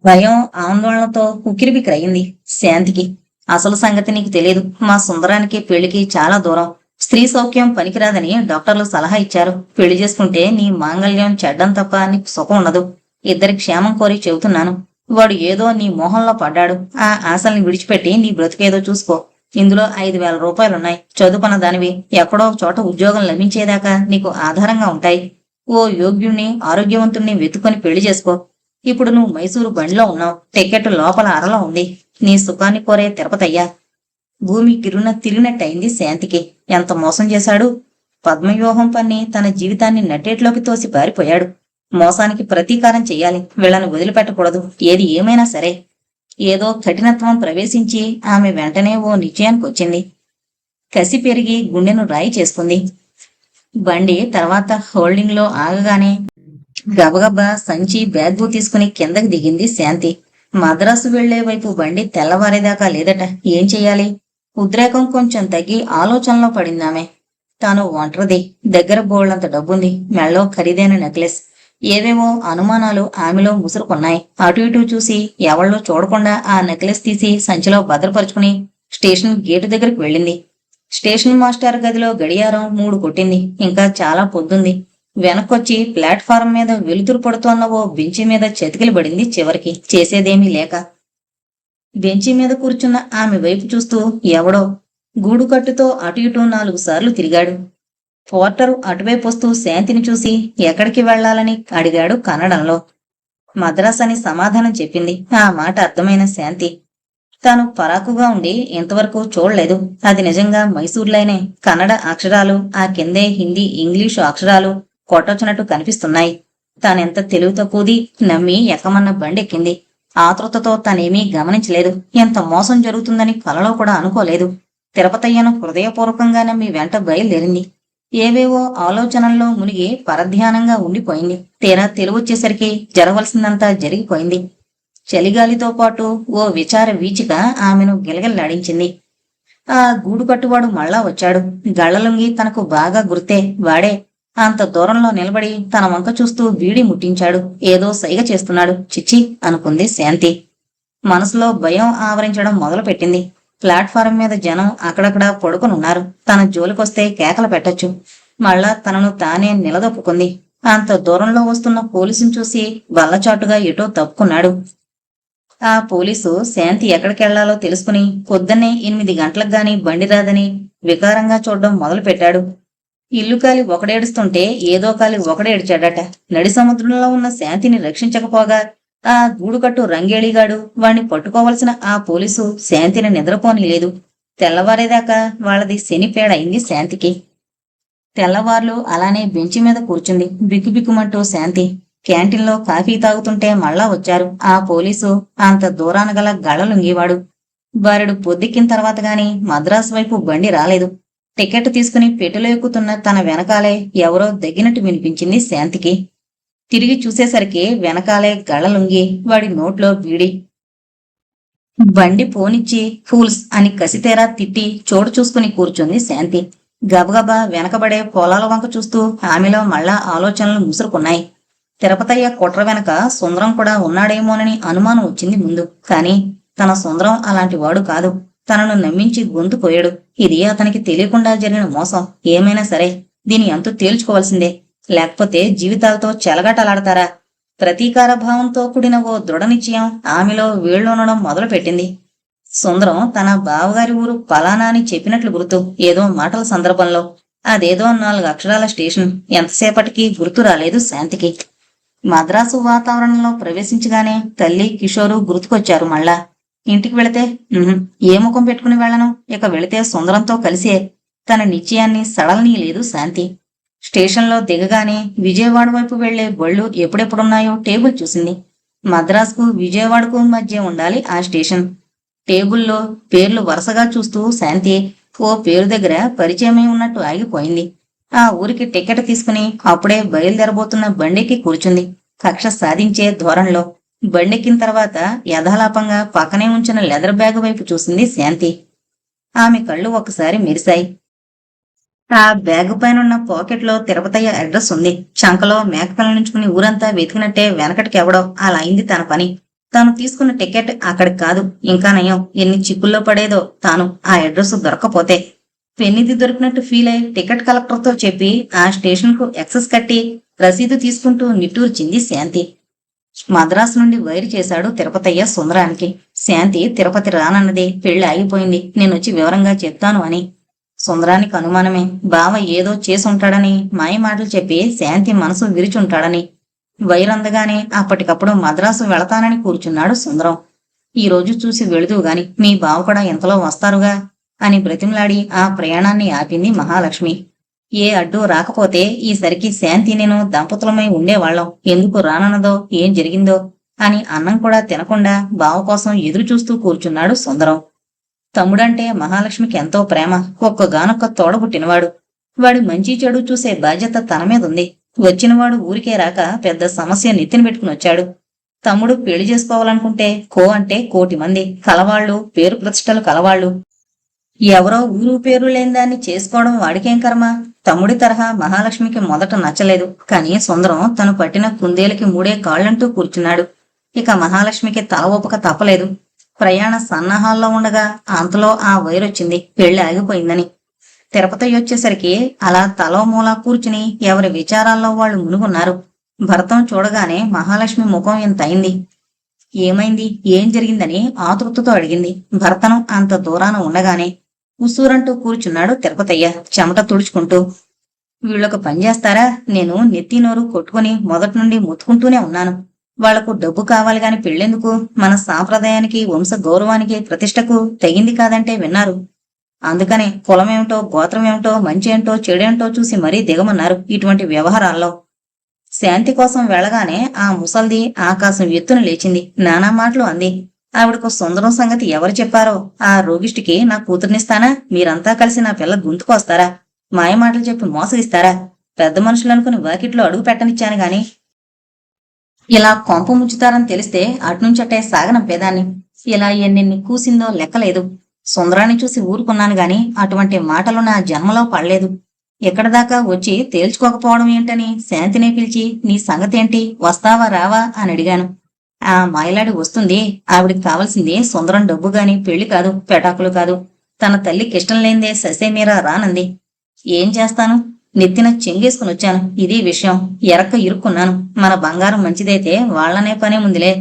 భయం ఆందోళనతో ఉక్కిరిబిక్కిరయింది శాంతికి. అసలు సంగతి నీకు తెలియదు. మా సుందరానికి పెళ్లికి చాలా దూరం. స్త్రీ సౌఖ్యం పనికిరాదని డాక్టర్లు సలహా ఇచ్చారు. పెళ్లి చేసుకుంటే నీ మాంగళ్యం చెడ్డం తప్ప నీకు సుఖం ఉండదు. ఇద్దరి క్షేమం కోరి చెబుతున్నాను. వాడు ఏదో నీ మోహంలో పడ్డాడు. ఆ ఆశల్ని విడిచిపెట్టి నీ బ్రతికేదో చూసుకో. ఇందులో 5,000 రూపాయలున్నాయి. చదువుకున్న దానివి. ఎక్కడో చోట ఉద్యోగం లభించేదాకా నీకు ఆధారంగా ఉంటాయి. ఓ యోగ్యుణ్ణి ఆరోగ్యవంతుణ్ణి వెతుకొని పెళ్లి చేసుకో. ఇప్పుడు నువ్వు మైసూరు బండిలో ఉన్నావు. టికెట్ లోపల అరలో ఉంది. నీ సుఖాన్ని కోరే తిరుపతయ్యా. భూమి గిరున తిరిగినట్టయింది శాంతికి. ఎంత మోసం చేశాడు. పద్మవ్యూహం పన్ని తన జీవితాన్ని నట్టేట్లోకి తోసి పారిపోయాడు. మోసానికి ప్రతీకారం చెయ్యాలి. వీళ్ళని వదిలిపెట్టకూడదు. ఏది ఏమైనా సరే. ఏదో కఠినత్వం ప్రవేశించి ఆమె వెంటనే ఓ నిశ్చయానికొచ్చింది. కసి పెరిగి గుండెను రాయి చేసుకుంది. బండి తర్వాత హోల్డింగ్ లో ఆగగానే గబగబా సంచి బ్యాగు తీసుకుని కిందకి దిగింది శాంతి. మద్రాసు వెళ్లే వైపు బండి తెల్లవారేదాకా లేదట. ఏం చెయ్యాలి? ఉద్రేకం కొంచెం తగ్గి ఆలోచనలో పడిందామె. తాను ఒంటరిది. దగ్గర బోళ్లంత డబ్బుంది. మెళ్ళో ఖరీదైన నెక్లెస్. ఏవేవో అనుమానాలు ఆమెలో ముసురుకున్నాయి. అటు ఇటు చూసి ఎవళ్ళో చూడకుండా ఆ నెక్లెస్ తీసి సంచిలో భద్రపరుచుకుని స్టేషన్ గేటు దగ్గరికి వెళ్ళింది. స్టేషన్ మాస్టర్ గదిలో గడియారం 3 కొట్టింది. ఇంకా చాలా పొద్దుంది. వెనక్కొచ్చి ప్లాట్ఫారం మీద వెలుతురు పడుతోన్న ఓ బెంచి మీద చతికిలి పడింది. చివరికి చేసేదేమీ లేక బెంచి మీద కూర్చున్న ఆమె వైపు చూస్తూ ఎవడో గూడుకట్టుతో అటు ఇటు 4 సార్లు తిరిగాడు. పోర్టరు అటువైపు వస్తూ శాంతిని చూసి ఎక్కడికి వెళ్లాలని అడిగాడు కన్నడంలో. మద్రాస్ అని సమాధానం చెప్పింది. ఆ మాట అర్థమైన శాంతి తాను పరాకుగా ఉండి ఇంతవరకు చూడలేదు. అది నిజంగా మైసూర్లోనే కన్నడ అక్షరాలు, ఆ కిందే హిందీ ఇంగ్లీషు అక్షరాలు కొట్టొచ్చినట్టు కనిపిస్తున్నాయి. తానెంత తెలివి తక్కువది నమ్మి ఎక్కమన్న బండెక్కింది. ఆతృతతో తానేమీ గమనించలేదు. ఎంత మోసం జరుగుతుందని కలలో కూడా అనుకోలేదు. తిరుపతయ్యను హృదయపూర్వకంగా నమ్మి వెంట బయలుదేరింది. ఏవేవో ఆలోచనల్లో మునిగి పరధ్యానంగా ఉండిపోయింది. తీరా తెలివొచ్చేసరికి జరగవలసిందంతా జరిగిపోయింది. చలిగాలితో పాటు ఓ విచార వీచిక ఆమెను గిలగిల్లాడించింది. ఆ గూడు కట్టువాడు మళ్ళా వచ్చాడు. గళ్లలుంగి తనకు బాగా గుర్తే. వాడే అంత దూరంలో నిలబడి తన వంక చూస్తూ బీడి ముట్టించాడు. ఏదో సైగ చేస్తున్నాడు. చిచ్చి అనుకుంది శాంతి. మనసులో భయం ఆవరించడం మొదలుపెట్టింది. ప్లాట్ఫారం మీద జనం అక్కడక్కడా పడుకునున్నారు. తన జోలికొస్తే కేకలు పెట్టొచ్చు. మళ్ళా తనను తానే నిలదొప్పుకుంది. అంత దూరంలో వస్తున్న పోలీసును చూసి బల్లచాటుగా ఎటో తప్పుకున్నాడు. ఆ పోలీసు శాంతి ఎక్కడికెళ్లాలో తెలుసుకుని పొద్దున్నే 8 గంటలకు గాని బండి రాదని వికారంగా చూడడం మొదలుపెట్టాడు. ఇల్లు కాలి ఒకడేడుస్తుంటే ఏదో కాలి ఒకడేడ్చాడట. నడి సముద్రంలో ఉన్న శాంతిని రక్షించకపోగా ఆ గూడుకట్టు రంగేళిగాడు వాణ్ణి పట్టుకోవలసిన ఆ పోలీసు శాంతిని నిద్రపోనీలేదు. తెల్లవారేదాకా వాళ్ళది శనిపేడయింది శాంతికి. తెల్లవార్లు అలానే బెంచి మీద కూర్చుంది బిక్కుబిక్కుమంటూ శాంతి. క్యాంటీన్లో కాఫీ తాగుతుంటే మళ్ళా వచ్చారు ఆ పోలీసు. అంత దూరాన గల గళ్ళలుంగేవాడు. బారెడు పొద్దెక్కిన తర్వాత గాని మద్రాసు వైపు బండి రాలేదు. టికెట్ తీసుకుని పెట్టెలో ఎక్కుతున్న తన వెనకాలే ఎవరో దగ్గినట్టు వినిపించింది శాంతికి. తిరిగి చూసేసరికి వెనకాలే గళ్ళలుంగి వాడి నోట్లో బీడి. బండి పోనిచ్చి ఫూల్స్ అని కసితేరా తిట్టి చోటు చూసుకుని కూర్చుంది శాంతి. గబగబా వెనకబడే పొలాల వంక చూస్తూ ఆమెలో మళ్ళా ఆలోచనలు ముసురుకున్నాయి. తిరుపతయ్య కుట్ర వెనక సుందరం కూడా ఉన్నాడేమోనని అనుమానం వచ్చింది ముందు. కాని తన సుందరం అలాంటి వాడు కాదు. తనను నమ్మించి గొంతు కోయడు. ఇది అతనికి తెలియకుండా జరిగిన మోసం. ఏమైనా సరే దీని అంతు తేల్చుకోవాల్సిందే. లేకపోతే జీవితాలతో చెలగాటలాడతారా? ప్రతీకార భావంతో కూడిన ఓ దృఢ నిశ్చయం ఆమెలో వేళ్లునడం మొదలుపెట్టింది. సుందరం తన బావగారి ఊరు పలానా అని చెప్పినట్లు గుర్తు ఏదో మాటల సందర్భంలో. అదేదో 4 అక్షరాల స్టేషన్. ఎంతసేపటికి గుర్తు రాలేదు శాంతికి. మద్రాసు వాతావరణంలో ప్రవేశించగానే తల్లి కిషోరు గుర్తుకొచ్చారు మళ్ళా. ఇంటికి వెళితే ఏ ముఖం పెట్టుకుని వెళ్లను? ఇక వెళితే సుందరంతో కలిసే. తన నిశ్చయాన్ని సడలనీయలేదు శాంతి. స్టేషన్లో దిగగానే విజయవాడ వైపు వెళ్లే బళ్ళు ఎప్పుడెప్పుడున్నాయో టేబుల్ చూసింది. మద్రాసుకు విజయవాడకు మధ్య ఉండాలి ఆ స్టేషన్. టేబుల్లో పేర్లు వరుసగా చూస్తూ శాంతి ఓ పేరు దగ్గర పరిచయమై ఉన్నట్టు ఆగిపోయింది. ఆ ఊరికి టికెట్ తీసుకుని అప్పుడే బయలుదేరబోతున్న బండికి కూర్చుంది కక్ష సాధించే ధోరణిలో. బండెక్కిన తర్వాత యథాలాపంగా పక్కనే ఉంచిన లెదర్ బ్యాగ్ వైపు చూసింది శాంతి. ఆమె కళ్ళు ఒకసారి మెరిశాయి. ఆ బ్యాగు పైనున్న పాకెట్లో తిరుపతయ్య అడ్రస్ ఉంది. చంకలో మేకపిల్ల నుంచుకుని ఊరంతా వెతికినట్టే వెనకటికెవడో అలా అయింది తన పని. తాను తీసుకున్న టికెట్ అక్కడికి కాదు. ఇంకా నయం ఎన్ని చిక్కుల్లో పడేదో తాను ఆ అడ్రస్ దొరకపోతే. పెన్నిది దొరికినట్టు ఫీల్ అయి టికెట్ కలెక్టర్తో చెప్పి ఆ స్టేషన్ కు ఎక్సెస్ కట్టి రసీదు తీసుకుంటూ నిట్టూర్చింది శాంతి. మద్రాసు నుండి వైరు చేశాడు తిరుపతయ్య సుందరానికి. శాంతి తిరుపతి రానన్నది. పెళ్లి ఆగిపోయింది, నేనొచ్చి వివరంగా చెప్తాను అని. సుందరానికి అనుమానమే. బావ ఏదో చేసుంటాడని మాయ మాటలు చెప్పి శాంతి మనసు విరిచుంటాడని. వైరందగానే అప్పటికప్పుడు మద్రాసు వెళతానని కూర్చున్నాడు సుందరం. ఈ రోజు చూసి వెళుతూ గాని మీ బావ కూడా ఎంతలో వస్తారుగా అని బ్రతిమలాడి ఆ ప్రయాణాన్ని ఆపింది మహాలక్ష్మి. ఏ అడ్డు రాకపోతే ఈసరికి శాంతి నేను దంపతులమై ఉండేవాళ్ళం. ఎందుకు రానన్నదో ఏం జరిగిందో అని అన్నం కూడా తినకుండా బావ కోసం ఎదురు చూస్తూ కూర్చున్నాడు సుందరం. తమ్ముడంటే మహాలక్ష్మికి ఎంతో ప్రేమ. ఒక్కగానొక్క తోడబుట్టినవాడు. వాడి మంచి చెడు చూసే బాధ్యత తన మీద ఉంది. వచ్చినవాడు ఊరికే రాక పెద్ద సమస్య నెత్తిన పెట్టుకుని వచ్చాడు. తమ్ముడు పెళ్లి చేసుకోవాలనుకుంటే కో అంటే 1,000,000 మంది కలవాళ్లు, పేరు ప్రతిష్టలు కలవాళ్లు. ఎవరో ఊరు పేరు లేని దాన్ని చేసుకోవడం వాడికేం కర్మ? తమ్ముడి తరహా మహాలక్ష్మికి మొదట నచ్చలేదు. కానీ సుందరం తను పట్టిన కుందేలకి 3 కాళ్లంటూ కూర్చున్నాడు. ఇక మహాలక్ష్మికి తల ఊపక తప్పలేదు. ప్రయాణ సన్నాహాల్లో ఉండగా అంతలో ఆ వైరొచ్చింది పెళ్లి ఆగిపోయిందని. తిరుపతి వచ్చేసరికి అలా తలో మూలా కూర్చుని ఎవరి విచారాల్లో వాళ్ళు మునుగున్నారు. భర్తం చూడగానే మహాలక్ష్మి ముఖం ఇంత అయింది. ఏమైంది, ఏం జరిగిందని ఆతృతతో అడిగింది. భర్తను అంత దూరాన ఉండగానే ఉసూరంటూ కూర్చున్నాడు తిరుపతయ్య చెమట తుడుచుకుంటూ. వీళ్ళొక పని చేస్తారా? నేను నెత్తి నోరు కొట్టుకుని మొదటి నుండి ముత్తుకుంటూనే ఉన్నాను. వాళ్లకు డబ్బు కావాలి గాని పెళ్ళెందుకు? మన సాంప్రదాయానికి, వంశ గౌరవానికి, ప్రతిష్టకు తెగింది కాదంటే విన్నారు. అందుకనే కులమేమిటో, గోత్రమేమిటో, మంచేంటో, చెడేంటో చూసి మరీ దిగమన్నారు ఇటువంటి వ్యవహారాల్లో. శాంతి కోసం వెళ్ళగానే ఆ ముసల్ది ఆకాశం ఎత్తున లేచింది. నానా మాటలు అంది. ఆవిడకు సుందరం సంగతి ఎవరు చెప్పారో? ఆ రోగిష్టికి నా కూతుర్నిస్తానా? మీరంతా కలిసి నా పిల్ల గుంతుకొస్తారా? మాయమాటలు చెప్పి మోసగిస్తారా? పెద్ద మనుషులనుకుని వాకిట్లో అడుగు పెట్టనిచ్చాను గాని ఇలా కొంప ముంచుతారని తెలిస్తే అట్నుంచటే సాగనంపేదాన్ని. ఇలా ఎన్నెన్ని కూసిందో లెక్కలేదు. సుందరాన్ని చూసి ఊరుకున్నాను గాని అటువంటి మాటలు నా జన్మలో పడలేదు. ఎక్కడిదాకా వచ్చి తేల్చుకోకపోవడం ఏంటని శాంతినే పిలిచి నీ సంగతేంటి, వస్తావా రావా అని అడిగాను. ఆ మాయలాడి వస్తుంది. ఆవిడికి కావలసింది సుందరం డబ్బు గాని పెళ్లి కాదు, పెటాకులు కాదు. తన తల్లికి ఇష్టం లేనిదే ససేమీరా రానంది. ఏం చేస్తాను? నెత్తిన చెంగేసుకుని వచ్చాను. ఇది విషయం. ఎరక్క ఇరుక్కున్నాను. మన బంగారం మంచిదైతే వాళ్లనే పనే ముందులే.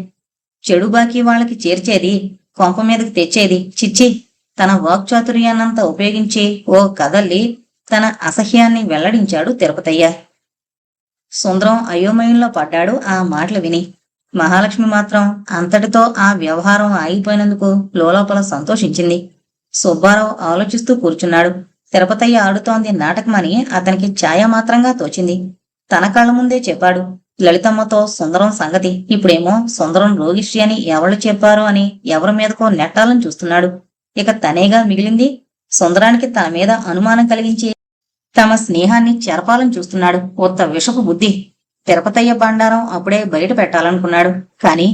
చెడు బాకీ వాళ్ళకి చేర్చేది, కొంప మీదకి తెచ్చేది. చిచ్చి! తన వాక్చాతుర్యాన్నంతా ఉపయోగించి ఓ కదల్లి తన అసహ్యాన్ని వెల్లడించాడు తిరుపతయ్య. సుందరం అయోమయంలో పడ్డాడు ఆ మాటలు విని. మహాలక్ష్మి మాత్రం అంతటితో ఆ వ్యవహారం ఆగిపోయినందుకు లోలోపల సంతోషించింది. సుబ్బారావు ఆలోచిస్తూ కూర్చున్నాడు. తిరుపతయ్య ఆడుతోంది నాటకమని అతనికి ఛాయామాత్రంగా తోచింది. తన కళ్ళ ముందే చెప్పాడు లలితమ్మతో సుందరం సంగతి. ఇప్పుడేమో సుందరం రోగిష్టి అని ఎవరు చెప్పారో అని ఎవరి మీదకో నెట్టాలని చూస్తున్నాడు. ఇక తనేగా మిగిలింది. సుందరానికి తన మీద అనుమానం కలిగించి తమ స్నేహాన్ని చెరపాలని చూస్తున్నాడు. ఉత్త విషపు బుద్ధి. తిరుపతయ్య బండారం అప్పుడే బయట పెట్టాలనుకున్నాడు. కాని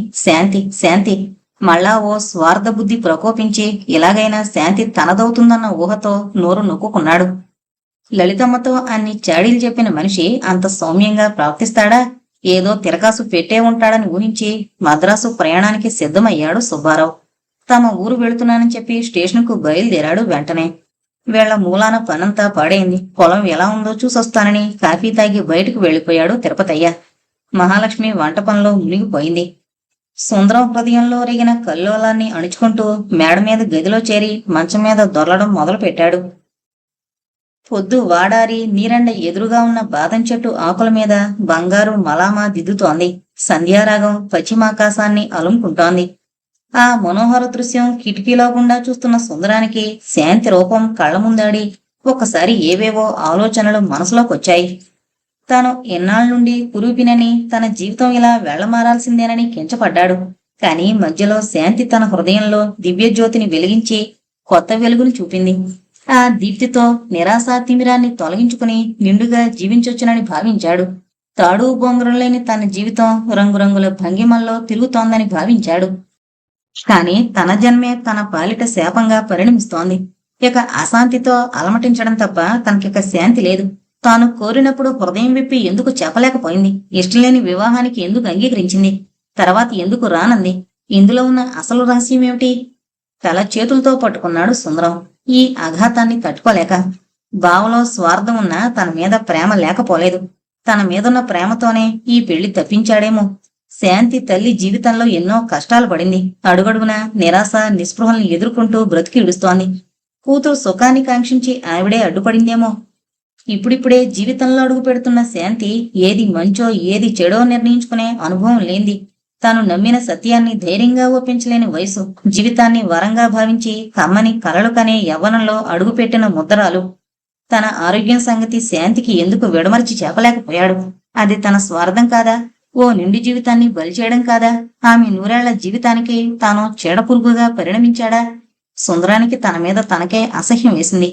శాంతి మళ్ళా ఓ స్వార్థ బుద్ధి ప్రకోపించి ఇలాగైనా శాంతి తనదవుతుందన్న ఊహతో నోరు నొక్కుకున్నాడు. లలితమ్మతో అన్ని చాడీలు చెప్పిన మనిషి అంత సౌమ్యంగా ప్రవర్తిస్తాడా? ఏదో తిరకాసు పెట్టే ఉంటాడని ఊహించి మద్రాసు ప్రయాణానికి సిద్ధమయ్యాడు సుబ్బారావు. తమ ఊరు వెళుతున్నానని చెప్పి స్టేషన్కు బయలుదేరాడు వెంటనే. వీళ్ల మూలాన పనంతా పాడైంది. పొలం ఎలా ఉందో చూసొస్తానని కాఫీ తాగి బయటకు వెళ్లిపోయాడు తిరుపతయ్య. మహాలక్ష్మి వంట పనిలో మునిగిపోయింది. సుందరం హృదయంలో రేగిన కల్లోలాన్ని అణుచుకుంటూ మేడ మీద గదిలో చేరి మంచం మీద దొర్లడం మొదలు పెట్టాడు. పొద్దు వాడారి నీరెండ ఎదురుగా ఉన్న బాదం చెట్టు ఆకుల మీద బంగారు మలామా దిద్దుతోంది. సంధ్యారాగం పశ్చిమాకాశాన్ని అలుముకుంటోంది. ఆ మనోహర దృశ్యం కిటికీలో గుండా చూస్తున్న సుందరానికి శాంతి రూపం కళ్ల ముందాడి ఒక్కసారి ఏవేవో ఆలోచనలు మనసులోకొచ్చాయి. తాను ఎన్నాళ్ళ నుండి కురూపినని, తన జీవితం ఇలా వెళ్లమారాల్సిందేనని కించపడ్డాడు. కాని మధ్యలో శాంతి తన హృదయంలో దివ్యజ్యోతిని వెలిగించి కొత్త వెలుగుని చూపింది. ఆ దీప్తితో నిరాశా తిమిరాన్ని తొలగించుకుని నిండుగా జీవించొచ్చునని భావించాడు. తాడు బొంగరం లేని తన జీవితం రంగురంగుల భంగిమల్లో తిరుగుతోందని భావించాడు. కాని తన జన్మే తన పాలిట శాపంగా పరిణమిస్తోంది. ఇక అశాంతితో అలమటించడం తప్ప తనకిక శాంతి లేదు. తాను కోరినప్పుడు హృదయం విప్పి ఎందుకు చెప్పలేకపోయింది? ఇష్టంలేని వివాహానికి ఎందుకు అంగీకరించింది? తర్వాత ఎందుకు రానంది? ఇందులో ఉన్న అసలు రహస్యమేమిటి? తల చేతులతో పట్టుకున్నాడు సుందరం. ఈ ఆఘాతాన్ని తట్టుకోలేక. బావలో స్వార్థం ఉన్నా తన మీద ప్రేమ లేకపోలేదు. తన మీదున్న ప్రేమతోనే ఈ పెళ్లి తప్పించాడేమో. శాంతి తల్లి జీవితంలో ఎన్నో కష్టాలు పడింది. అడుగడుగున నిరాశ నిస్పృహల్ని ఎదుర్కొంటూ బ్రతికి ఇడుస్తోంది. కూతురు సుఖాన్ని కాంక్షించి ఆవిడే అడ్డుపడిందేమో. ఇప్పుడిప్పుడే జీవితంలో అడుగు పెడుతున్న శాంతి ఏది మంచో ఏది చెడో నిర్ణయించుకునే అనుభవం లేంది. తాను నమ్మిన సత్యాన్ని ధైర్యంగా ఒప్పించలేని వయసు. జీవితాన్ని వరంగా భావించి కమ్మని కలలు కనే యవ్వనంలో అడుగుపెట్టిన ముద్దరాలు. తన ఆరోగ్యం సంగతి శాంతికి ఎందుకు విడమర్చి చెప్పలేకపోయాడు? అది తన స్వార్థం కాదా? ఓ నిండి జీవితాన్ని బలిచేయడం కాదా? ఆమె నూరేళ్ల జీవితానికి తాను చీడపురుగుగా పరిణమించాడా? సుందరానికి తన మీద తనకే అసహ్యం వేసింది.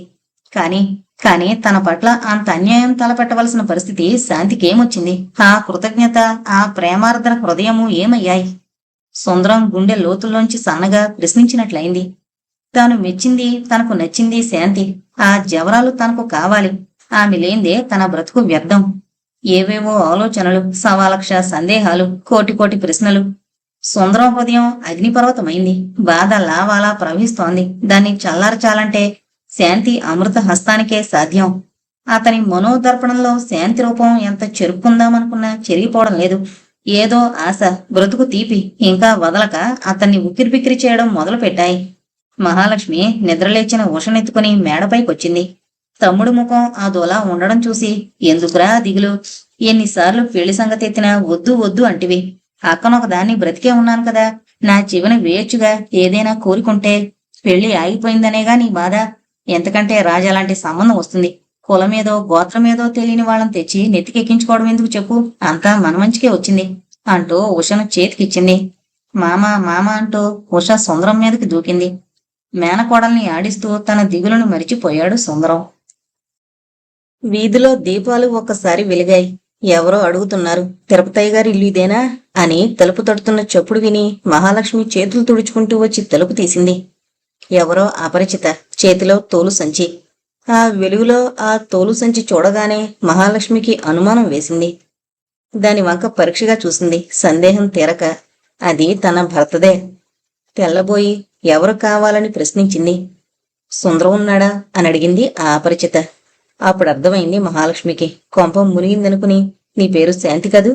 కాని తన పట్ల అంత అన్యాయం తలపెట్టవలసిన పరిస్థితి శాంతికేమొచ్చింది? ఆ కృతజ్ఞత, ఆ ప్రేమార్ద్ర హృదయము ఏమయ్యాయి? సుందరం గుండె లోతుల్లోంచి సన్నగా ప్రశ్నించినట్లయింది. తాను మెచ్చింది, తనకు నచ్చింది శాంతి. ఆ జవరాలు తనకు కావాలి. ఆమె లేందే తన బ్రతుకు వ్యర్థం. ఏవేవో ఆలోచనలు, సవాలక్ష సందేహాలు, కోటి ప్రశ్నలు. సుందరం హృదయం అగ్నిపర్వతమైంది. బాధ లావాలా ప్రవహిస్తోంది. దాన్ని చల్లార్చాలంటే శాంతి అమృత హస్తానికే సాధ్యం. అతని మనోదర్పణంలో శాంతి రూపం ఎంత చెరుపుకుందామనుకున్నా చెరిగిపోవడం లేదు. ఏదో ఆశ, బ్రతుకు తీపి ఇంకా వదలక అతన్ని ఉక్కిరిబిక్కిరి చేయడం మొదలు పెట్టాయి. మహాలక్ష్మి నిద్రలేచిన ఉషనెత్తుకుని మేడపైకొచ్చింది. తమ్ముడు ముఖం అదోలా ఉండడం చూసి, ఎందుకురా దిగులు? ఎన్నిసార్లు పెళ్లి సంగతి ఎత్తినా వద్దు వద్దు అంటివి. అక్కనొక దాన్ని బ్రతికే ఉన్నాను కదా, నా జీవన వేయొచ్చుగా. ఏదైనా కోరుకుంటే పెళ్లి ఆగిపోయిందనేగా నీ బాధ. ఎంతకంటే రాజాలాంటి సంబంధం వస్తుంది. కులమేదో గోత్రమేదో తెలియని వాళ్ళని తెచ్చి నెత్తికెక్కించుకోవడం ఎందుకు చెప్పు? అంతా మన మంచికే వచ్చింది అంటూ ఉషను చేతికిచ్చింది. మామ మామ అంటూ ఉష సుందరం మీదకి దూకింది. మేనకోడల్ని ఆడిస్తూ తన దిగులను మరిచిపోయాడు సుందరం. వీధిలో దీపాలు ఒక్కసారి వెలిగాయి. ఎవరో అడుగుతున్నారు, తిరుపతయ్య గారి ఇల్లు ఇదేనా అని. తలుపు తడుతున్న చప్పుడు విని మహాలక్ష్మి చేతులు తుడుచుకుంటూ వచ్చి తలుపు తీసింది. ఎవరో అపరిచిత, చేతిలో తోలు సంచి. ఆ వెలుగులో ఆ తోలు సంచి చూడగానే మహాలక్ష్మికి అనుమానం వేసింది. దాని వంక పరీక్షగా చూసింది, సందేహం తీరక. అది తన భర్తదే. తెల్లబోయి ఎవరు కావాలని ప్రశ్నించింది. సుందరం ఉన్నాడా అని అడిగింది ఆ అపరిచిత. అప్పుడు అర్థమైంది మహాలక్ష్మికి. కొంప మునిగిందనుకుని, నీ పేరు శాంతి కదూ?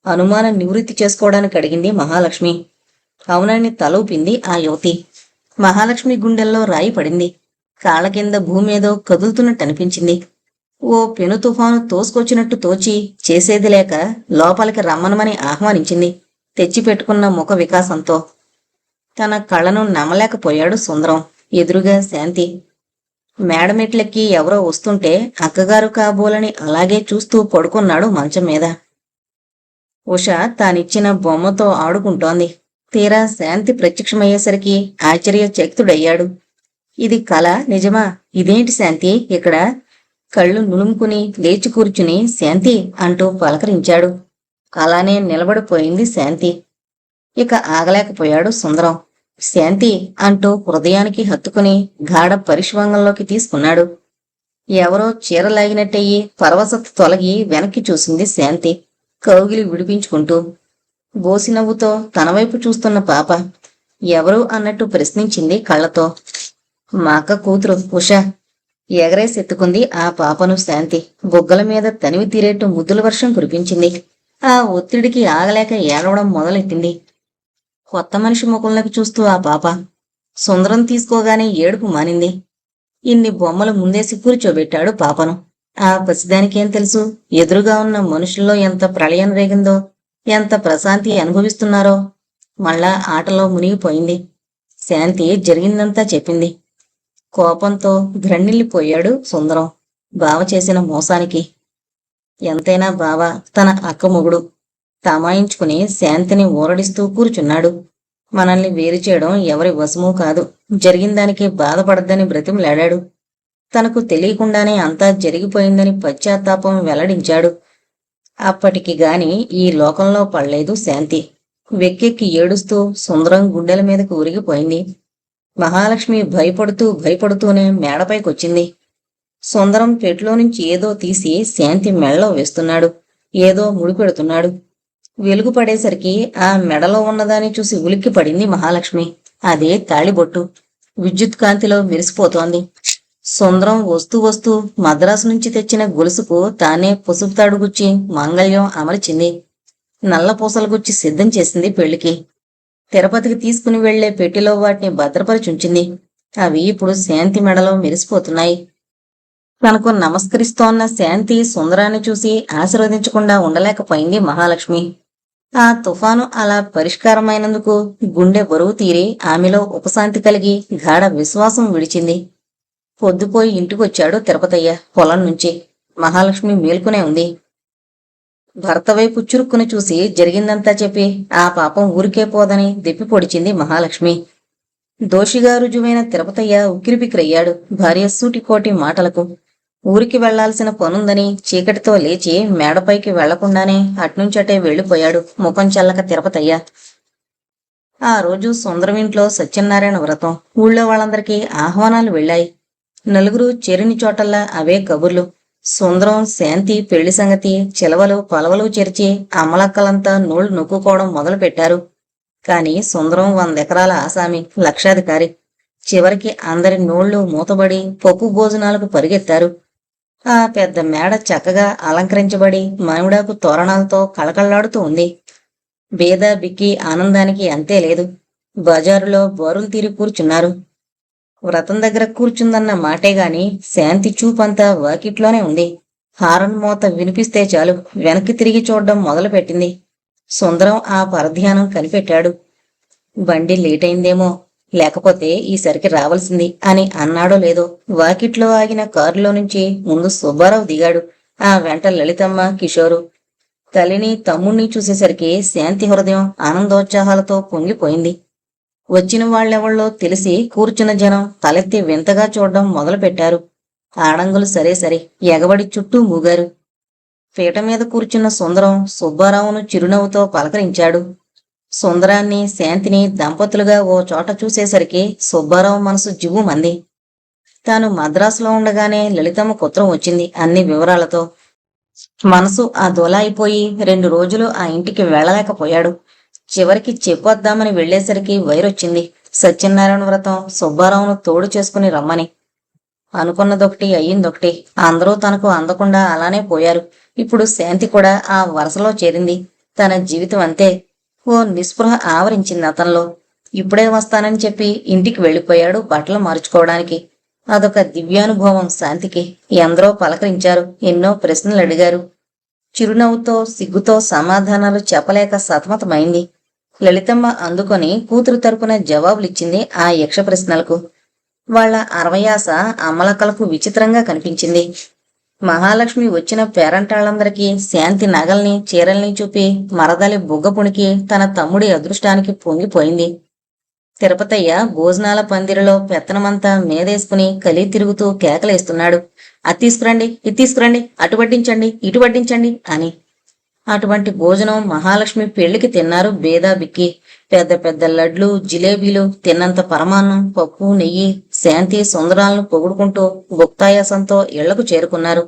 అనుమానం నివృత్తి చేసుకోవడానికి అడిగింది మహాలక్ష్మి. అవునని తల ఊపింది ఆ యువతి. మహాలక్ష్మి గుండెల్లో రాయి పడింది. కాళ్ళ కింద భూమేదో కదులుతున్నట్టు అనిపించింది. ఓ పెను తుఫాను తోసుకొచ్చినట్టు తోచి చేసేది లేక లోపలికి రమ్మనమని ఆహ్వానించింది తెచ్చిపెట్టుకున్న ముఖ వికాసంతో. తన కళ్ళను నమ్మలేకపోయాడు సుందరం. ఎదురుగా శాంతి. మేడమెట్లెక్కి ఎవరో వస్తుంటే అక్కగారు కాబోలని అలాగే చూస్తూ పడుకున్నాడు మంచం మీద. ఉష తానిచ్చిన బొమ్మతో ఆడుకుంటోంది. తీరా శాంతి ప్రత్యక్షమయ్యేసరికి ఆశ్చర్యచకితుడయ్యాడు. ఇది కళ నిజమా? ఇదేంటి శాంతి ఇక్కడ? కళ్ళు నులుముకుని లేచి కూర్చుని శాంతి అంటూ పలకరించాడు. అలానే నిలబడిపోయింది శాంతి. ఇక ఆగలేకపోయాడు సుందరం. శాంతి అంటూ హృదయానికి హత్తుకుని గాఢ పరిష్వంగంలోకి తీసుకున్నాడు. ఎవరో చీరలాగినట్టయి పరవశత తొలగి వెనక్కి చూసింది శాంతి, కౌగిలి విడిపించుకుంటూ. బోసినవ్వుతో తనవైపు చూస్తున్న పాప. ఎవరు అన్నట్టు ప్రశ్నించింది కళ్లతో. మా అక్క కూతురు ఉష. ఎగరేసెత్తుకుంది ఆ పాపను శాంతి. బొగ్గల మీద తనివి తీరేట్టు ముద్దుల వర్షం కురిపించింది. ఆ ఒత్తిడికి ఆగలేక ఏడవడం మొదలెట్టింది. కొత్త మనిషి ముఖంలోకి చూస్తూ ఆ పాప. సుందరం తీసుకోగానే ఏడుపు మానింది. ఇన్ని బొమ్మలు ముందేసి కూర్చోబెట్టాడు పాపను. ఆ పసిదానికేం తెలుసు ఎదురుగా ఉన్న మనుషుల్లో ఎంత ప్రళయం రేగిందో, ఎంత ప్రశాంతి అనుభవిస్తున్నారో. మళ్ళా ఆటలో మునిగిపోయింది. శాంతి జరిగిందంతా చెప్పింది. కోపంతో గ్రన్నెళ్ళిపోయాడు సుందరం బావ చేసిన మోసానికి. ఎంతైనా బావ తన అక్క మొగుడు. తమాయించుకుని శాంతిని ఊరడిస్తూ కూర్చున్నాడు. మనల్ని వేరు చేయడం ఎవరి వశమూ కాదు. జరిగిందానికి బాధపడద్దని బ్రతిమలాడాడు. తనకు తెలియకుండానే అంతా జరిగిపోయిందని పశ్చాత్తాపం వెల్లడించాడు. అప్పటికి గాని ఈ లోకంలో పడలేదు శాంతి. వెక్కెక్కి ఏడుస్తూ సుందరం గుండెల మీదకు ఉరిగిపోయింది. మహాలక్ష్మి భయపడుతూనే మేడపైకొచ్చింది. సుందరం పెట్లో నుంచి ఏదో తీసి శాంతి మెడలో వేస్తున్నాడు. ఏదో ముడిపెడుతున్నాడు. వెలుగు పడేసరికి ఆ మెడలో ఉన్నదాన్ని చూసి ఉలిక్కి పడింది మహాలక్ష్మి. అదే తాళిబొట్టు. విద్యుత్ కాంతిలో మెరిసిపోతోంది. సుందరం వస్తూ మద్రాసు నుంచి తెచ్చిన గొలుసుకు తానే పసుపు తాడుగుచ్చి మాంగళ్యం అమర్చింది. నల్ల పూసలుగుచ్చి సిద్ధం చేసింది పెళ్లికి. తిరుపతికి తీసుకుని వెళ్లే పెట్టెలో వాటిని భద్రపరిచుంచింది. అవి ఇప్పుడు శాంతి మెడలో మెరిసిపోతున్నాయి. తనకు నమస్కరిస్తోన్న శాంతి సుందరాన్ని చూసి ఆశీర్వదించకుండా ఉండలేకపోయింది మహాలక్ష్మి. ఆ తుఫాను అలా పరిష్కారమైనందుకు గుండె బరువు తీరి ఆమెలో ఉపశాంతి కలిగి గాఢ విశ్వాసం విడిచింది. పొద్దుపోయి ఇంటికొచ్చాడు తిరుపతయ్య పొలం నుంచి. మహాలక్ష్మి మేల్కొనే ఉంది. భర్త వైపు చురుక్కుని చూసి జరిగిందంతా చెప్పి ఆ పాపం ఊరికే పోదని దెప్పి పొడిచింది మహాలక్ష్మి. దోషిగా రుజువైన తిరుపతయ్య ఉక్కిరిబిక్కిరయ్యాడు భార్య సూటికోటి మాటలకు. ఊరికి వెళ్లాల్సిన పనుందని చీకటితో లేచి మేడపైకి వెళ్లకుండానే అట్నుంచటే వెళ్లిపోయాడు ముఖం చల్లక తిరుపతయ్య. ఆ రోజు సుందరం ఇంట్లో సత్యనారాయణ వ్రతం. ఊళ్ళో వాళ్ళందరికీ ఆహ్వానాలు వెళ్లాయి. నలుగురు చేరిని చోటల్లా అవే కబుర్లు. సుందరం శాంతి పెళ్లి సంగతి చిలవలు పలవలు చెరిచి అమ్మలక్కలంతా నోళ్లు నొక్కుకోవడం మొదలు పెట్టారు. కాని సుందరం 100 ఎకరాల ఆసామి, లక్షాధికారి. చివరికి అందరి నోళ్లు మూతబడి పప్పు భోజనాలకు పరిగెత్తారు. ఆ పెద్ద మేడ చక్కగా అలంకరించబడి మామిడాకు తోరణాలతో కళకళ్లాడుతూ ఉంది. బీద బిక్కి ఆనందానికి అంతే లేదు. బజారులో బోరులు తీరి కూర్చున్నారు. వ్రతం దగ్గర కూర్చుందన్న మాటేగాని శాంతి చూపంతా వాకిట్లోనే ఉంది. హారన్ మోత వినిపిస్తే చాలు వెనక్కి తిరిగి చూడడం మొదలుపెట్టింది. సుందరం ఆ పరధ్యానం కనిపెట్టాడు. బండి లేటైందేమో, లేకపోతే ఈసరికి రావాల్సింది అని అన్నాడో లేదో వాకిట్లో ఆగిన కారులో నుంచి ముందు సుబ్బారావు దిగాడు. ఆ వెంట లలితమ్మ, కిషోరు. తల్లిని తమ్ముణ్ణి చూసేసరికి శాంతి హృదయం ఆనందోత్సాహాలతో పొంగిపోయింది. వచ్చిన వాళ్ళెవళ్ళో తెలిసి కూర్చున్న జనం తలెత్తి వింతగా చూడడం మొదలుపెట్టారు. ఆడంగులు సరే సరే ఎగబడి చుట్టూ మూగారు. పీట మీద కూర్చున్న సుందరం సుబ్బారావును చిరునవ్వుతో పలకరించాడు. సుందరాన్ని, శాంతిని దంపతులుగా ఓ చోట చూసేసరికి సుబ్బారావు మనసు జివ్వుమంది. తాను మద్రాసులో ఉండగానే లలితమ్మ కుత్రం వచ్చింది అన్ని వివరాలతో. మనసు ఆ దొలాయిపోయి 2 రోజులు ఆ ఇంటికి వెళ్ళలేకపోయాడు. చివరికి చెప్పొద్దామని వెళ్లేసరికి వైరొచ్చింది. సత్యనారాయణ వ్రతం సుబ్బారావును తోడు చేసుకుని రమ్మని. అనుకున్నదొకటి అయ్యిందొకటి. అందరూ తనకు అందకుండా అలానే పోయారు. ఇప్పుడు శాంతి కూడా ఆ వరసలో చేరింది. తన జీవితం అంతే. ఓ నిస్పృహ ఆవరించింది అతనిలో. ఇప్పుడే వస్తానని చెప్పి ఇంటికి వెళ్ళిపోయాడు బట్టలు మార్చుకోవడానికి. అదొక దివ్యానుభవం శాంతికి. ఎందరో పలకరించారు, ఎన్నో ప్రశ్నలు అడిగారు. చిరునవ్వుతో సిగ్గుతో సమాధానాలు చెప్పలేక సతమతమైంది. లలితమ్మ అందుకొని కూతురు తరపున జవాబులిచ్చింది ఆ యక్ష ప్రశ్నలకు. వాళ్ల అరవయాస అమలకలకు విచిత్రంగా కనిపించింది. మహాలక్ష్మి వచ్చిన పేరంటాళ్ళందరికీ శాంతి నగల్ని, చీరల్ని చూపి మరదలి బుగ్గపుణికి తన తమ్ముడి అదృష్టానికి పొంగిపోయింది. తిరుపతయ్య భోజనాల పందిరిలో పెత్తనమంతా మీదేసుకుని కలి తిరుగుతూ కేకలేస్తున్నాడు. అది తీసుకురండి, ఇది తీసుకురండి, అటు వడ్డించండి, ఇటు వడ్డించండి అని. అటువంటి భోజనం మహాలక్ష్మి పెళ్లికి తిన్నారు బేదా బిక్కి. పెద్ద పెద్ద లడ్లు, జిలేబీలు, తిన్నంత పరమాన్నం, పప్పు, నెయ్యి. శాంతి సుందరాలను పొగుడుకుంటూ భుక్తాయాసంతో ఇళ్లకు చేరుకున్నారు.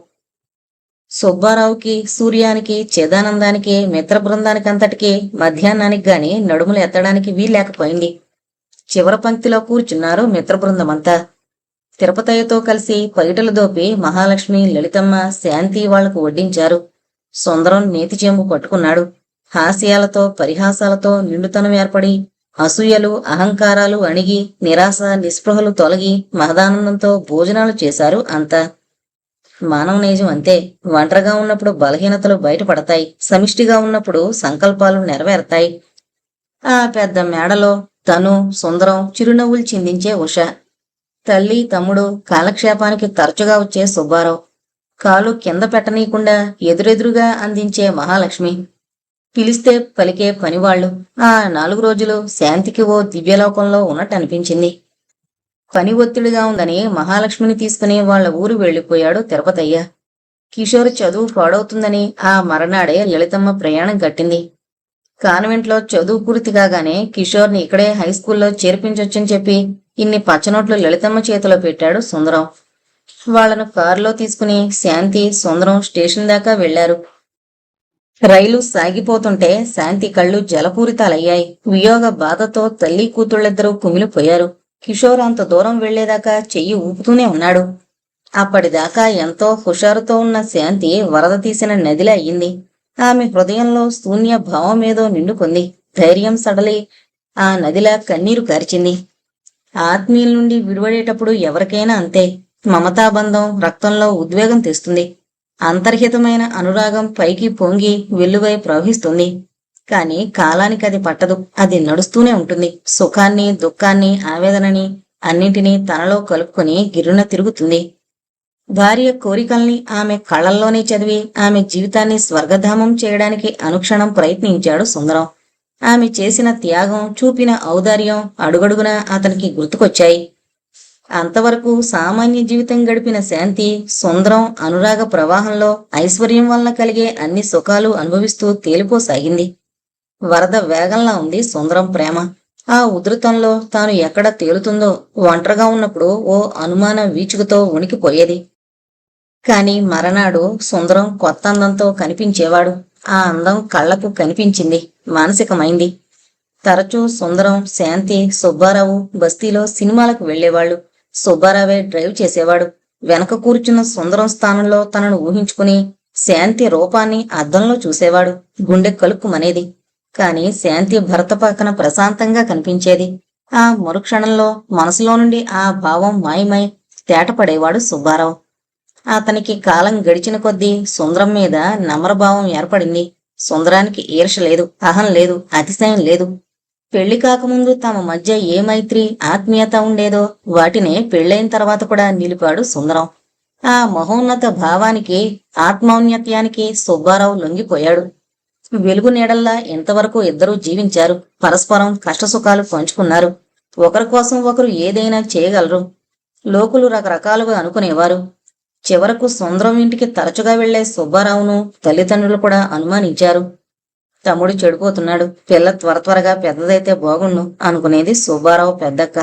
సుబ్బారావుకి, సూర్యానికి, చిదానందానికి, మిత్ర బృందానికంతటికీ మధ్యాహ్నానికి గాని నడుములు ఎత్తడానికి వీల్లేకపోయింది. చివరి పంక్తిలో కూర్చున్నారు మిత్రబృందమంతా. తిరుపతయ్యతో కలిసి పైటలు దోపి మహాలక్ష్మి, లలితమ్మ, శాంతి వాళ్లకు వడ్డించారు. సుందరం నేతి చెంబు పట్టుకున్నాడు. హాస్యాలతో, పరిహాసాలతో నిండుతనం ఏర్పడి అసూయలు, అహంకారాలు అణిగి, నిరాశ, నిస్పృహలు తొలగి మహదానందంతో భోజనాలు చేశారు అంతా. మానవ నేజం అంతే. ఒంటరిగా ఉన్నప్పుడు బలహీనతలు బయటపడతాయి, సమిష్టిగా ఉన్నప్పుడు సంకల్పాలు నెరవేరతాయి. ఆ పెద్ద మేడలో తను, సుందరం చిరునవ్వులు చిందించే ఉష, తల్లి, తమ్ముడు, కాలక్షేపానికి తరచుగా వచ్చే సుబ్బారావు, కాలు కింద పెట్టనీయకుండా ఎదురెదురుగా అందించే మహాలక్ష్మి, పిలిస్తే పలికే పనివాళ్లు. ఆ 4 రోజులు శాంతికి ఓ దివ్యలోకంలో ఉన్నట్టనిపించింది. పని ఒత్తిడిగా ఉందని మహాలక్ష్మిని తీసుకుని వాళ్ల ఊరు వెళ్లిపోయాడు తిరుపతయ్య. కిషోర్ చదువు పాడవుతుందని ఆ మరనాడే లలితమ్మ ప్రయాణం కట్టింది. కాన్వెంట్లో చదువు పూర్తి కాగానే కిషోర్ని ఇక్కడే హైస్కూల్లో చేర్పించొచ్చని చెప్పి ఇన్ని పచ్చనోట్లు లలితమ్మ చేతిలో పెట్టాడు సుందరం. వాళ్లను కారులో తీసుకుని శాంతి, సుందరం స్టేషన్ దాకా వెళ్లారు. రైలు సాగిపోతుంటే శాంతి కళ్ళు జలపూరితాలయ్యాయి. వియోగ బాధతో తల్లి కూతుళ్ళిద్దరూ కుమిలిపోయారు. కిషోర్ అంత దూరం వెళ్లేదాకా చెయ్యి ఊపుతూనే ఉన్నాడు. అప్పటిదాకా ఎంతో హుషారుతో ఉన్న శాంతి వరద తీసిన నదిలా అయ్యింది. ఆమె హృదయంలో శూన్య భావమేదో నిండుకుంది. ధైర్యం సడలి ఆ నదిలా కన్నీరు కార్చింది. ఆత్మీయుల నుండి విడిపడేటప్పుడు ఎవరికైనా అంతే. మమతాబంధం రక్తంలో ఉద్వేగం తెస్తుంది. అంతర్హితమైన అనురాగం పైకి పొంగి వెల్లువై ప్రవహిస్తుంది. కాని కాలానికి అది పట్టదు. అది నడుస్తూనే ఉంటుంది. సుఖాన్ని, దుఃఖాన్ని, ఆవేదనని అన్నింటినీ తనలో కలుపుకొని గిర్రున తిరుగుతుంది. భార్య కోరికల్ని ఆమె కళ్ళల్లోనే చదివి ఆమె జీవితాన్ని స్వర్గధామం చేయడానికి అనుక్షణం ప్రయత్నించాడు సుందరం. ఆమె చేసిన త్యాగం, చూపిన ఔదార్యం అడుగడుగునా అతనికి గుర్తుకొచ్చాయి. అంతవరకు సామాన్య జీవితం గడిపిన శాంతి సుందరం అనురాగ ప్రవాహంలో ఐశ్వర్యం వలన కలిగే అన్ని సుఖాలు అనుభవిస్తూ తేలిపోసాగింది. వరద వేగంలా ఉంది సుందరం ప్రేమ. ఆ ఉధృతంలో తాను ఎక్కడ తేలుతుందో ఒంటరిగా ఉన్నప్పుడు ఓ అనుమాన వీచుకుతో ఉనికిపోయేది. కాని మరనాడు సుందరం కొత్త అందంతో కనిపించేవాడు. ఆ అందం కళ్లకు కనిపించింది, మానసికమైంది. తరచూ సుందరం, శాంతి, సుబ్బారావు బస్తీలో సినిమాలకు వెళ్లేవాళ్లు. సుబ్బారావే డ్రైవ్ చేసేవాడు. వెనక కూర్చున్న సుందరం స్థానంలో తనను ఊహించుకుని శాంతి రూపాన్ని అద్దంలో చూసేవాడు. గుండె కలుక్కుమనేది. కాని శాంతి భర్త పక్కన ప్రశాంతంగా కనిపించేది. ఆ మరుక్షణంలో మనసులో నుండి ఆ భావం మాయమై తేటపడేవాడు సుబ్బారావు. అతనికి కాలం గడిచిన కొద్దీ సుందరం మీద నమ్రభావం ఏర్పడింది. సుందరానికి ఈర్ష లేదు, అహం లేదు, అతిశయం లేదు. పెళ్లి కాకముందు తమ మధ్య ఏ మైత్రి, ఆత్మీయత ఉండేదో వాటినే పెళ్లైన తర్వాత కూడా నిలిపాడు సుందరం. ఆ మహోన్నత భావానికి, ఆత్మౌన్నత్యానికి సుబ్బారావు లొంగిపోయాడు. వెలుగు నీడల్లా ఇంతవరకు ఇద్దరూ జీవించారు. పరస్పరం కష్టసుఖాలు పంచుకున్నారు. ఒకరి కోసం ఒకరు ఏదైనా చేయగలరు. లోకులు రకరకాలుగా అనుకునేవారు. చివరకు సుందరం ఇంటికి తరచుగా వెళ్లే సుబ్బారావును తల్లిదండ్రులు కూడా అనుమానించారు. తమ్ముడు చెడిపోతున్నాడు, పిల్ల త్వరగా పెద్దదైతే బాగుండు అనుకునేది సుబ్బారావు పెద్దక్క.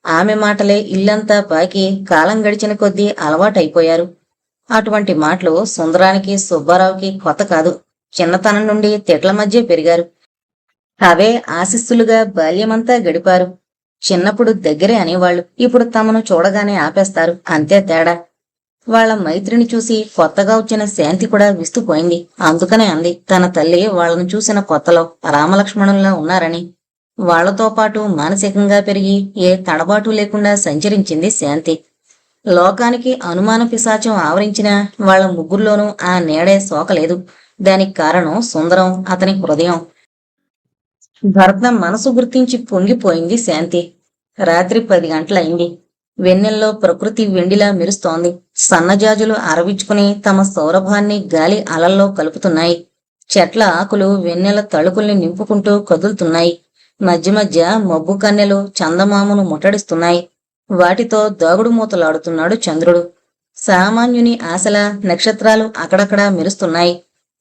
ఆమె మాటలే ఇల్లంతా పాకి కాలం గడిచిన కొద్దీ అలవాటైపోయారు. అటువంటి మాటలు సుందరానికి, సుబ్బారావుకి కొత్త కాదు. చిన్నతనం నుండి తిట్ల మధ్య పెరిగారు. అవే ఆశిస్సులుగా బాల్యమంతా గడిపారు. చిన్నప్పుడు దగ్గరే అనేవాళ్లు, ఇప్పుడు తమను చూడగానే ఆపేస్తారు, అంతే తేడా. వాళ్ల మైత్రిని చూసి కొత్తగా వచ్చిన శాంతి కూడా విస్తుపోయింది. అందుకనే అంది తన తల్లి వాళ్లను చూసిన కొత్తలో రామలక్ష్మణుల్లా ఉన్నారని. వాళ్లతో పాటు మానసికంగా పెరిగి ఏ తడబాటు లేకుండా సంచరించింది శాంతి. లోకానికి అనుమాన పిశాచం ఆవరించిన వాళ్ల ముగ్గురులోనూ ఆ నీడే సోకలేదు. దానికి కారణం సుందరం, అతని హృదయం. భర్త మనసు గుర్తించి పొంగిపోయింది శాంతి. రాత్రి 10 గంటలయింది. వెన్నెల్లో ప్రకృతి వెండిలా మెరుస్తోంది. సన్నజాజులు అరవించుకుని తమ సౌరభాన్ని గాలి అలల్లో కలుపుతున్నాయి. చెట్ల ఆకులు వెన్నెల తళుకుల్ని నింపుకుంటూ కదులుతున్నాయి. మధ్య మధ్య మబ్బు కన్నెలు చందమామను ముట్టడిస్తున్నాయి. వాటితో దాగుడు మూతలాడుతున్నాడు చంద్రుడు. సామాన్యుని ఆశల నక్షత్రాలు అక్కడక్కడా మెరుస్తున్నాయి.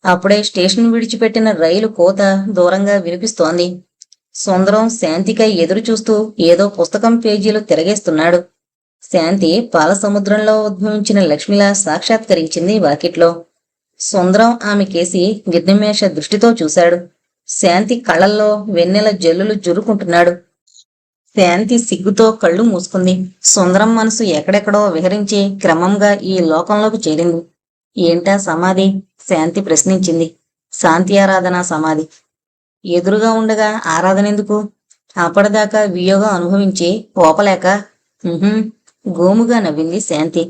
అప్పుడే స్టేషన్ విడిచిపెట్టిన రైలు కోత దూరంగా వినిపిస్తోంది. సుందరం శాంతికై ఎదురు చూస్తూ ఏదో పుస్తకం పేజీలు తిరగేస్తున్నాడు. శాంతి పాల సముద్రంలో ఉద్భవించిన లక్ష్మిలా సాక్షాత్కరించింది వాకిట్లో. సుందరం ఆమె కేసి విద్యమేష దృష్టితో చూశాడు. శాంతి కళ్ళల్లో వెన్నెల జల్లులు జురుకుంటున్నాడు. శాంతి సిగ్గుతో కళ్ళు మూసుకుంది. సుందరం మనసు ఎక్కడెక్కడో విహరించి క్రమంగా ఈ లోకంలోకి చేరింది. ఏంటా సమాధి? శాంతి ప్రశ్నించింది. శాంతి ఆరాధన సమాధి. ఎదురుగా ఉండగా ఆరాధనెందుకు? అప్పటిదాకా వియోగం అనుభవించి పోపలేక. గోముగా నవ్వింది శాంతి.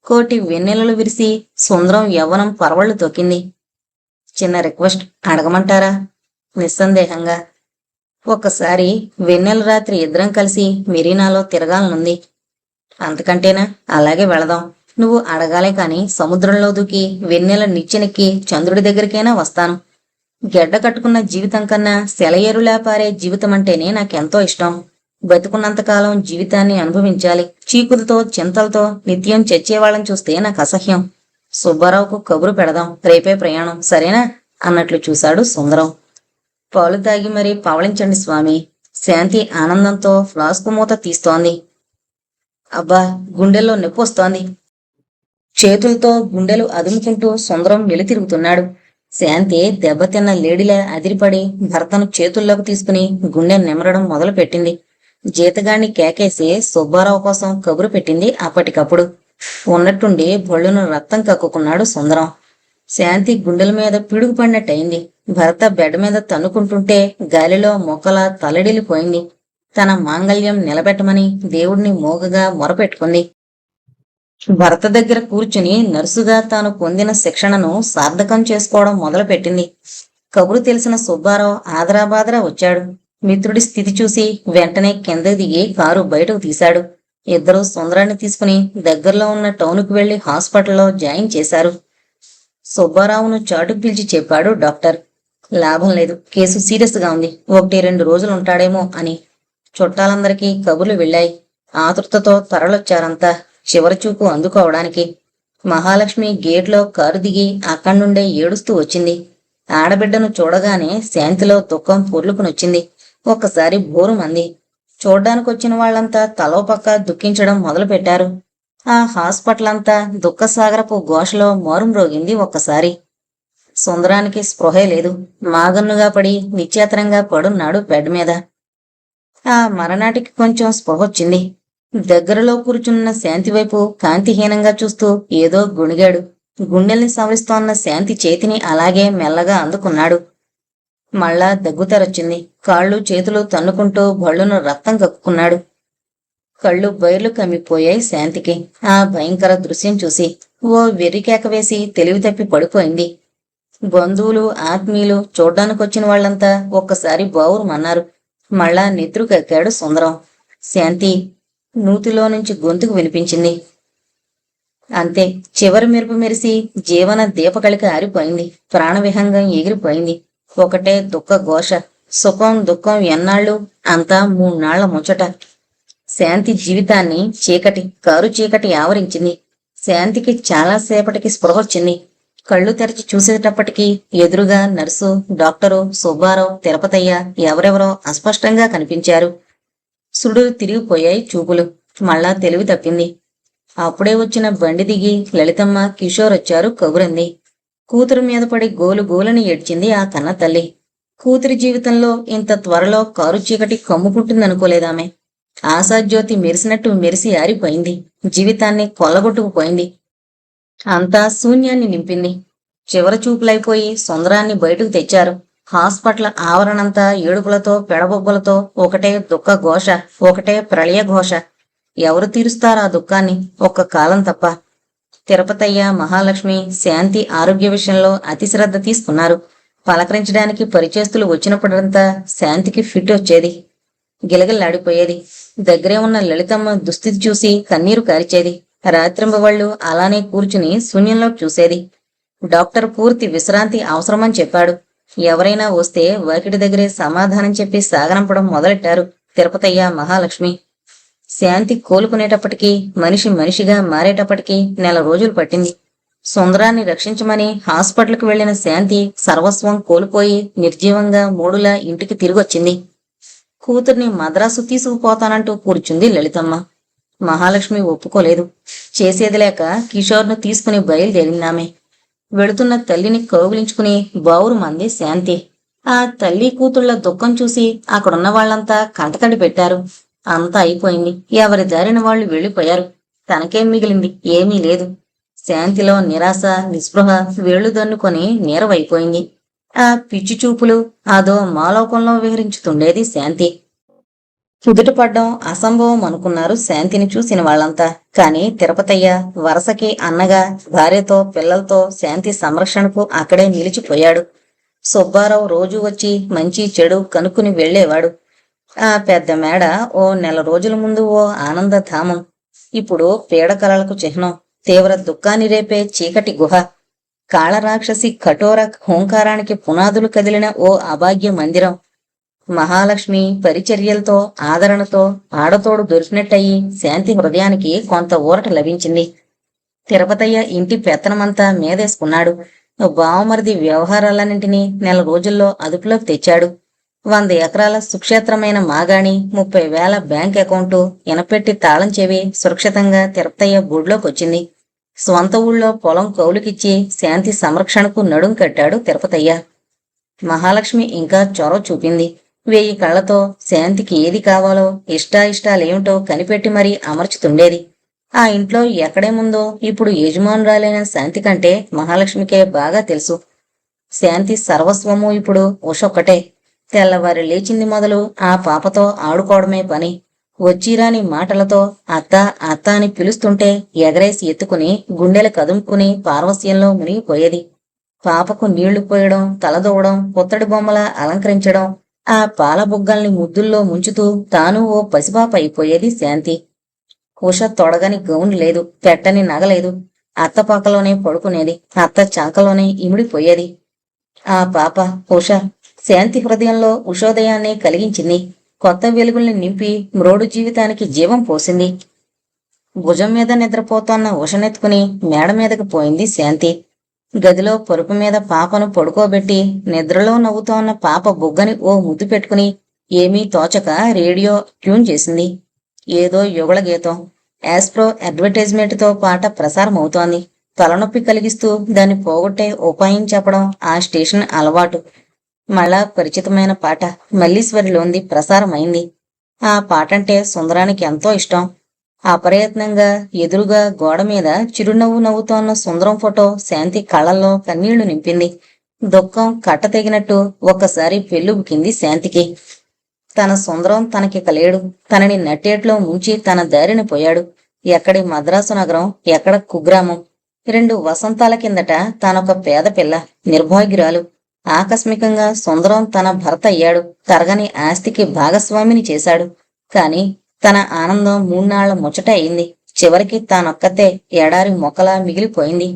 కోటి వెన్నెలలు విరిసి సుందరం యవ్వనం పరవళ్లు తొక్కింది. చిన్న రిక్వెస్ట్ అడగమంటారా? నిస్సందేహంగా. ఒక్కసారి వెన్నెల రాత్రి ఇద్దరం కలిసి మెరీనాలో తిరగాలనుంది. అంతకంటేనా? అలాగే వెళదాం. నువ్వు అడగాలే కాని సముద్రంలో దూకి వెన్నెల నిచ్చెనెక్కి చంద్రుడి దగ్గరికైనా వస్తాను. గెడ్డ కట్టుకున్న జీవితం కన్నా సెలయేరులా పారే జీవితం అంటేనే నాకెంతో ఇష్టం. బతుకున్నంతకాలం జీవితాన్ని అనుభవించాలి. చీకులతో చింతలతో నిత్యం చచ్చేవాళ్ళని చూస్తే నాకు అసహ్యం. సుబ్బారావుకు కబురు పెడదాం, రేపే ప్రయాణం, సరేనా అన్నట్లు చూశాడు సుందరం. పాలు తాగి మరీ పవళించండి స్వామి. శాంతి ఆనందంతో ఫ్లాస్కు మూత తీస్తోంది. అబ్బా, గుండెల్లో నొప్పొస్తోంది. చేతులతో గుండెలు అదుముకుంటూ సుందరం వెలితిరుగుతున్నాడు. శాంతి దెబ్బతిన్న లేడిలా అదిరిపడి భర్తను చేతుల్లోకి తీసుకుని గుండె నిమరడం మొదలుపెట్టింది. జీతగాన్ని కేకేసి సుబ్బారావు కోసం కబురు పెట్టింది అప్పటికప్పుడు. ఉన్నట్టుండి బొళ్ళును రక్తం కక్కుకున్నాడు సుందరం. శాంతి గుండెల మీద పిడుగు పడినట్టయింది. భర్త బెడ్ మీద తన్నుకుంటుంటే గాలిలో మొక్కలా తలడిల్లిపోయింది. తన మాంగల్యం నిలబెట్టమని దేవుడిని మోగగా మొరపెట్టుకుంది. భర్త దగ్గర కూర్చుని నర్సుగా తాను పొందిన శిక్షణను సార్థకం చేసుకోవడం మొదలుపెట్టింది. కబురు తెలిసిన సుబ్బారావు ఆదరాబాదరా వచ్చాడు. మిత్రుడి స్థితి చూసి వెంటనే కింద దిగి కారు బయటకు తీశాడు. ఇద్దరూ సుందరాన్ని తీసుకుని దగ్గరలో ఉన్న టౌన్కు వెళ్లి హాస్పిటల్లో జాయిన్ చేశారు. సుబ్బారావును చాటుకు పిలిచి చెప్పాడు డాక్టర్. లాభం లేదు, కేసు సీరియస్ గా ఉంది, 1-2 రోజులుంటాడేమో అని. చుట్టాలందరికీ కబుర్లు వెళ్ళాయి. ఆతృతతో తరలొచ్చారంతా చివరి చూపు అందుకోవడానికి. మహాలక్ష్మి గేట్లో కారు దిగి అక్కడ్నుండే ఏడుస్తూ వచ్చింది. ఆడబిడ్డను చూడగానే శాంతిలో దుఃఖం పొర్లుకునొచ్చింది. ఒక్కసారి బోరుమంది. చూడ్డానికొచ్చిన వాళ్లంతా తలోపక్క దుఃఖించడం మొదలుపెట్టారు. ఆ హాస్పిటల్ అంతా దుఃఖసాగరపు ఘోషలో మారుమ్రోగింది ఒక్కసారి. సుందరానికి స్పృహే లేదు. మాగన్నుగా పడి నిశ్చేతనంగా పడున్నాడు బెడ్ మీద. ఆ మరనాటికి కొంచెం స్పృహొచ్చింది. దగ్గరలో కూర్చున్న శాంతి వైపు కాంతిహీనంగా చూస్తూ ఏదో గుణిగాడు. గుండెల్ని సవరిస్తోన్న శాంతి చేతిని అలాగే మెల్లగా అందుకున్నాడు. మళ్ళా దగ్గుతరొచ్చింది. కాళ్ళు చేతులు తన్నుకుంటూ భళ్ళును రక్తం కక్కుకున్నాడు. కళ్ళు బైర్లు కమ్మిపోయాయి శాంతికి ఆ భయంకర దృశ్యం చూసి. ఓ వెర్రికేక వేసి తెలివి తప్పి పడిపోయింది. బంధువులు ఆత్మీయులు చూడ్డానికొచ్చిన వాళ్లంతా ఒక్కసారి బావురుమన్నారు. మళ్ళా నిద్రుకెక్కాడు సుందరం. శాంతి నూతిలో నుంచి గొంతుకు వినిపించింది. అంతే, చివరి మెరుపు మెరిసి జీవన దీపకళిక ఆరిపోయింది. ప్రాణవిహంగం ఎగిరిపోయింది. ఒకటే దుఃఖ ఘోష. సుఖం దుఃఖం ఎన్నాళ్ళు, అంతా 3 నాళ్ల ముచ్చట. శాంతి జీవితాన్ని కారు చీకటి ఆవరించింది. శాంతికి చాలాసేపటికి స్పృహొచ్చింది. కళ్ళు తెరచి చూసేటప్పటికీ ఎదురుగా నర్సు, డాక్టరు, సుబ్బారావు, తిరుపతయ్య ఎవరెవరో అస్పష్టంగా కనిపించారు. సుడులు తిరిగిపోయాయి చూపులు. మళ్ళా తెలివి తప్పింది. అప్పుడే వచ్చిన బండి దిగి లలితమ్మ, కిషోర్ వచ్చారు కబురంది. కూతురు మీద పడి గోలు గోలని ఏడ్చింది ఆ కన్న తల్లి. కూతురి జీవితంలో ఇంత త్వరలో కారు చీకటి కమ్ముకుంటుందనుకోలేదామె. ఆశాజ్యోతి మెరిసినట్టు మెరిసి ఆరిపోయింది. జీవితాన్ని కొల్లగొట్టుకుపోయింది. అంతా శూన్యాన్ని నింపింది. చివరి చూపులైపోయి సుందరాన్ని బయటకు తెచ్చారు. హాస్పిటల్ ఆవరణంతా ఏడుపులతో పెడబొబ్బలతో ఒకటే దుఃఖ ఘోష, ఒకటే ప్రళయ ఘోష. ఎవరు తీరుస్తారా దుఃఖాన్ని? ఒక్క కాలం తప్ప. తిరుపతయ్య, మహాలక్ష్మి శాంతి ఆరోగ్య విషయంలో అతి శ్రద్ధ తీసుకున్నారు. పలకరించడానికి పరిచేస్తులు వచ్చినప్పుడంతా శాంతికి ఫిట్ వచ్చేది. గిలగిల్లాడిపోయేది. దగ్గరే ఉన్న లలితమ్మ దుస్థితి చూసి కన్నీరు కారిచేది. రాత్రింబవళ్లు అలానే కూర్చుని శూన్యంలో చూసేది. డాక్టర్ పూర్తి విశ్రాంతి అవసరమని చెప్పాడు. ఎవరైనా వస్తే వాకిటి దగ్గరే సమాధానం చెప్పి సాగనంపడం మొదలెట్టారు తిరుపతయ్య, మహాలక్ష్మి. శాంతి కోలుకునేటప్పటికీ, మనిషిగా మారేటప్పటికీ 1 రోజులు పట్టింది. సుందరాన్ని రక్షించమని హాస్పిటల్కి వెళ్లిన శాంతి సర్వస్వం కోల్పోయి నిర్జీవంగా మూడులా ఇంటికి తిరిగొచ్చింది. కూతుర్ని మద్రాసు తీసుకుపోతానంటూ కూర్చుంది లలితమ్మ. మహాలక్ష్మి ఒప్పుకోలేదు. చేసేది లేక కిషోర్ను తీసుకుని బయలుదేరిందామె. వెళుతున్న తల్లిని కౌగిలించుకుని బావురుమంది శాంతి. ఆ తల్లి కూతుళ్ల దుఃఖం చూసి అక్కడున్న వాళ్లంతా కంటతడి పెట్టారు. అంతా అయిపోయింది. ఎవరి దారిన వాళ్లు వెళ్లిపోయారు. తనకేం మిగిలింది? ఏమీ లేదు. శాంతిలో నిరాశ, నిస్పృహ వేళ్లు దన్నుకొని నీరవైపోయింది. ఆ పిచ్చి చూపులు అదో మాలోకంలో విహరించుతుండేది శాంతి. కుదుటపడ్డం అసంభవం అనుకున్నారు శాంతిని చూసిన వాళ్లంతా. కాని తిరుపతయ్య వరసకి అన్నగా భార్యతో పిల్లలతో శాంతి సంరక్షణకు అక్కడే నిలిచిపోయాడు. సుబ్బారావు రోజూ వచ్చి మంచి చెడు కనుక్కుని వెళ్లేవాడు. ఆ పెద్ద మేడ ఓ 1 రోజుల ముందు ఓ ఆనందధామం. ఇప్పుడు పీడకలలకు చిహ్నం. తీవ్ర దుఃఖాన్ని రేపే చీకటి గుహ. కాళరాక్షసి కఠోర హోంకారానికి పునాదులు కదిలిన ఓ అభాగ్య మందిరం. మహాలక్ష్మి పరిచర్యలతో, ఆదరణతో ఆడతోడు దొరికినట్టయి శాంతి హృదయానికి కొంత ఊరట లభించింది. తిరుపతయ్య ఇంటి పెత్తనమంతా మీదేసుకున్నాడు. బావమరిది వ్యవహారాలన్నింటినీ 1 రోజుల్లో అదుపులోకి తెచ్చాడు. 100 ఎకరాల సుక్షేత్రమైన మాగాణి, 30,000 బ్యాంక్ అకౌంటు, ఇనపెట్టి తాళం చెవి సురక్షితంగా తిరుపతయ్య బుడ్లోకొచ్చింది. స్వంత ఊళ్ళో పొలం కౌలుకిచ్చి శాంతి సంరక్షణకు నడుం కట్టాడు తిరుపతయ్య. మహాలక్ష్మి ఇంకా చొరవ చూపింది. 1000 కళ్లతో శాంతికి ఏది కావాలో, ఇష్టాయిష్టాలేమిటో కనిపెట్టి మరీ అమర్చుతుండేది. ఆ ఇంట్లో ఎక్కడేముందో ఇప్పుడు యజమానురాలైన శాంతి కంటే మహాలక్ష్మికే బాగా తెలుసు. శాంతి సర్వస్వము ఇప్పుడు ఉషొక్కటే. తెల్లవారి లేచింది మొదలు ఆ పాపతో ఆడుకోవడమే పని. వచ్చిరాని మాటలతో అత్త అత్త అని పిలుస్తుంటే ఎగరేసి ఎత్తుకుని గుండెలు కదుముకుని పార్వస్యంలో మునిగిపోయేది. పాపకు నీళ్లు పోయడం, తలదూవడం, పుత్తడి బొమ్మలా అలంకరించడం, ఆ పాల బుగ్గల్ని ముద్దుల్లో ముంచుతూ తాను ఓ పసిపాప అయిపోయేది శాంతి. ఉష తొడగని గౌన్ లేదు, పెట్టని నగలేదు. అత్త పక్కలోనే పడుకునేది, అత్త చాకలోనే ఇమిడిపోయేది. ఆ పాప ఉష శాంతి హృదయంలో ఉషోదయాన్ని కలిగించింది. కొత్త వెలుగుల్ని నింపి మ్రోడు జీవితానికి జీవం పోసింది. భుజం మీద నిద్రపోతోన్న ఉషనెత్తుకుని మేడ మీదకి పోయింది శాంతి. గదిలో పరుపు మీద పాపను పడుకోబెట్టి నిద్రలో నవ్వుతోన్న పాప బుగ్గని ఓ ముద్దు పెట్టుకుని ఏమీ తోచక రేడియో ట్యూన్ చేసింది. ఏదో యుగళ గీతం. యాస్ప్రో అడ్వర్టైజ్మెంట్తో పాట ప్రసారం అవుతోంది. తలనొప్పి కలిగిస్తూ దాన్ని పోగొట్టే ఉపాయం చెప్పడం ఆ స్టేషన్ అలవాటు. మళ్ళా పరిచితమైన పాట మల్లీశ్వరిలోంది ప్రసారమైంది. ఆ పాటంటే సుందరానికి ఎంతో ఇష్టం. అప్రయత్నంగా ఎదురుగా గోడ మీద చిరునవ్వు నవ్వుతోన్న సుందరం ఫోటో శాంతి కళ్ళల్లో కన్నీళ్లు నింపింది. దుఃఖం కట్ట తెగినట్టు ఒక్కసారి పెళ్ళుబుకింది శాంతికి. తన సుందరం తనకి కలేడు. తనని నట్టేట్లో ముంచి తన దారిని పోయాడు. ఎక్కడి మద్రాసు నగరం, ఎక్కడ కుగ్రామం. 2 వసంతాల కిందట తానొక పేద పిల్ల, నిర్భాగ్యురాలు. ఆకస్మికంగా సుందరం తన భర్త అయ్యాడు. తరగని ఆస్తికి భాగస్వామిని చేశాడు. కాని తన ఆనందం 3 నాళ్ల ముచ్చట అయింది. చివరికి తానొక్కతే ఎడారి మొక్కలా మిగిలిపోయింది.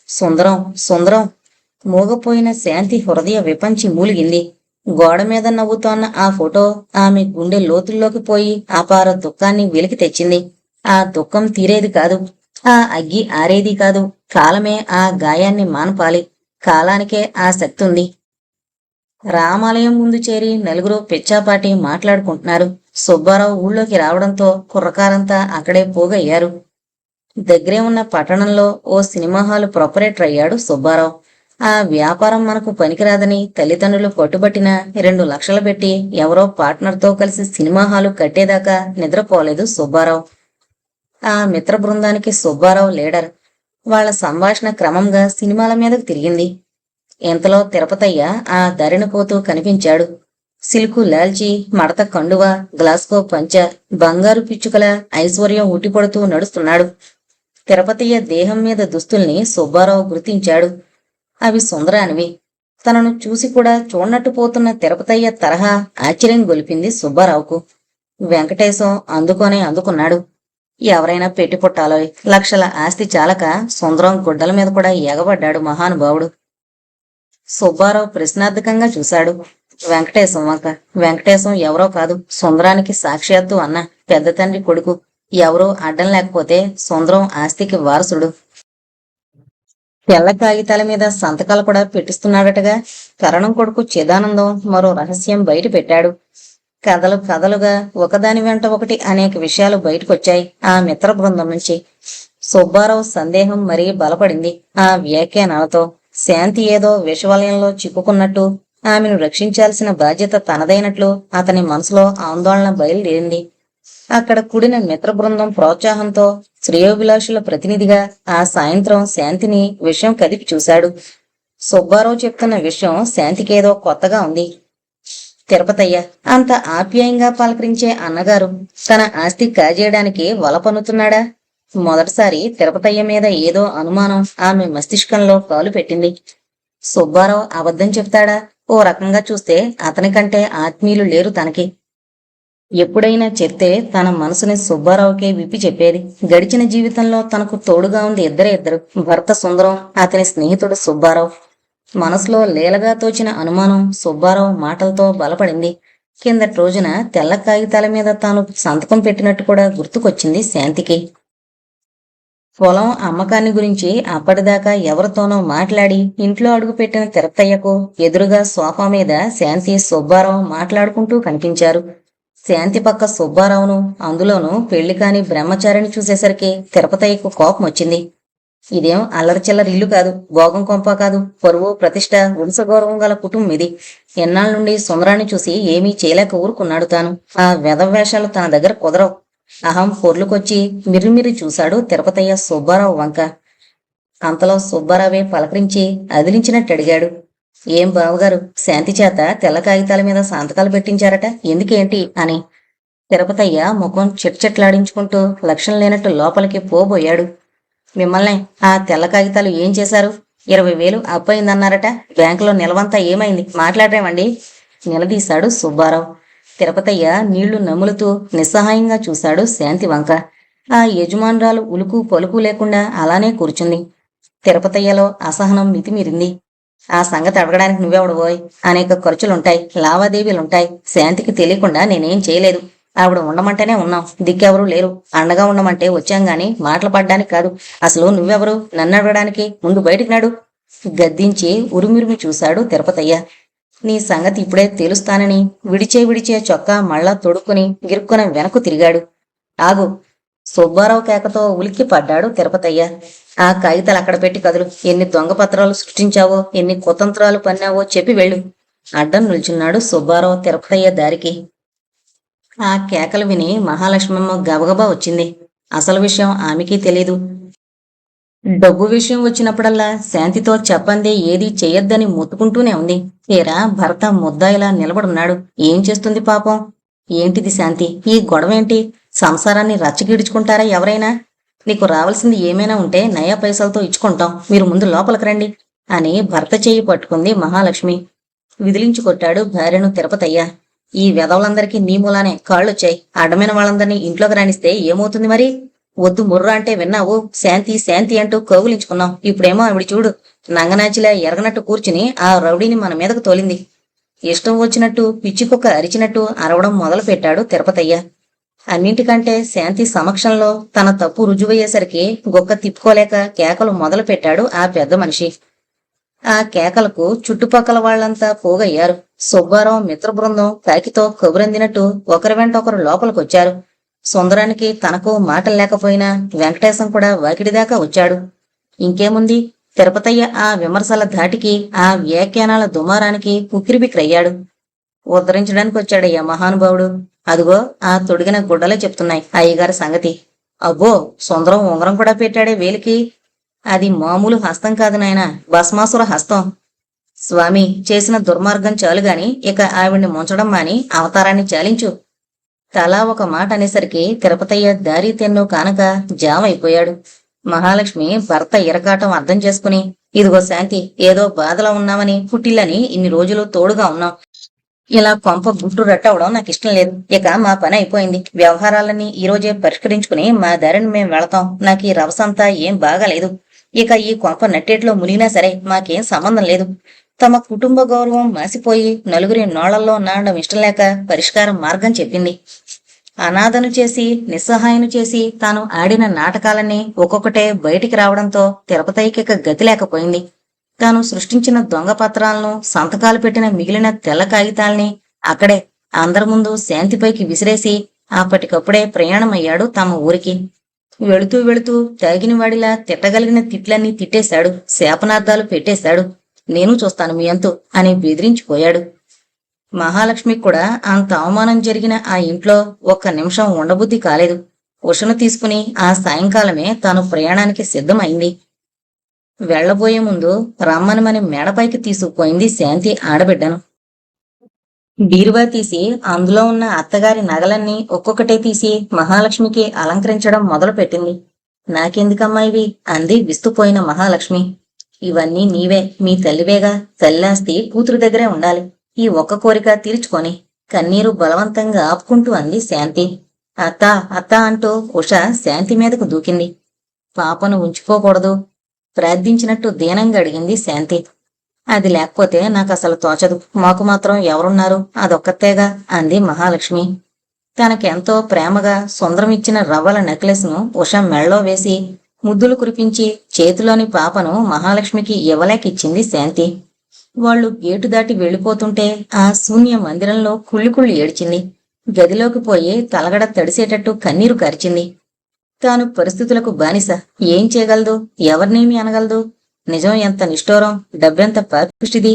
సుందరం, సుందరం! మూగపోయిన శాంతి హృదయ విపంచి మూలిగింది. గోడ మీద నవ్వుతోన్న ఆ ఫోటో ఆమె గుండె లోతుల్లోకి పోయి అపార దుఃఖాన్ని వెలికి తెచ్చింది. ఆ దుఃఖం తీరేది కాదు. ఆ అగ్గి ఆరేది కాదు. కాలమే ఆ గాయాన్ని మాన్పాలి. కాలానికే ఆ శక్తి ఉంది. రామాలయం ముందు చేరి నలుగురు పిచ్చాపాటి మాట్లాడుకుంటున్నారు. సుబ్బారావు ఊళ్ళోకి రావడంతో కుర్రకారంతా అక్కడే పోగయ్యారు. దగ్గరే ఉన్న పట్టణంలో ఓ సినిమా హాలు ప్రొపరేటర్ అయ్యాడు సుబ్బారావు. ఆ వ్యాపారం మనకు పనికిరాదని తల్లిదండ్రులు పట్టుబట్టిన 2 లక్షలు పెట్టి ఎవరో పార్ట్నర్తో కలిసి సినిమా హాలు కట్టేదాకా నిద్రపోలేదు సుబ్బారావు. ఆ మిత్ర బృందానికి సుబ్బారావు లీడర్. వాళ్ల సంభాషణ క్రమంగా సినిమాల మీదకు తిరిగింది. ఇంతలో తిరుపతయ్య ఆ దారిన పోతూ కనిపించాడు. సిల్కు లాల్చి, మడత కండువ, గ్లాస్కో పంచ, బంగారు పిచ్చుకల ఐశ్వర్యం ఉట్టిపడుతూ నడుస్తున్నాడు. తిరుపతయ్య దేహం మీద దుస్తుల్ని సుబ్బారావు గుర్తించాడు. అవి సుందరానివి. తనను చూసి కూడా చూడనట్టు పోతున్న తిరుపతయ్య తరహా ఆశ్చర్యం గొలిపింది సుబ్బారావుకు. వెంకటేశం అందుకున్నాడు. ఎవరైనా పెట్టి పుట్టాలో, లక్షల ఆస్తి చాలక సుందరం గుడ్డల మీద కూడా ఎగబడ్డాడు మహానుభావుడు. సుబ్బారావు ప్రశ్నార్థకంగా చూశాడు వెంకటేశం వంక. వెంకటేశం ఎవరో కాదు, సుందరానికి సాక్షాత్తు అన్న, పెద్ద తండ్రి కొడుకు. ఎవరూ అడ్డం లేకపోతే సుందరం ఆస్తికి వారసుడు. తెల్ల కాగితాల మీద సంతకాలు కూడా పెట్టిస్తున్నాడటగా. కరణం కొడుకు చిదానందం మరో రహస్యం బయట పెట్టాడు. కథలుగా ఒకదాని వెంట ఒకటి అనేక విషయాలు బయటకొచ్చాయి ఆ మిత్ర బృందం నుంచి. సుబ్బారావు సందేహం మరీ బలపడింది ఆ వ్యాఖ్యానాలతో. శాంతి ఏదో విషవలయంలో చిక్కుకున్నట్టు, ఆమెను రక్షించాల్సిన బాధ్యత తనదైనట్లు అతని మనసులో ఆందోళన బయలుదేరింది. అక్కడ కూడిన మిత్ర బృందం ప్రోత్సాహంతో శ్రేయోభిలాషుల ప్రతినిధిగా ఆ సాయంత్రం శాంతిని విషయం కదిపి చూశాడు. సుబ్బారావు చెప్తున్న విషయం శాంతికేదో కొత్తగా ఉంది. తిరుపతయ్య అంత ఆప్యాయంగా పలకరించే అన్నగారు తన ఆస్తి కాజేయడానికి వలపన్నుతున్నాడా? మొదటిసారి తిరుపతయ్య మీద ఏదో అనుమానం ఆమె మస్తిష్కంలో కాలు పెట్టింది. సుబ్బారావు అబద్ధం చెప్తాడా? ఓ రకంగా చూస్తే అతనికంటే ఆత్మీయులు లేరు తనకి. ఎప్పుడైనా చెప్తే తన మనసుని సుబ్బారావుకే విప్పి చెప్పేది. గడిచిన జీవితంలో తనకు తోడుగా ఉంది ఇద్దరు. భర్త సుందరం, అతని స్నేహితుడు సుబ్బారావు. మనసులో లీలగా తోచిన అనుమానం సుబ్బారావు మాటలతో బలపడింది. కిందటి రోజున తెల్ల కాగితాల మీద తాను సంతకం పెట్టినట్టు కూడా గుర్తుకొచ్చింది శాంతికి. పొలం అమ్మకాన్ని గురించి అప్పటిదాకా ఎవరితోనో మాట్లాడి ఇంట్లో అడుగుపెట్టిన తిరుపతయ్యకు ఎదురుగా సోఫా మీద శాంతి సుబ్బారావు మాట్లాడుకుంటూ కనిపించారు. శాంతి పక్క సుబ్బారావును, అందులోనూ పెళ్లి కాని బ్రహ్మచారిని చూసేసరికి తిరుపతయ్యకు కోపం వచ్చింది. ఇదేం అల్లరిచిల్లర ఇల్లు కాదు, భోగం కొంప కాదు, పరువు ప్రతిష్ట వంశగౌరవం గల కుటుంబం ఇది. ఎన్నాళ్ళ నుండి సుందరాన్ని చూసి ఏమీ చేయలేక ఊరుకున్నాడు తాను. ఆ వెధవేషాలు తన దగ్గర కుదరవు. అహం పొర్లుకొచ్చి మిర్రిమిర్రి చూశాడు తిరుపతయ్య సుబ్బారావు వంక. అంతలో సుబ్బారావే పలకరించి అదిలించినట్టు అడిగాడు. ఏం బావగారు, శాంతి చేత తెల్ల కాగితాల మీద సంతకాలు పెట్టించారట, ఎందుకేంటి అని. తిరుపతయ్య ముఖం చిట్చిట్లాడించుకుంటూ లక్షణం లేనట్టు లోపలికి పోబోయాడు. మిమ్మల్ని ఆ తెల్ల కాగితాలు ఏం చేశారు? 20,000 అప్పయిందన్నారట, బ్యాంకులో నిలవంతా ఏమైంది? మాట్లాడరేమండి? నిలదీశాడు సుబ్బారావు. తిరుపతయ్య నీళ్లు నములుతూ నిస్సహాయంగా చూశాడు శాంతి వంక. ఆ యజమానురాలు ఉలుకు పలుకు లేకుండా అలానే కూర్చుంది. తిరుపతయ్యలో అసహనం మితిమీరింది. ఆ సంగతి అడగడానికి నువ్వెవడబోయ్? అనేక ఖర్చులుంటాయి, లావాదేవీలుంటాయి. శాంతికి తెలియకుండా నేనేం చేయలేదు. ఆవిడ ఉండమంటేనే ఉన్నాం, దిక్కెవరూ లేరు. అండగా ఉండమంటే వచ్చాం గాని మాటలు పడ్డానికి కాదు. అసలు నువ్వెవరు నన్ను అడగడానికి? ముందు బయటికి నాడు. గద్దించి ఉరిమిరిమి చూశాడు తిరుపతయ్య. నీ సంగతి ఇప్పుడే తెలుస్తానని విడిచే చొక్కా మళ్ళా తొడుక్కుని గిరుక్కున వెనక్కు తిరిగాడు. ఆగు! సుబ్బారావు కేకతో ఉలిక్కి పడ్డాడు తిరుపతయ్య. ఆ కాగితాలు అక్కడ పెట్టి కదులు. ఎన్ని దొంగ పత్రాలు సృష్టించావో, ఎన్ని కుతంత్రాలు పన్నావో చెప్పి వెళ్ళు. అడ్డం నిల్చున్నాడు సుబ్బారావు తిరుపతయ్య దారికి. ఆ కేకలు విని మహాలక్ష్మమ్మ గబగబా వచ్చింది. అసలు విషయం ఆమెకి తెలీదు. డబ్బు విషయం వచ్చినప్పుడల్లా శాంతితో చెప్పందే ఏదీ చెయ్యొద్దని మొత్తుకుంటూనే ఉంది. తీరా భర్త ముద్దాయిలా నిలబడున్నాడు. ఏం చేస్తుంది పాపం? ఏంటిది శాంతి, ఈ గొడవేంటి? సంసారాన్ని రచ్చగీడ్చుకుంటారా ఎవరైనా? నీకు రావాల్సింది ఏమైనా ఉంటే నయా పైసలతో ఇచ్చుకుంటాం, మీరు ముందు లోపలికి రండి అని భర్త చెయ్యి పట్టుకుంది మహాలక్ష్మి. విదిలించి కొట్టాడు భార్యను తిరుపతయ్య. ఈ వెధవలందరికీ నీ మూలానే కాళ్ళొచ్చాయి. అడ్డమైన వాళ్ళందరినీ ఇంట్లోకి రాణిస్తే ఏమవుతుంది మరి? వద్దు ముర్రా అంటే విన్నావు. శాంతి శాంతి అంటూ కౌగులించుకున్నాం. ఇప్పుడేమో ఆవిడ చూడు, నంగనాచిలా ఎరగనట్టు కూర్చుని ఆ రౌడీని మన మీదకు తోలింది. ఇష్టం వచ్చినట్టు పిచ్చి కుక్క అరిచినట్టు అరవడం మొదలు పెట్టాడు తిరుపతయ్య. అన్నింటికంటే శాంతి సమక్షంలో తన తప్పు రుజువయ్యేసరికి గుక్క తిప్పుకోలేక కేకలు మొదలు పెట్టాడు ఆ పెద్ద మనిషి. ఆ కేకలకు చుట్టుపక్కల వాళ్లంతా పోగయ్యారు. సుబ్బారావు మిత్ర బృందం కాకితో కబురందినట్టు ఒకరి వెంట ఒకరు లోపలికొచ్చారు. సుందరానికి తనకు మాటలు లేకపోయినా వెంకటేశం కూడా వాకిడిదాకా వచ్చాడు. ఇంకేముంది, తిరుపతయ్య ఆ విమర్శల ధాటికి, ఆ వ్యాఖ్యానాల దుమారానికి ఉక్కిరిబిక్కిరయ్యాడు. ఉద్ధరించడానికి వచ్చాడయ్యా మహానుభావుడు. అదిగో ఆ తొడిగిన గుడ్డలే చెప్తున్నాయి అయ్యగారి సంగతి. అబ్బో, సుందరం ఉంగరం కూడా పెట్టాడే వేలికి. అది మామూలు హస్తం కాదు నాయనా, భస్మాసుర హస్తం. స్వామి, చేసిన దుర్మార్గం చాలుగాని ఇక ఆవిడ్ని ముంచడం మాని అవతారాన్ని చాలించు. తలా ఒక మాట అనేసరికి తిరుపతయ్య దారి తెన్నో కానక జామైపోయాడు. మహాలక్ష్మి భర్త ఇరకాటం అర్థం చేసుకుని, ఇదిగో శాంతి, ఏదో బాధలో ఉన్నామని పుట్టిల్లని ఇన్ని రోజులు తోడుగా ఉన్నాం. ఇలా కొంప గుట్టు రట్టవడం నాకు ఇష్టం లేదు. ఇక మా పని అయిపోయింది. వ్యవహారాలన్నీ ఈ రోజే పరిష్కరించుకుని మా దారిని మేం వెళతాం. నాకు ఈ రవసంతా ఏం బాగాలేదు. ఇక ఈ కొంప నట్టేట్లో మునిగినా సరే మాకేం సంబంధం లేదు. తమ కుటుంబ గౌరవం మాసిపోయి నలుగురి నోళ్లలో నాడడం ఇష్టం లేక పరిష్కారం మార్గం చెప్పింది. అనాథను చేసి నిస్సహాయను చేసి తాను ఆడిన నాటకాలన్నీ ఒక్కొక్కటే బయటికి రావడంతో తిరుపతయ్యకి గతి లేకపోయింది. తాను సృష్టించిన దొంగ పత్రాలను, సంతకాలు పెట్టిన మిగిలిన తెల్ల కాగితాల్ని అక్కడే అందరి ముందు శాంతిపైకి విసిరేసి అప్పటికప్పుడే ప్రయాణమయ్యాడు తమ ఊరికి. వెళుతూ వెళుతూ తాగినవాడిలా తిట్టగలిగిన తిట్లన్నీ తిట్టేశాడు. శాపనార్థాలు పెట్టేశాడు. నేను చూస్తాను మీ అంతు అని బెదిరించిపోయాడు. మహాలక్ష్మికి కూడా అంత అవమానం జరిగిన ఆ ఇంట్లో ఒక్క నిమిషం ఉండబుద్ధి కాలేదు. ఉషను తీసుకుని ఆ సాయంకాలమే తాను ప్రయాణానికి సిద్ధమైంది. వెళ్లబోయే ముందు రమ్మనమని మేడపైకి తీసుకుపోయింది శాంతి ఆడబిడ్డను. బీరువా తీసి అందులో ఉన్న అత్తగారి నగలన్నీ ఒక్కొక్కటే తీసి మహాలక్ష్మికి అలంకరించడం మొదలు పెట్టింది. నాకెందుకమ్మా ఇవి అంది విస్తుపోయిన మహాలక్ష్మి. ఇవన్నీ నీవే, మీ తల్లివేగా. తల్లాస్తి కూతురు దగ్గరే ఉండాలి. ఈ ఒక్క కోరిక తీర్చుకొని కన్నీరు బలవంతంగా ఆపుకుంటూ అంది శాంతి. అత్తా అత్తా అంటూ ఉష శాంతి మీదకు దూకింది. పాపను ఉంచుకోకూడదు ప్రార్థించినట్టు దీనంగా అడిగింది శాంతి. అది లేకపోతే నాకసలు తోచదు. మాకు మాత్రం ఎవరున్నారు, అదొక్కతేగా అంది మహాలక్ష్మి. తనకెంతో ప్రేమగా సుందరమిచ్చిన రవ్వల నెక్లెస్ ను ఉష మెళ్ళో వేసి ముద్దులు కురిపించి చేతిలోని పాపను మహాలక్ష్మికి ఇవ్వలేకిచ్చింది శాంతి. వాళ్లు గేటు దాటి వెళ్లిపోతుంటే ఆ శూన్య మందిరంలో కుళ్ళి ఏడ్చింది. గదిలోకి పోయి తలగడ తడిసేటట్టు కన్నీరు కార్చింది. తాను పరిస్థితులకు బానిస, ఏం చేయగలదు, ఎవరినేమి అనగలదు. నిజం ఎంత నిష్ఠూరం, డబ్బెంత పాపిష్టిది.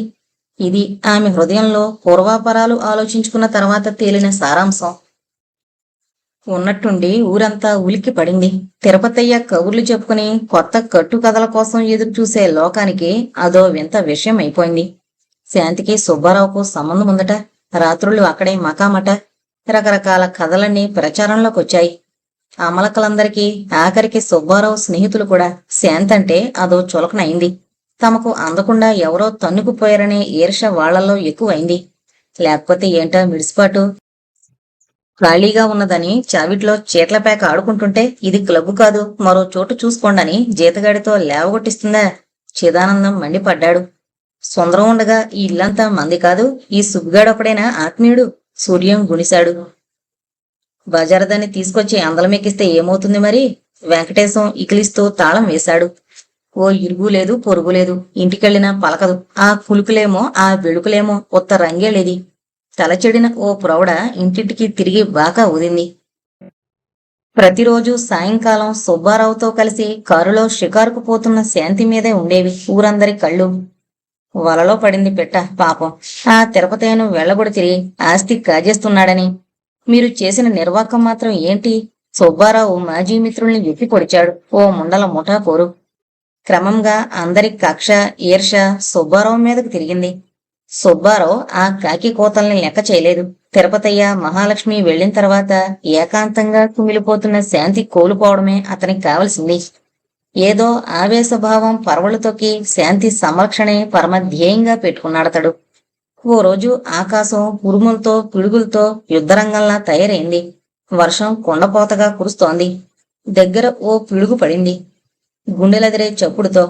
ఇది ఆమె హృదయంలో పూర్వాపరాలు ఆలోచించుకున్న తర్వాత తేలిన సారాంశం. ఉన్నట్టుండి ఊరంతా ఉలిక్కి పడింది. తిరుపతయ్య కబుర్లు చెప్పుకుని కొత్త కట్టుకథల కోసం ఎదురు చూసే లోకానికి అదో వింత విషయం అయిపోయింది. శాంతికి సుబ్బారావుకు సంబంధం ఉందట. రాత్రుళ్ళు అక్కడే మకామట. రకరకాల కథలన్నీ ప్రచారంలోకొచ్చాయి. అమలకలందరికీ, ఆఖరికి సుబ్బారావు స్నేహితులు కూడా శాంతంటే అదో చులకనైంది. తమకు అందకుండా ఎవరో తన్నుకుపోయారనే ఈర్ష వాళ్లలో ఎక్కువైంది. లేకపోతే ఏంటా మిడిసిపాటు? ఖాళీగా ఉన్నదని చావిట్లో చీట్లపేక ఆడుకుంటుంటే ఇది క్లబ్బు కాదు, మరో చోటు చూసుకోండని జీతగాడితో లేవగొట్టిస్తుందా? చిదానందం మండిపడ్డాడు. సుందరం ఉండగా ఈ ఇల్లంతా మంది కాదు, ఈ సుబ్బుగాడొకడైనా ఆత్మీయుడు? సూర్యం గుణిశాడు. బజారదాన్ని తీసుకొచ్చి అందలమెక్కిస్తే ఏమవుతుంది మరి? వెంకటేశం ఇకిలిస్తూ తాళం వేశాడు. ఓ ఇరుగు లేదు, పొరుగు లేదు. ఇంటికెళ్ళినా పలకదు. ఆ కులుకులేమో, ఆ వెడుకులేమో ఉత్త రంగేలేది. తలచెడిన ఓ ప్రౌఢ ఇంటింటికి తిరిగి బాకా ఊదింది. ప్రతిరోజు సాయంకాలం సుబ్బారావుతో కలిసి కారులో షికారుకు పోతున్న శాంతి మీదే ఉండేవి ఊరందరి కళ్ళు. వలలో పడింది పెట్ట పాపం. ఆ తిరుపతేను వెళ్ళగొడి తిరిగి ఆస్తి కాజేస్తున్నాడని. మీరు చేసిన నిర్వాకం మాత్రం ఏంటి? సుబ్బారావు మాజీ మిత్రుల్ని ఎత్తి పొడిచాడు. ఓ ముండల ముఠాకోరు. క్రమంగా అందరి కక్ష ఈర్ష సుబ్బారావు మీదకు తిరిగింది. సుబ్బారావు ఆ కాకి కోతల్ని లెక్క చేయలేదు. తిరుపతయ్య మహాలక్ష్మి వెళ్లిన తర్వాత ఏకాంతంగా కుమిలిపోతున్న శాంతి కోలుకోవడమే అతనికి కావలసింది. ఏదో ఆవేశభావం పరవళ్లు తొక్కి శాంతి సంరక్షణే పరమ ధ్యేయంగా పెట్టుకున్నాడతడు. ఓ రోజు ఆకాశం ఉరుములతో పిడుగులతో యుద్ధరంగంలా తయారైంది. వర్షం కొండపోతగా కురుస్తోంది. దగ్గర ఓ పిడుగు పడింది గుండెలదిరే చప్పుడుతో.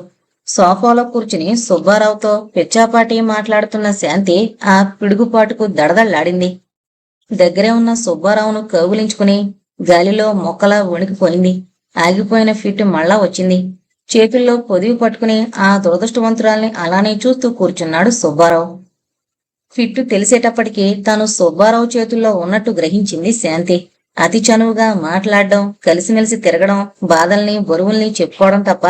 సోఫాలో కూర్చుని సుబ్బారావుతో పిచ్చాపాటి మాట్లాడుతున్న శాంతి ఆ పిడుగుపాటుకు దడదళ్లాడింది. దగ్గరే ఉన్న సుబ్బారావును కౌగిలించుకుని గాలిలో మొక్కలా వణికిపోయింది. ఆగిపోయిన ఫిట్ మళ్ళా వచ్చింది. చేతుల్లో పొదివి పట్టుకుని ఆ దురదృష్టవంతురాల్ని అలానే చూస్తూ కూర్చున్నాడు సుబ్బారావు. ఫిట్టు తెలిసేటప్పటికీ తాను సుబ్బారావు చేతుల్లో ఉన్నట్టు గ్రహించింది శాంతి. అతి చనువుగా మాట్లాడడం, కలిసిమెలిసి తిరగడం, బాధల్ని బరువుల్ని చెప్పుకోవడం తప్ప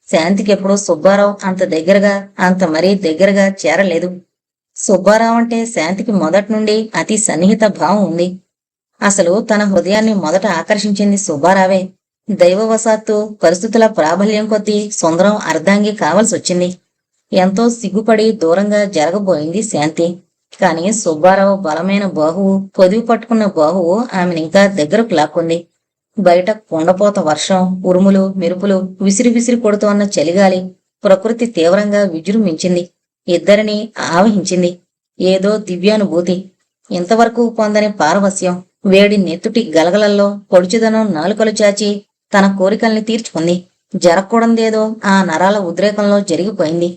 శాంతికి ఎప్పుడూ సుబ్బారావు అంత దగ్గరగా, అంత మరీ దగ్గరగా చేరలేదు. సుబ్బారావు అంటే శాంతికి మొదటి నుండి అతి సన్నిహిత భావం ఉంది. అసలు తన హృదయాన్ని మొదట ఆకర్షించింది సుబ్బారావే. దైవవశాత్తు పరిస్థితుల ప్రాబల్యం కొద్దీ సుందరం అర్ధాంగి కావలసొచ్చింది. ఎంతో సిగ్గుపడి దూరంగా జరగబోయింది శాంతి. కాని సుబ్బారావు బలమైన బాహువు, పొదివి పట్టుకున్న బాహువు ఆమెనింకా దగ్గరకు లాక్కుంది. బయట కుండపోత వర్షం, ఉరుములు, మెరుపులు, విసిరి విసిరి కొడుతోన్న చలిగాలి, ప్రకృతి తీవ్రంగా విజృంభించింది. ఇద్దరిని ఆవహించింది ఏదో దివ్యానుభూతి. ఇంతవరకు పొందని పారవస్యం. వేడి నెత్తుటి గలగలల్లో పొడిచిదనం నాలుకలు చాచి తన కోరికల్ని తీర్చుకుంది. జరగకూడందేదో ఆ నరాల ఉద్రేకంలో జరిగిపోయింది.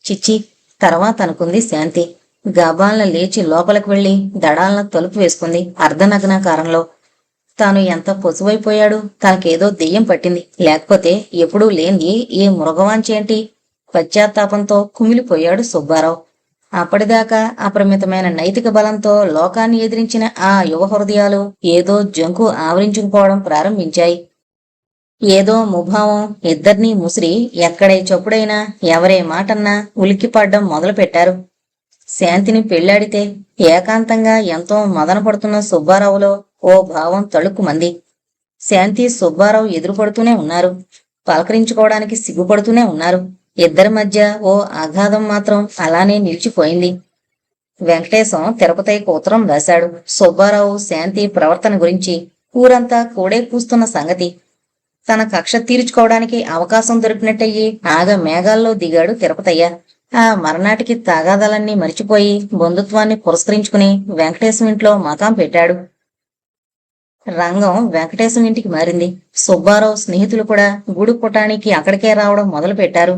చిచ్చి, తర్వాత అనుకుంది శాంతి. గబాలన లేచి లోపలికి వెళ్లి దడాలన తలుపు వేసుకుంది అర్ధనగ్నాకారంలో. తాను ఎంత పొసువైపోయాడు. తనకేదో దెయ్యం పట్టింది. లేకపోతే ఎప్పుడూ లేంది ఈ మృగవాంచేంటి? పశ్చాత్తాపంతో కుమిలిపోయాడు సుబ్బారావు. అప్పటిదాకా అపరిమితమైన నైతిక బలంతో లోకాన్ని ఎదిరించిన ఆ యువ హృదయాలు ఏదో జంకు ఆవరించుకుపోవడం ప్రారంభించాయి. ఏదో ముభావం ఇద్దర్నీ ముసిరి ఎక్కడే చప్పుడైనా ఎవరే మాటన్నా ఉలిక్కిపడ్డం మొదలుపెట్టారు. శాంతిని పెళ్లాడితే ఏకాంతంగా ఎంతో మదన పడుతున్న సుబ్బారావులో ఓ భావం తళుక్కుమంది. శాంతి సుబ్బారావు ఎదురుపడుతూనే ఉన్నారు. పలకరించుకోవడానికి సిగ్గుపడుతూనే ఉన్నారు. ఇద్దరి మధ్య ఓ అగాధం మాత్రం అలానే నిలిచిపోయింది. వెంకటేశం తిరుపతయ్యకు ఉత్తరం రాశాడు. సుబ్బారావు శాంతి ప్రవర్తన గురించి, ఊరంతా కూడే కూస్తున్న సంగతి. తన కక్ష తీర్చుకోవడానికి అవకాశం దొరికినట్టయి ఆగ మేఘాల్లో దిగాడు తిరుపతయ్య. ఆ మరనాటికి తాగాదాలన్నీ మరిచిపోయి బంధుత్వాన్ని పురస్కరించుకుని వెంకటేశం ఇంట్లో మకాం పెట్టాడు. రంగం వెంకటేశం ఇంటికి మారింది. సుబ్బారావు స్నేహితులు కూడా గూడు పుటానికి అక్కడికే రావడం మొదలు పెట్టారు.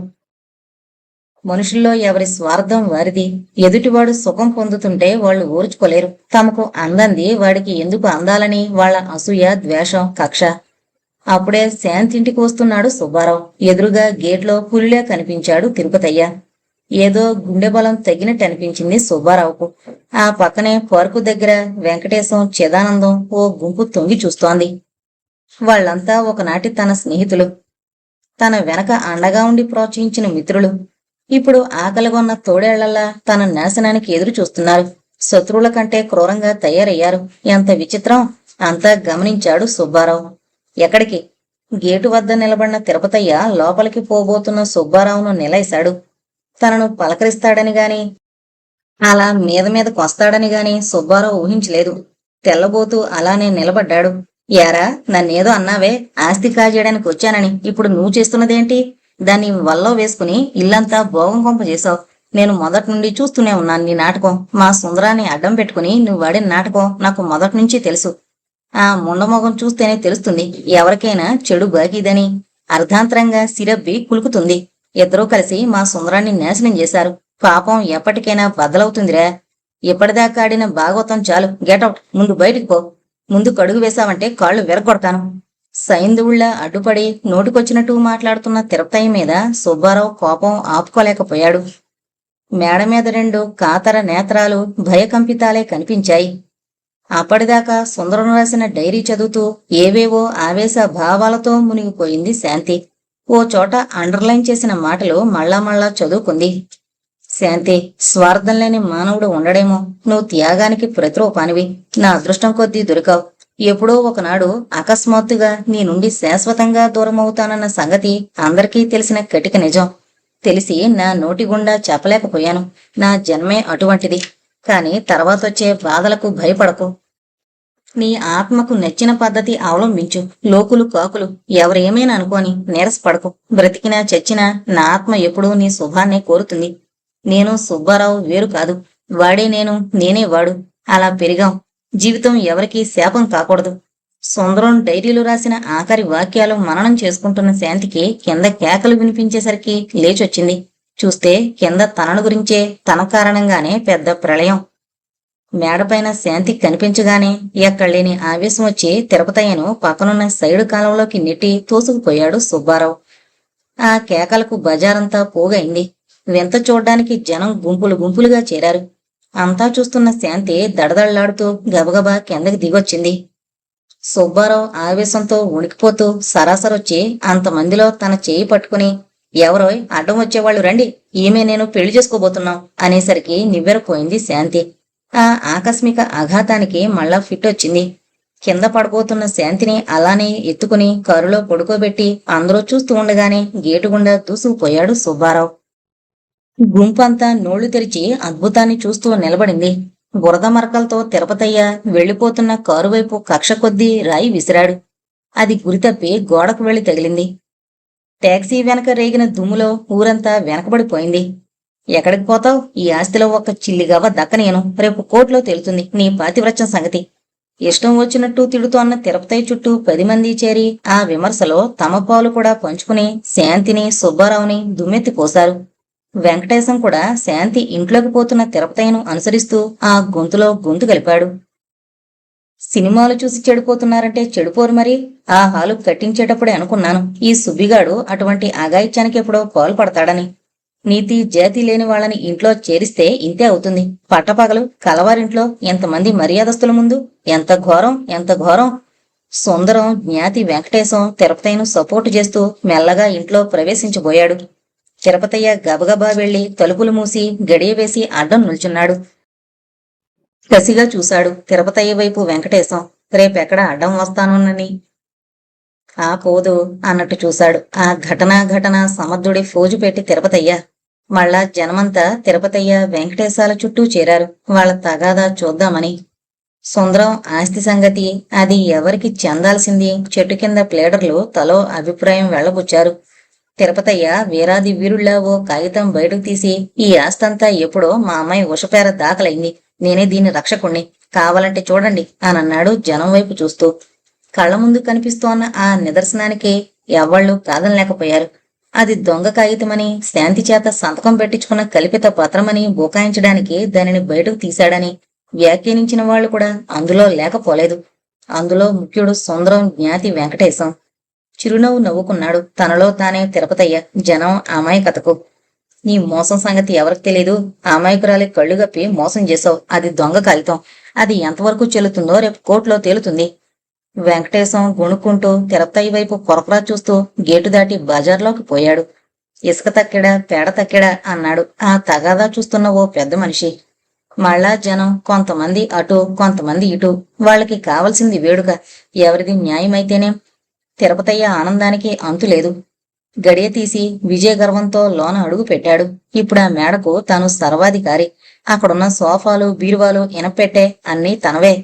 మనుషుల్లో ఎవరి స్వార్థం వారిది. ఎదుటివాడు సుఖం పొందుతుంటే వాళ్ళు ఓర్చుకోలేరు. తమకు అందంది వాడికి ఎందుకు అందాలని వాళ్ళ అసూయ, ద్వేషం, కక్ష. అప్పుడే శాంతింటికి వస్తున్నాడు సుబ్బారావు. ఎదురుగా గేట్లో పులిలే కనిపించాడు తిరుపతయ్య. ఏదో గుండె బలం తగ్గినట్టు అనిపించింది సుబ్బారావుకు. ఆ పక్కనే పార్కు దగ్గర వెంకటేశం, చిదానందం ఓ గుంపు తొంగి చూస్తోంది. వాళ్లంతా ఒకనాటి తన స్నేహితులు, తన వెనక అండగా ఉండి ప్రోత్సహించిన మిత్రులు. ఇప్పుడు ఆకలిగొన్న తోడేళ్లలా తన నాశనానికి ఎదురు చూస్తున్నారు. శత్రువుల కంటే క్రూరంగా తయారయ్యారు. ఎంత విచిత్రం! అంతా గమనించాడు సుబ్బారావు. ఎక్కడికి? గేటు వద్ద నిలబడిన తిరుపతయ్య లోపలికి పోబోతున్న సుబ్బారావును నిలైశాడు. తనను పలకరిస్తాడని గాని, అలా మీద మీదకొస్తాడని గాని సుబ్బారావు ఊహించలేదు. తెల్లబోతూ అలానే నిలబడ్డాడు. యారా, నన్నేదో అన్నావే, ఆస్తి కాజేయడానికి వచ్చానని. ఇప్పుడు నువ్వు చేస్తున్నదేంటి? దాన్ని వల్లో వేసుకుని ఇల్లంతా భోగం కొంప చేశావు. నేను మొదటి నుండి చూస్తూనే ఉన్నాను నీ నాటకం. మా సుందరాన్ని అడ్డం పెట్టుకుని నువ్వు వాడిన నాటకం నాకు మొదటి నుంచి తెలుసు. ఆ ముండమొగం చూస్తేనే తెలుస్తుంది ఎవరికైనా చెడు బాకీదని. అర్ధాంతరంగా సిరబ్బి కులుకుతుంది. ఇద్దరూ కలిసి మా సుందరాన్ని నాశనం చేశారు. పాపం ఎప్పటికైనా బద్దలవుతుందిరా. ఇప్పటిదాకా ఆడిన భాగవతం చాలు. గెటౌట్, ముందు బయటికి పో. ముందు కడుగు వేశావంటే కాళ్ళు విరగొడతాను. సైందువుళ్లా అడ్డుపడి నోటికొచ్చినట్టు మాట్లాడుతున్న తిరుపతయ్య మీద సుబ్బారావు కోపం ఆపుకోలేకపోయాడు. మేడ మీద రెండు కాతర నేత్రాలు భయకంపితాలే కనిపించాయి. అప్పటిదాకా సుందరం రాసిన డైరీ చదువుతూ ఏవేవో ఆవేశ భావాలతో మునిగిపోయింది శాంతి. ఓ చోట అండర్లైన్ చేసిన మాటలు మళ్ళా మళ్ళా చదువుకుంది. శాంతి, స్వార్థం లేని మానవుడు ఉండడేమో. నువ్వు త్యాగానికి ప్రతిరూపానివి. నా అదృష్టం కొద్దీ దొరికావు. ఎప్పుడో ఒకనాడు అకస్మాత్తుగా నీ నుండి శాశ్వతంగా దూరమవుతానన్న సంగతి అందరికీ తెలిసిన కటిక నిజం. తెలిసి నా నోటి గుండా చెప్పలేకపోయాను. నా జన్మే అటువంటిది. కాని తర్వాతొచ్చే బాధలకు భయపడకు. నీ ఆత్మకు నచ్చిన పద్ధతి అవలంబించు. లోకులు కాకులు ఎవరేమైనా అనుకోని నీరసపడకు. బ్రతికినా చచ్చినా నా ఆత్మ ఎప్పుడూ నీ శుభాన్నే కోరుతుంది. నేను సుబ్బారావు వేరు కాదు. వాడే నేను, నేనే వాడు. అలా పెరిగాం. జీవితం ఎవరికీ శాపం కాకూడదు. సుందరం డైరీలో రాసిన ఆఖరి వాక్యాలు మననం చేసుకుంటున్న శాంతికి కింద కేకలు వినిపించేసరికి లేచొచ్చింది. చూస్తే కింద తనను గురించే, తన కారణంగానే పెద్ద ప్రళయం. మేడపైన శాంతి కనిపించగానే ఎక్కడలేని ఆవేశం వచ్చి తిరుపతయ్యను పక్కనున్న సైడు కాలంలోకి నెట్టి తోసుకుపోయాడు సుబ్బారావు. ఆ కేకలకు బజారంతా పోగైంది. వింత చూడ్డానికి జనం గుంపులు గుంపులుగా చేరారు. అంతా చూస్తున్న శాంతి దడదళ్లాడుతూ గబగబా కిందకి దిగొచ్చింది. సుబ్బారావు ఆవేశంతో ఉణికిపోతూ సరాసరొచ్చి అంతమందిలో తన చేయి పట్టుకుని, ఎవరోయ్ అడ్డం వచ్చేవాళ్ళు రండి, ఈమె నేను పెళ్లి చేసుకోబోతున్నాం అనేసరికి నివ్వెరపోయింది శాంతి. ఆ ఆకస్మిక ఆఘాతానికి మళ్ళా ఫిట్ వచ్చింది. కింద పడబోతున్న శాంతిని అలానే ఎత్తుకుని కారులో పడుకోబెట్టి అందరూ చూస్తూ ఉండగానే గేటుగుండా దూసుకుపోయాడు సుబ్బారావు. గుంపంతా నోళ్లు తెరిచి అద్భుతాన్ని చూస్తూ నిలబడింది. బురద మరకలతో తిరుపతయ్య వెళ్లిపోతున్న కారు వైపు కక్ష కొద్దీ రాయి విసిరాడు. అది గురితప్పి గోడకు వెళ్లి తగిలింది. టాక్సీ వెనక రేగిన దుమ్ములో ఊరంతా వెనకబడిపోయింది. ఎక్కడికి పోతావు? ఈ ఆస్తిలో ఒక్క చిల్లిగవ్వ దక్కనేను. రేపు కోర్టులో తేలుతుంది నీ పాతివ్రత్యం సంగతి. ఇష్టం వచ్చినట్టు తిడుతోన్న తిరుపతయ్య చుట్టూ 10 మంది చేరి ఆ విమర్శలో తమ పాలు కూడా పంచుకుని శాంతిని, సుబ్బారావుని దుమ్మెత్తిపోశారు. వెంకటేశం కూడా శాంతి ఇంట్లోకి పోతున్న తిరుపతయ్యను అనుసరిస్తూ ఆ గొంతులో గొంతు కలిపాడు. సినిమాలు చూసి చెడిపోతున్నారంటే చెడిపోరు మరి. ఆ హాలు కట్టించేటప్పుడే అనుకున్నాను ఈ సుబ్బిగాడు అటువంటి అఘాయిత్యానికి ఎప్పుడో పాల్పడతాడని. నీతి జాతి లేని వాళ్ళని ఇంట్లో చేరిస్తే ఇంతే అవుతుంది. పట్టపగలు కలవారింట్లో ఎంతమంది మర్యాదస్తుల ముందు ఎంత ఘోరం, ఎంత ఘోరం. సుందరం, జ్ఞాతి వెంకటేశం తిరుపతయ్యను సపోర్టు చేస్తూ మెల్లగా ఇంట్లో ప్రవేశించబోయాడు. తిరుపతయ్య గబగబా వెళ్లి తలుపులు మూసి గడియ వేసి అడ్డం నిల్చున్నాడు. కసిగా చూశాడు తిరుపతయ్య వైపు వెంకటేశం. రేపెక్కడ అడ్డం వస్తానోనని. ఆ పోదు అన్నట్టు చూశాడు. ఆ ఘటన సమర్థుడి ఫోజు పెట్టి తిరుపతయ్య. మళ్ళా జనమంతా తిరుపతయ్య వెంకటేశాల చుట్టూ చేరారు వాళ్ళ తగాదా చూద్దామని. సుందరం ఆస్తి సంగతి అది ఎవరికి చెందాల్సింది చెట్టు కింద ప్లేడర్లు తలో అభిప్రాయం వెళ్లబుచ్చారు. తిరుపతయ్య వీరాది వీరుళ్లా ఓ కాగితం బయటకు తీసి, ఈ ఆస్తంతా ఎప్పుడో మా అమ్మాయి ఉషపేర దాఖలైంది. నేనే దీన్ని రక్షకుణ్ణి, కావాలంటే చూడండి అనన్నాడు జనం వైపు చూస్తూ. కళ్ల ముందు కనిపిస్తోన్న ఆ నిదర్శనానికి ఎవ్వళ్ళు కాదనలేకపోయారు. అది దొంగ కాగితమని, శాంతి చేత సంతకం పెట్టించుకున్న కల్పిత పత్రమని బుకాయించడానికి దానిని బయటకు తీశాడని వ్యాఖ్యానించిన వాళ్లు కూడా అందులో లేకపోలేదు. అందులో ముఖ్యుడు సుందరం, జ్ఞాతి వెంకటేశం. చిరునవ్వు నవ్వుకున్నాడు తనలో తానే తిరుపతయ్య జనం అమాయకతకు. నీ మోసం సంగతి ఎవరికి తెలీదు. అమాయకురాలి కళ్ళు గప్పి మోసం చేసావు. అది దొంగ కాగితం. అది ఎంతవరకు చెల్లుతుందో రేపు కోర్టులో తేలుతుంది. వెంకటేశం గొణుక్కుంటూ తిరుపతయ్య వైపు కొరకరా చూస్తూ గేటు దాటి బజార్లోకి పోయాడు. ఇసుక తక్కెడా, పేడ తక్కెడా అన్నాడు ఆ తగాదా చూస్తున్న ఓ పెద్ద మనిషి. మళ్ళా జనం కొంతమంది అటు, కొంతమంది ఇటు. వాళ్ళకి కావలసింది వేడుక. ఎవరిది న్యాయమైతేనే. తిరుపతయ్య ఆనందానికి అంతులేదు. గడియ తీసి విజయ గర్వంతో లోన అడుగు పెట్టాడు. ఇప్పుడు ఆ మేడకు తాను సర్వాధికారి. అక్కడున్న సోఫాలు, బీరువాలు, ఇనపెట్టే అన్నీ తనవే.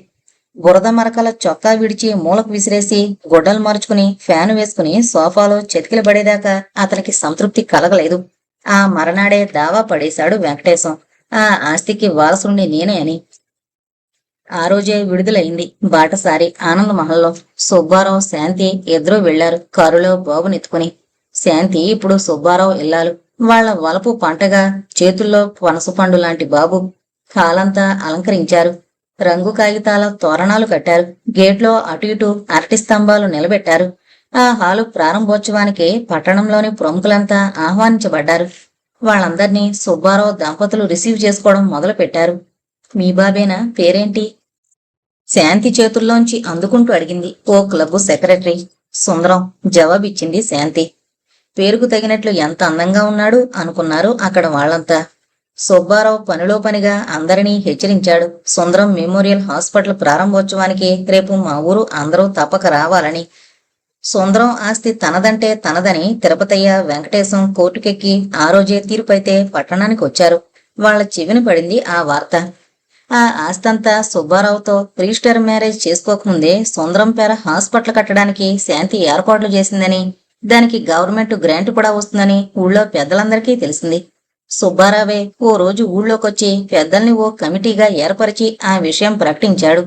బురద మరకల చొక్కా విడిచి మూలకు విసిరేసి గొడ్డలు మార్చుకుని ఫ్యాను వేసుకుని సోఫాలో చెతికిల పడేదాకా అతనికి సంతృప్తి కలగలేదు. ఆ మరనాడే దావా పడేశాడు వెంకటేశం. ఆ ఆస్తికి వారసుండి నేనే అని. ఆ రోజే విడుదలైంది బాటసారి ఆనందమహల్లో. సుబ్బారావు, శాంతి ఇద్దరూ వెళ్లారు కారులో బాబునెత్తుకుని. శాంతి ఇప్పుడు సుబ్బారావు ఇల్లాలు. వాళ్ల వలపు పంటగా చేతుల్లో పనసపండు లాంటి బాబు. హాలంతా అలంకరించారు. రంగు కాగితాల తోరణాలు కట్టారు. గేట్లో అటు ఇటు అరటి స్తంభాలు నిలబెట్టారు. ఆ హాలు ప్రారంభోత్సవానికి పట్టణంలోని ప్రముఖులంతా ఆహ్వానించబడ్డారు. వాళ్ళందర్నీ సుబ్బారావు దంపతులు రిసీవ్ చేసుకోవడం మొదలు పెట్టారు. మీ బాబేనా? పేరేంటి? శాంతి చేతుల్లోంచి అందుకుంటూ అడిగింది ఓ క్లబ్ సెక్రటరీ. సుందరం జవాబిచ్చింది శాంతి. పేరుకు తగినట్లు ఎంత అందంగా ఉన్నాడు అనుకున్నారు అక్కడ వాళ్ళంతా. సుబ్బారావు పనిలో పనిగా అందరినీ హెచ్చరించాడు. సుందరం మెమోరియల్ హాస్పిటల్ ప్రారంభోత్సవానికి రేపు మా ఊరు అందరూ తప్పక రావాలని. సుందరం ఆస్తి తనదంటే తనదని తిరుపతయ్య, వెంకటేశం కోర్టుకెక్కి ఆ రోజే తీర్పైతే పట్టణానికి వచ్చారు. వాళ్ల చెవిని పడింది ఆ వార్త. ఆ ఆస్తంతా సుబ్బారావుతో రిజిస్టర్ మ్యారేజ్ చేసుకోకముందే సుందరం పేర హాస్పిటల్ కట్టడానికి శాంతి ఏర్పాట్లు చేసిందని, దానికి గవర్నమెంట్ గ్రాంట్ కూడా వస్తుందని ఊళ్ళో పెద్దలందరికీ తెలిసింది. సుబ్బారావే ఓ రోజు ఊళ్ళోకొచ్చి పెద్దల్ని ఓ కమిటీగా ఏర్పరిచి ఆ విషయం ప్రకటించాడు.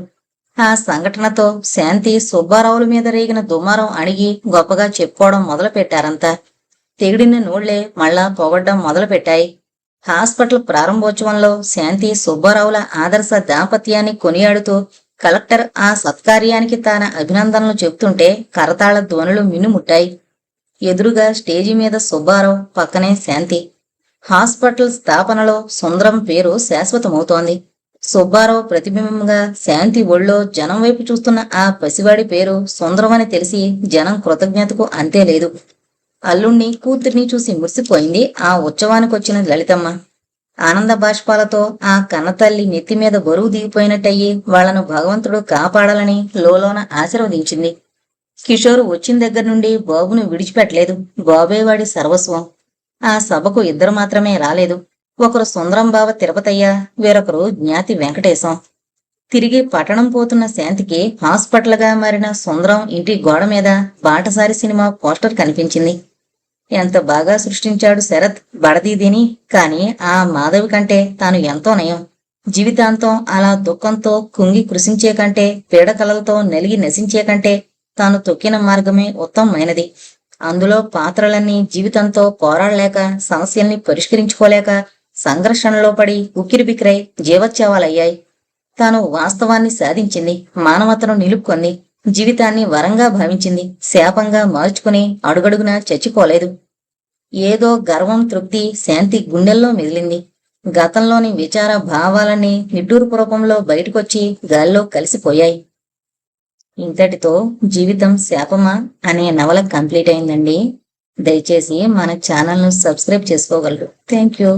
ఆ సంఘటనతో శాంతి సుబ్బారావుల మీద రేగిన దుమారం అణిగి గొప్పగా చెప్పుకోవడం మొదలుపెట్టారంతా. తెగిడిన నోళ్లే మళ్ళా పొగడ్డం మొదలుపెట్టాయి. హాస్పిటల్ ప్రారంభోత్సవంలో శాంతి సుబ్బారావుల ఆదర్శ దాంపత్యాన్ని కొనియాడుతూ కలెక్టర్ ఆ సత్కార్యానికి తాన అభినందనలు చెప్తుంటే కరతాళ ధ్వనులు మిన్నుముట్టాయి. ఎదురుగా స్టేజి మీద సుబ్బారావు, పక్కనే శాంతి. హాస్పిటల్ స్థాపనలో సుందరం పేరు శాశ్వతమవుతోంది. సుబ్బారావు ప్రతిబింబంగా శాంతి ఒళ్ళో జనం వైపు చూస్తున్న ఆ పసివాడి పేరు సుందరం అని తెలిసి జనం కృతజ్ఞతకు అంతే లేదు. అల్లుణ్ణి కూతుర్ని చూసి మురిసిపోయింది ఆ ఉత్సవానికొచ్చిన లలితమ్మ. ఆనంద బాష్పాలతో ఆ కన్నతల్లి నెత్తిమీద బరువు దిగిపోయినట్టయి వాళ్లను భగవంతుడు కాపాడాలని లోలోన ఆశీర్వదించింది. కిషోర్ వచ్చిన దగ్గర నుండి బాబును విడిచిపెట్టలేదు. బాబే వాడి సర్వస్వం. ఆ సభకు ఇద్దరు మాత్రమే రాలేదు. ఒకరు సుందరం బావ తిరుపతయ్య, వేరొకరు జ్ఞాతి వెంకటేశం. తిరిగి పట్టణం పోతున్న శాంతికి హాస్పిటల్గా మారిన సుందరం ఇంటి గోడ మీద బాటసారి సినిమా పోస్టర్ కనిపించింది. ఎంత బాగా సృష్టించాడు శరత్ బడదీదిని. కాని ఆ మాధవి కంటే తాను ఎంతో నయం. జీవితాంతం అలా దుఃఖంతో కుంగి కృషించే కంటే, పీడకలలతో నలిగి నశించే కంటే తాను తొక్కిన మార్గమే ఉత్తమమైనది. అందులో పాత్రలన్నీ జీవితంతో పోరాడలేక, సమస్యల్ని పరిష్కరించుకోలేక సంఘర్షణలో పడి ఉక్కిరిబిక్కిరై జీవోత్సవాలయ్యాయి. తాను వాస్తవాన్ని సాధించింది, మానవతను నిలుపుకుంది, జీవితాన్ని వరంగా భావించింది, శాపంగా మార్చుకుని అడుగడుగునా చచ్చిపోలేదు. ఏదో గర్వం, తృప్తి శాంతి గుండెల్లో మిగిలింది. గతంలోని విచార భావాలన్నీ నిట్టూర్పు రూపంలో బయటకొచ్చి గాల్లో కలిసిపోయాయి. ఇంతటితో జీవితం శాపమా అనే నవల కంప్లీట్ అయిందండి. దయచేసి మన ఛానల్ను సబ్స్క్రైబ్ చేసుకోగలరు. Thank you.